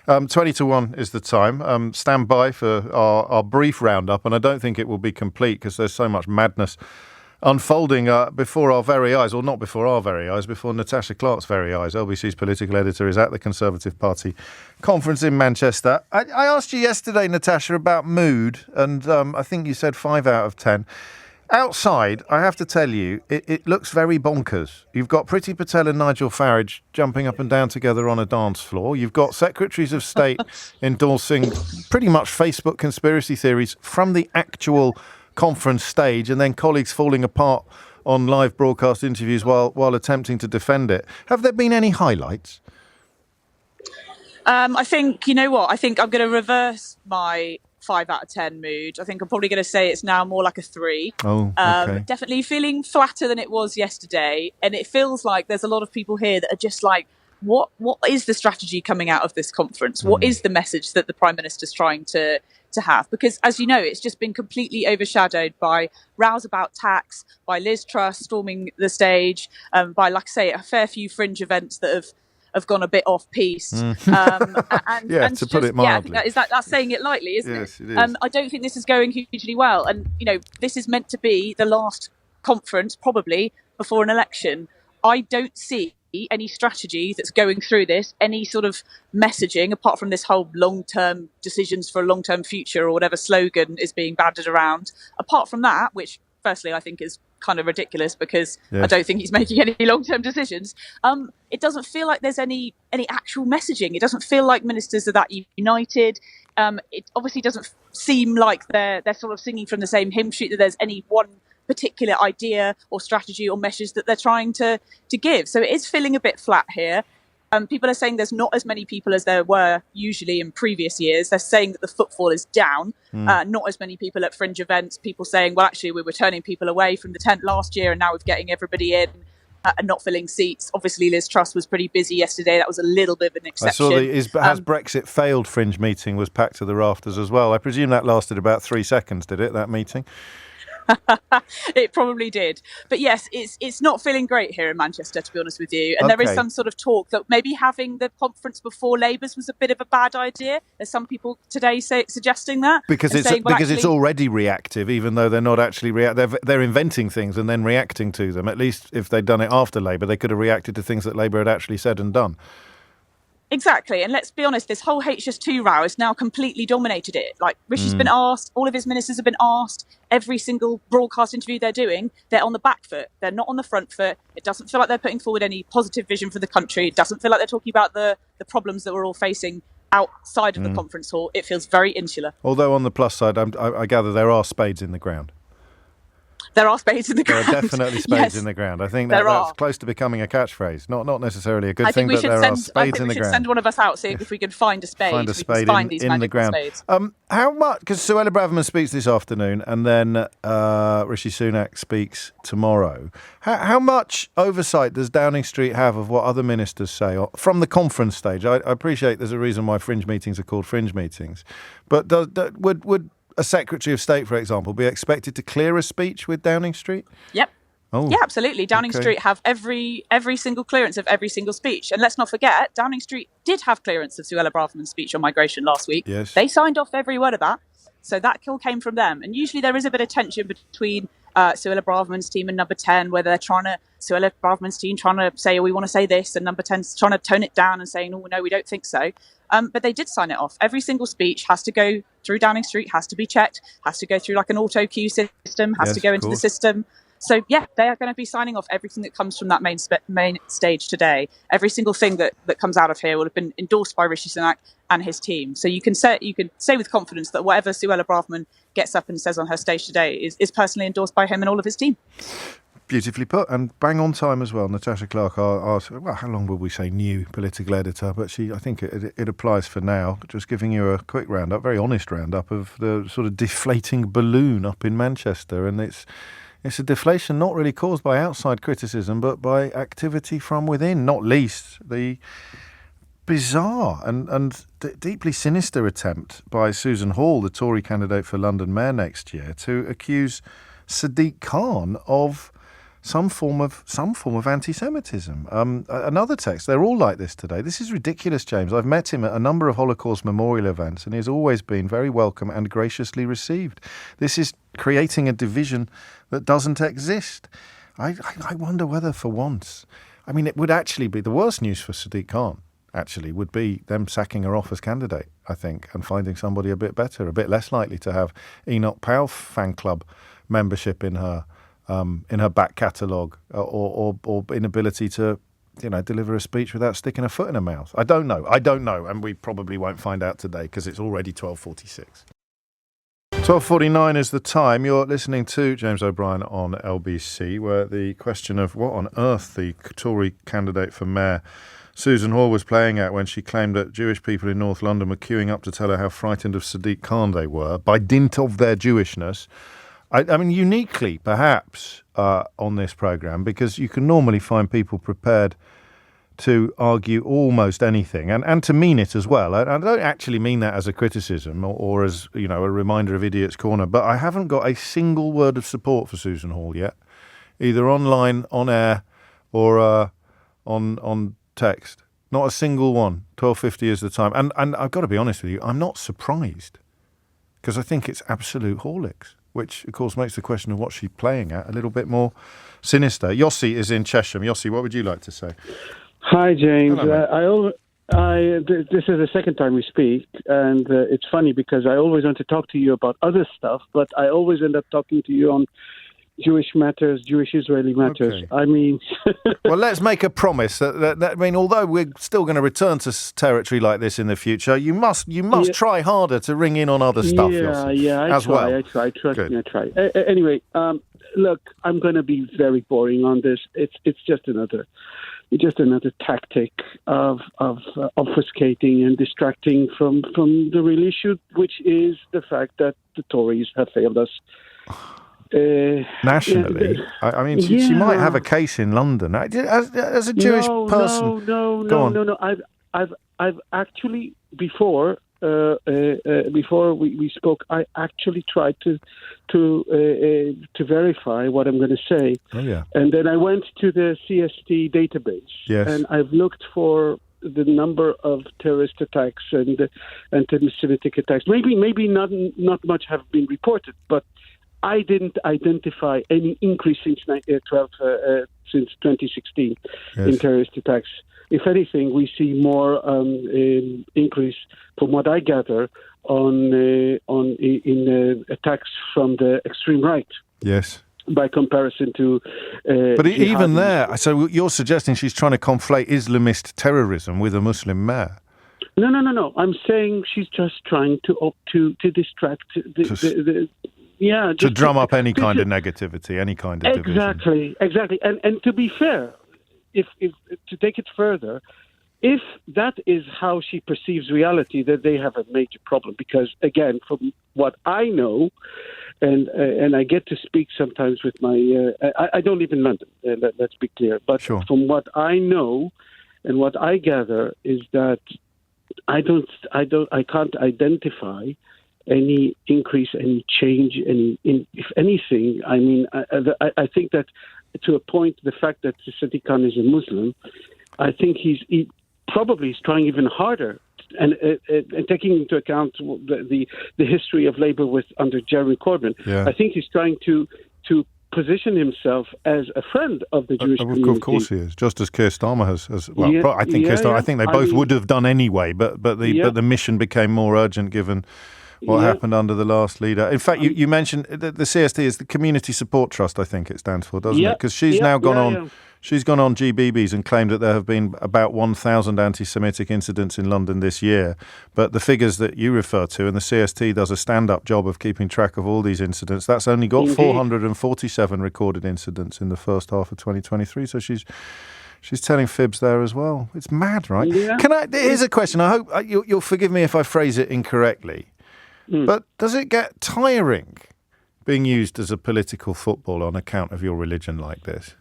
20-1 is the time. Stand by for our brief roundup, and I don't think it will be complete because there's so much madness unfolding before our very eyes, or not before our very eyes, before Natasha Clark's very eyes. LBC's political editor is at the Conservative Party conference in Manchester. I asked you yesterday, Natasha, about mood, and I think you said 5 out of 10. Outside, I have to tell you, it looks very bonkers. You've got Priti Patel and Nigel Farage jumping up and down together on a dance floor. You've got secretaries of state endorsing pretty much Facebook conspiracy theories from the actual conference stage, and then colleagues falling apart on live broadcast interviews while attempting to defend it. Have there been any highlights? I think, you know what, I think I'm going to reverse my 5 out of 10 mood. I think I'm probably going to say it's now more like a 3. Oh, okay. Definitely feeling flatter than it was yesterday, and it feels like there's a lot of people here that are just like, what is the strategy coming out of this conference? What is the message that the Prime Minister's trying to have? Because, as you know, it's just been completely overshadowed by rows about tax, by Liz Truss storming the stage, by, like I say, a fair few fringe events that have gone a bit off-piste. To put it mildly. Yeah, that's saying it lightly, isn't it? Yes, it is. I don't think this is going hugely well. And, this is meant to be the last conference, probably, before an election. I don't see any strategy that's going through this, any sort of messaging, apart from this whole long-term decisions for a long-term future or whatever slogan is being bandied around. Apart from that, which firstly I think is kind of ridiculous because I don't think he's making any long-term decisions. It doesn't feel like there's any actual messaging. It doesn't feel like ministers are that united. It obviously doesn't seem like they're sort of singing from the same hymn sheet, that there's any one particular idea or strategy or message that they're trying to give. So it is feeling a bit flat here. People are saying there's not as many people as there were usually in previous years. They're saying that the footfall is down. Not as many people at fringe events. People saying, well, actually, we were turning people away from the tent last year and now we're getting everybody in and not filling seats. Obviously, Liz Truss was pretty busy yesterday. That was a little bit of an exception. I saw Has Brexit Failed fringe meeting was packed to the rafters as well. I presume that lasted about 3 seconds, did it, that meeting? It probably did. But yes, it's not feeling great here in Manchester, to be honest with you. And there is some sort of talk that maybe having the conference before Labour's was a bit of a bad idea. There's some people today suggesting that. Because it's already reactive, even though they're not actually they're inventing things and then reacting to them. At least if they'd done it after Labour, they could have reacted to things that Labour had actually said and done. Exactly. And let's be honest, this whole HS2 row has now completely dominated it. Like, Rishi's been asked, all of his ministers have been asked, every single broadcast interview they're doing, they're on the back foot. They're not on the front foot. It doesn't feel like they're putting forward any positive vision for the country. It doesn't feel like they're talking about the problems that we're all facing outside of the conference hall. It feels very insular. Although on the plus side, I gather there are spades in the ground. There are spades in the ground. There are definitely spades in the ground. I think that's close to becoming a catchphrase. Not necessarily a good thing, but there are spades in the ground. I think we should send one of us out, see if we can find a spade. Find a spade in the ground. Spades. How much? Because Suella Braverman speaks this afternoon, and then Rishi Sunak speaks tomorrow. How much oversight does Downing Street have of what other ministers say from the conference stage? I appreciate there's a reason why fringe meetings are called fringe meetings, but would a Secretary of State, for example, be expected to clear a speech with Downing Street? Yep. Oh, yeah, absolutely. Downing Street have every single clearance of every single speech. And let's not forget, Downing Street did have clearance of Suella Braverman's speech on migration last week. Yes. They signed off every word of that. So that all came from them. And usually there is a bit of tension between Suella Braverman's team and Number 10, where Suella Braverman's team trying to say, oh, we want to say this, and Number 10's trying to tone it down and saying, oh, no, we don't think so. But they did sign it off. Every single speech has to go through Downing Street, has to be checked, has to go through like an auto cue system, has to go into the system. So, yeah, they are going to be signing off everything that comes from that main stage today. Every single thing that comes out of here will have been endorsed by Rishi Sunak and his team. So you can say with confidence that whatever Suella Braverman gets up and says on her stage today is personally endorsed by him and all of his team. Beautifully put, and bang on time as well. Natasha Clark, our how long will we say new political editor? But I think it applies for now. Just giving you a quick roundup, very honest roundup of the sort of deflating balloon up in Manchester, and it's a deflation not really caused by outside criticism, but by activity from within, not least the bizarre and deeply sinister attempt by Susan Hall, the Tory candidate for London Mayor next year, to accuse Sadiq Khan of some form of anti-Semitism. Another text. They're all like this today. This is ridiculous, James. I've met him at a number of Holocaust memorial events, and he's always been very welcome and graciously received. This is creating a division that doesn't exist. I wonder whether, for once, I mean, it would actually be the worst news for Sadiq Khan. Actually, would be them sacking her off as candidate, I think, and finding somebody a bit better, a bit less likely to have Enoch Powell fan club membership in her back catalogue, or inability to, deliver a speech without sticking a foot in her mouth. I don't know, and we probably won't find out today because it's already 12:46. 12:49 is the time. You're listening to James O'Brien on LBC, where the question of what on earth the Tory candidate for mayor Susan Hall was playing at when she claimed that Jewish people in North London were queuing up to tell her how frightened of Sadiq Khan they were by dint of their Jewishness. I mean, uniquely, perhaps, on this programme, because you can normally find people prepared to argue almost anything and to mean it as well. I don't actually mean that as a criticism or as, a reminder of Idiot's Corner, but I haven't got a single word of support for Susan Hall yet, either online, on air, or on text. Not a single one. 12:50 is the time. And I've got to be honest with you, I'm not surprised, because I think it's absolute Horlicks, which, of course, makes the question of what she's playing at a little bit more sinister. Yossi is in Chesham. Yossi, what would you like to say? Hi, James. Hello, this is the second time we speak, and it's funny because I always want to talk to you about other stuff, but I always end up talking to you on Jewish matters, Jewish-Israeli matters. Okay. I mean... Well, let's make a promise that although we're still going to return to territory like this in the future, you must try harder to ring in on other stuff, Yossi, I try. Trust me, I try. Anyway, look, I'm going to be very boring on this. It's just another tactic of obfuscating and distracting from the real issue, which is the fact that the Tories have failed us. Nationally, I mean, she might have a case in London as a Jewish person. No. I've actually before we spoke, I actually tried to verify what I'm going to say. Oh yeah. And then I went to the CST database. Yes. And I've looked for the number of terrorist attacks and anti-Semitic attacks. Maybe not much have been reported, but I didn't identify any increase since 2016 in terrorist attacks. If anything, we see more increase, from what I gather, in attacks from the extreme right. Yes. By comparison to... but even there, so you're suggesting she's trying to conflate Islamist terrorism with a Muslim mayor? No. I'm saying she's just trying to distract to drum up any kind of negativity, any kind of division. Exactly. And to be fair, if to take it further, if that is how she perceives reality, that they have a major problem. Because again, from what I know, and I get to speak sometimes with my, I don't live in London. Let's be clear. But sure. From what I know and what I gather is that I can't identify any increase, any change, if anything. I mean, I think that to a point, the fact that Sadiq Khan is a Muslim, I think he probably is trying even harder, and taking into account the history of Labour under Jeremy Corbyn. Yeah. I think he's trying to position himself as a friend of the Jewish community. Of course he is, just as Keir Starmer has well. Yeah, I think Keir Starmer, I think they both would have done anyway, but the mission became more urgent given what happened under the last leader. In fact, you mentioned the CST is the Community Support Trust, I think it stands for, doesn't it? Because she's now gone on. Yeah. She's gone on GBBs and claimed that there have been about 1,000 anti-Semitic incidents in London this year. But the figures that you refer to, and the CST does a stand-up job of keeping track of all these incidents, that's only got 447 recorded incidents in the first half of 2023. So she's telling fibs there as well. It's mad, right? Yeah. Here's a question. I hope you'll forgive me if I phrase it incorrectly. But does it get tiring being used as a political football on account of your religion like this?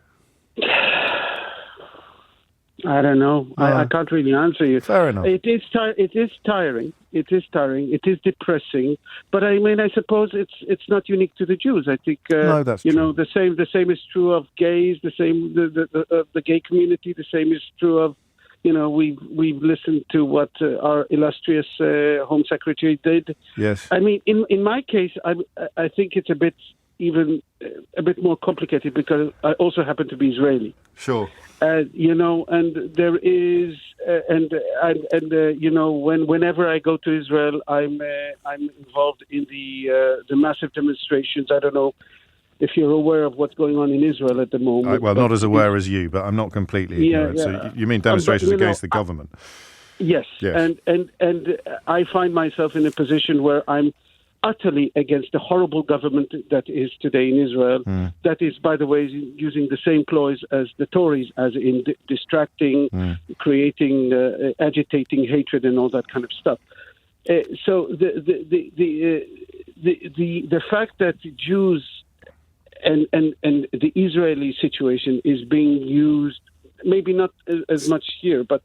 I don't know. I can't really answer you. Fair enough. It is tiring. It is tiring. It is depressing. But I mean, I suppose it's not unique to the Jews. I think no, that's true. The same is true of gays. The same the gay community. The same is true of we've listened to what our illustrious Home Secretary did. Yes. I mean, in my case, I think it's a bit more complicated because I also happen to be Israeli. Sure. And there is, whenever I go to Israel, I'm involved in the massive demonstrations. I don't know if you're aware of what's going on in Israel at the moment. Not as aware as you, but I'm not completely ignorant. Yeah. So you mean demonstrations against the government? Yes. And I find myself in a position where I'm utterly against the horrible government that is today in Israel. That is, by the way, using the same ploys as the Tories, as in distracting, creating, agitating hatred and all that kind of stuff. So the fact that Jews and the Israeli situation is being used, maybe not as much here, but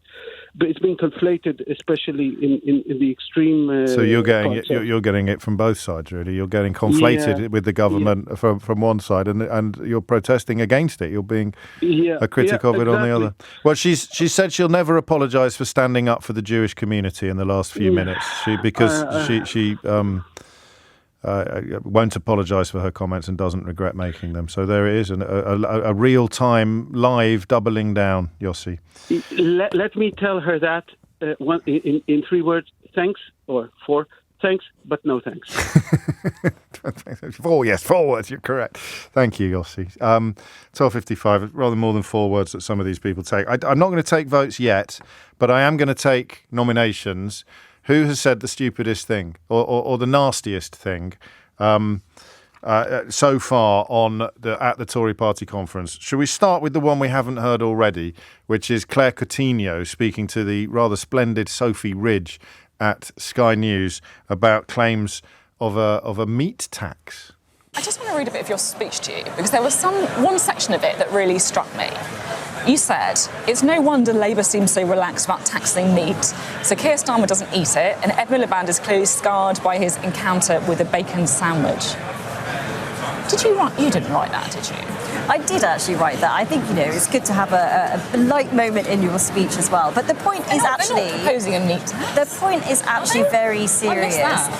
it's being conflated, especially in the extreme. So you're getting it from both sides, really. You're getting conflated with the government from one side, and you're protesting against it. You're being a critic of it on the other. Well, she said she'll never apologise for standing up for the Jewish community in the last few minutes, because she won't apologise for her comments and doesn't regret making them. So there it is, a real-time, live doubling down, Yossi. Let me tell her that in 3 words: thanks, or 4 thanks, but no thanks. 4 words, you're correct. Thank you, Yossi. 12:55, rather more than 4 words that some of these people take. I'm not going to take votes yet, but I am going to take nominations. Who has said the stupidest thing or the nastiest thing so far at the Tory party conference? Should we start with the one we haven't heard already, which is Claire Coutinho speaking to the rather splendid Sophie Ridge at Sky News about claims of a meat tax? I just want to read a bit of your speech to you, because there was one section of it that really struck me. You said, it's no wonder Labour seems so relaxed about taxing meat. So Keir Starmer doesn't eat it, and Ed Miliband is clearly scarred by his encounter with a bacon sandwich. You didn't write that, did you? I did actually write that. I think, it's good to have a light moment in your speech as well. But the point is actually... They're not proposing a meat tax. The point is actually very serious.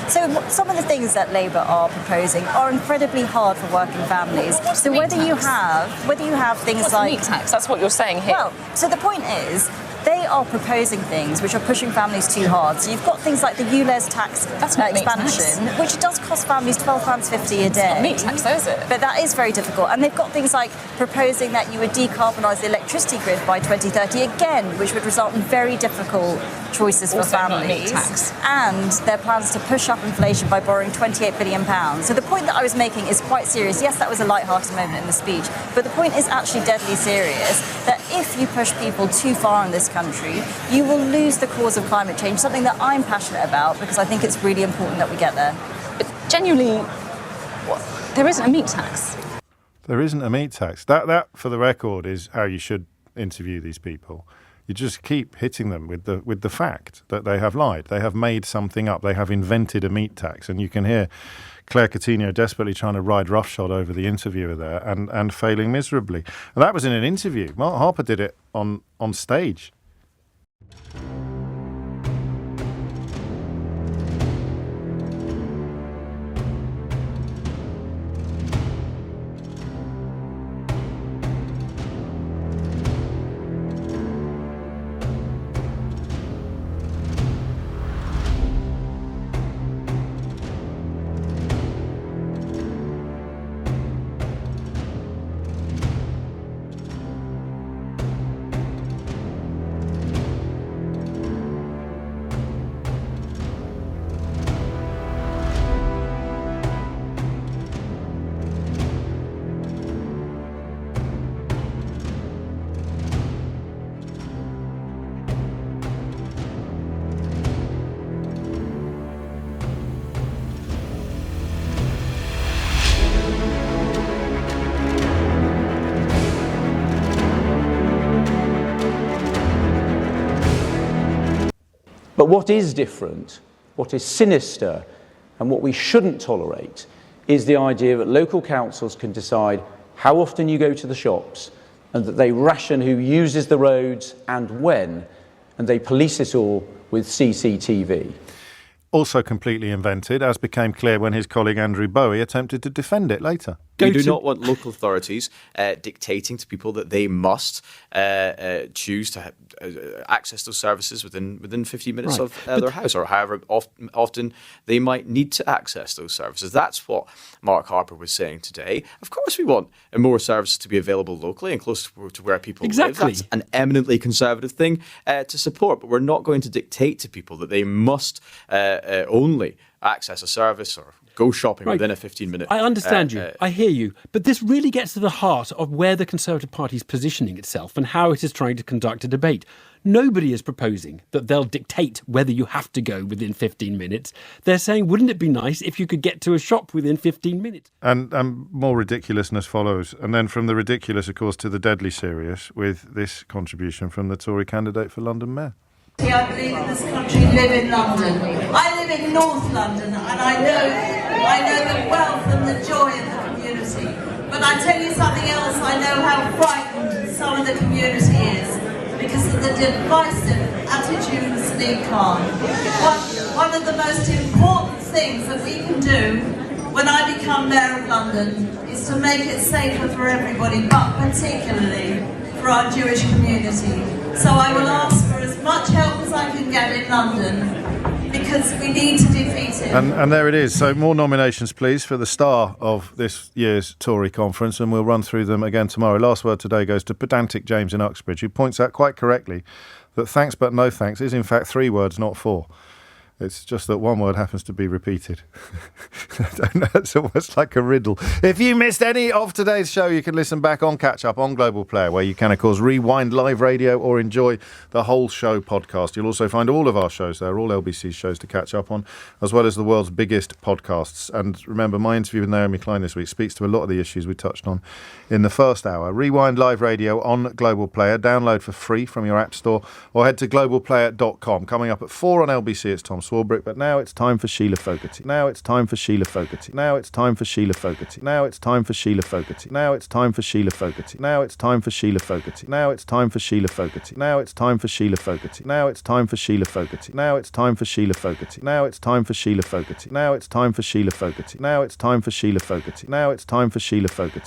So some of the things that Labour are proposing are incredibly hard for working families. So whether you have things like... meat tax? That's what you're saying here. Well, so the point is... They are proposing things which are pushing families too hard. So you've got things like the ULEZ tax expansion, which does cost families £12.50 a day. It's not meat tax, though, is it? But that is very difficult. And they've got things like proposing that you would decarbonise the electricity grid by 2030, again, which would result in very difficult choices for families. Not meat tax. And their plans to push up inflation by borrowing £28 billion. So the point that I was making is quite serious. Yes, that was a light-hearted moment in the speech, but the point is actually deadly serious, that if you push people too far in this country, you will lose the cause of climate change, something that I'm passionate about, because I think it's really important that we get there. But genuinely, there isn't a meat tax. There isn't a meat tax. That, for the record, is how you should interview these people. You just keep hitting them with the fact that they have lied. They have made something up. They have invented a meat tax. And you can hear Claire Coutinho desperately trying to ride roughshod over the interviewer there and failing miserably. And that was in an interview. Mark Harper did it on stage. But what is different, what is sinister, and what we shouldn't tolerate is the idea that local councils can decide how often you go to the shops and that they ration who uses the roads and when, and they police it all with CCTV. Also completely invented, as became clear when his colleague Andrew Bowie attempted to defend it later. We do not want local authorities dictating to people that they must choose to access those services within 15 minutes of their house, or however often they might need to access those services. That's what Mark Harper was saying today. Of course we want more services to be available locally and close to where people live. That's an eminently conservative thing to support, but we're not going to dictate to people that they must only access a service or go shopping within a 15-minute... I understand you. I hear you. But this really gets to the heart of where the Conservative Party is positioning itself and how it is trying to conduct a debate. Nobody is proposing that they'll dictate whether you have to go within 15 minutes. They're saying, wouldn't it be nice if you could get to a shop within 15 minutes? And more ridiculousness follows. And then from the ridiculous, of course, to the deadly serious, with this contribution from the Tory candidate for London Mayor. I believe in this country, live in London. I live in North London, and I know the wealth and the joy of the community. But I tell you something else, I know how frightened some of the community is because of the divisive attitudes in car. One of the most important things that we can do when I become Mayor of London is to make it safer for everybody, but particularly for our Jewish community. So I will ask for as much help as I can get in London, because we need to defeat it. And there it is. So more nominations, please, for the star of this year's Tory conference, and we'll run through them again tomorrow. Last word today goes to pedantic James in Uxbridge, who points out quite correctly that thanks but no thanks is in fact 3 words, not 4. It's just that one word happens to be repeated. I don't know, it's almost like a riddle. If you missed any of today's show, you can listen back on Catch Up on Global Player, where you can, of course, rewind live radio or enjoy the whole show podcast. You'll also find all of our shows there, all LBC's shows to catch up on, as well as the world's biggest podcasts. And remember, my interview with Naomi Klein this week speaks to a lot of the issues we touched on in the first hour. Rewind live radio on Global Player. Download for free from your app store or head to globalplayer.com. Coming up at 4 on LBC, it's Tom Swarbrick, but now it's time for Sheila Fogarty. Now it's time for Sheila Fogarty. Now it's time for Sheila Fogarty. Now it's time for Sheila Fogarty. Now it's time for Sheila Fogarty. Now it's time for Sheila Fogarty. Now it's time for Sheila Fogarty. Now it's time for Sheila Fogarty. Now it's time for Sheila Fogarty. Now it's time for Sheila Fogarty. Now it's time for Sheila Fogarty. Now it's time for Sheila Fogarty. Now it's time for Sheila Fogarty. Now it's time for Sheila Fogarty.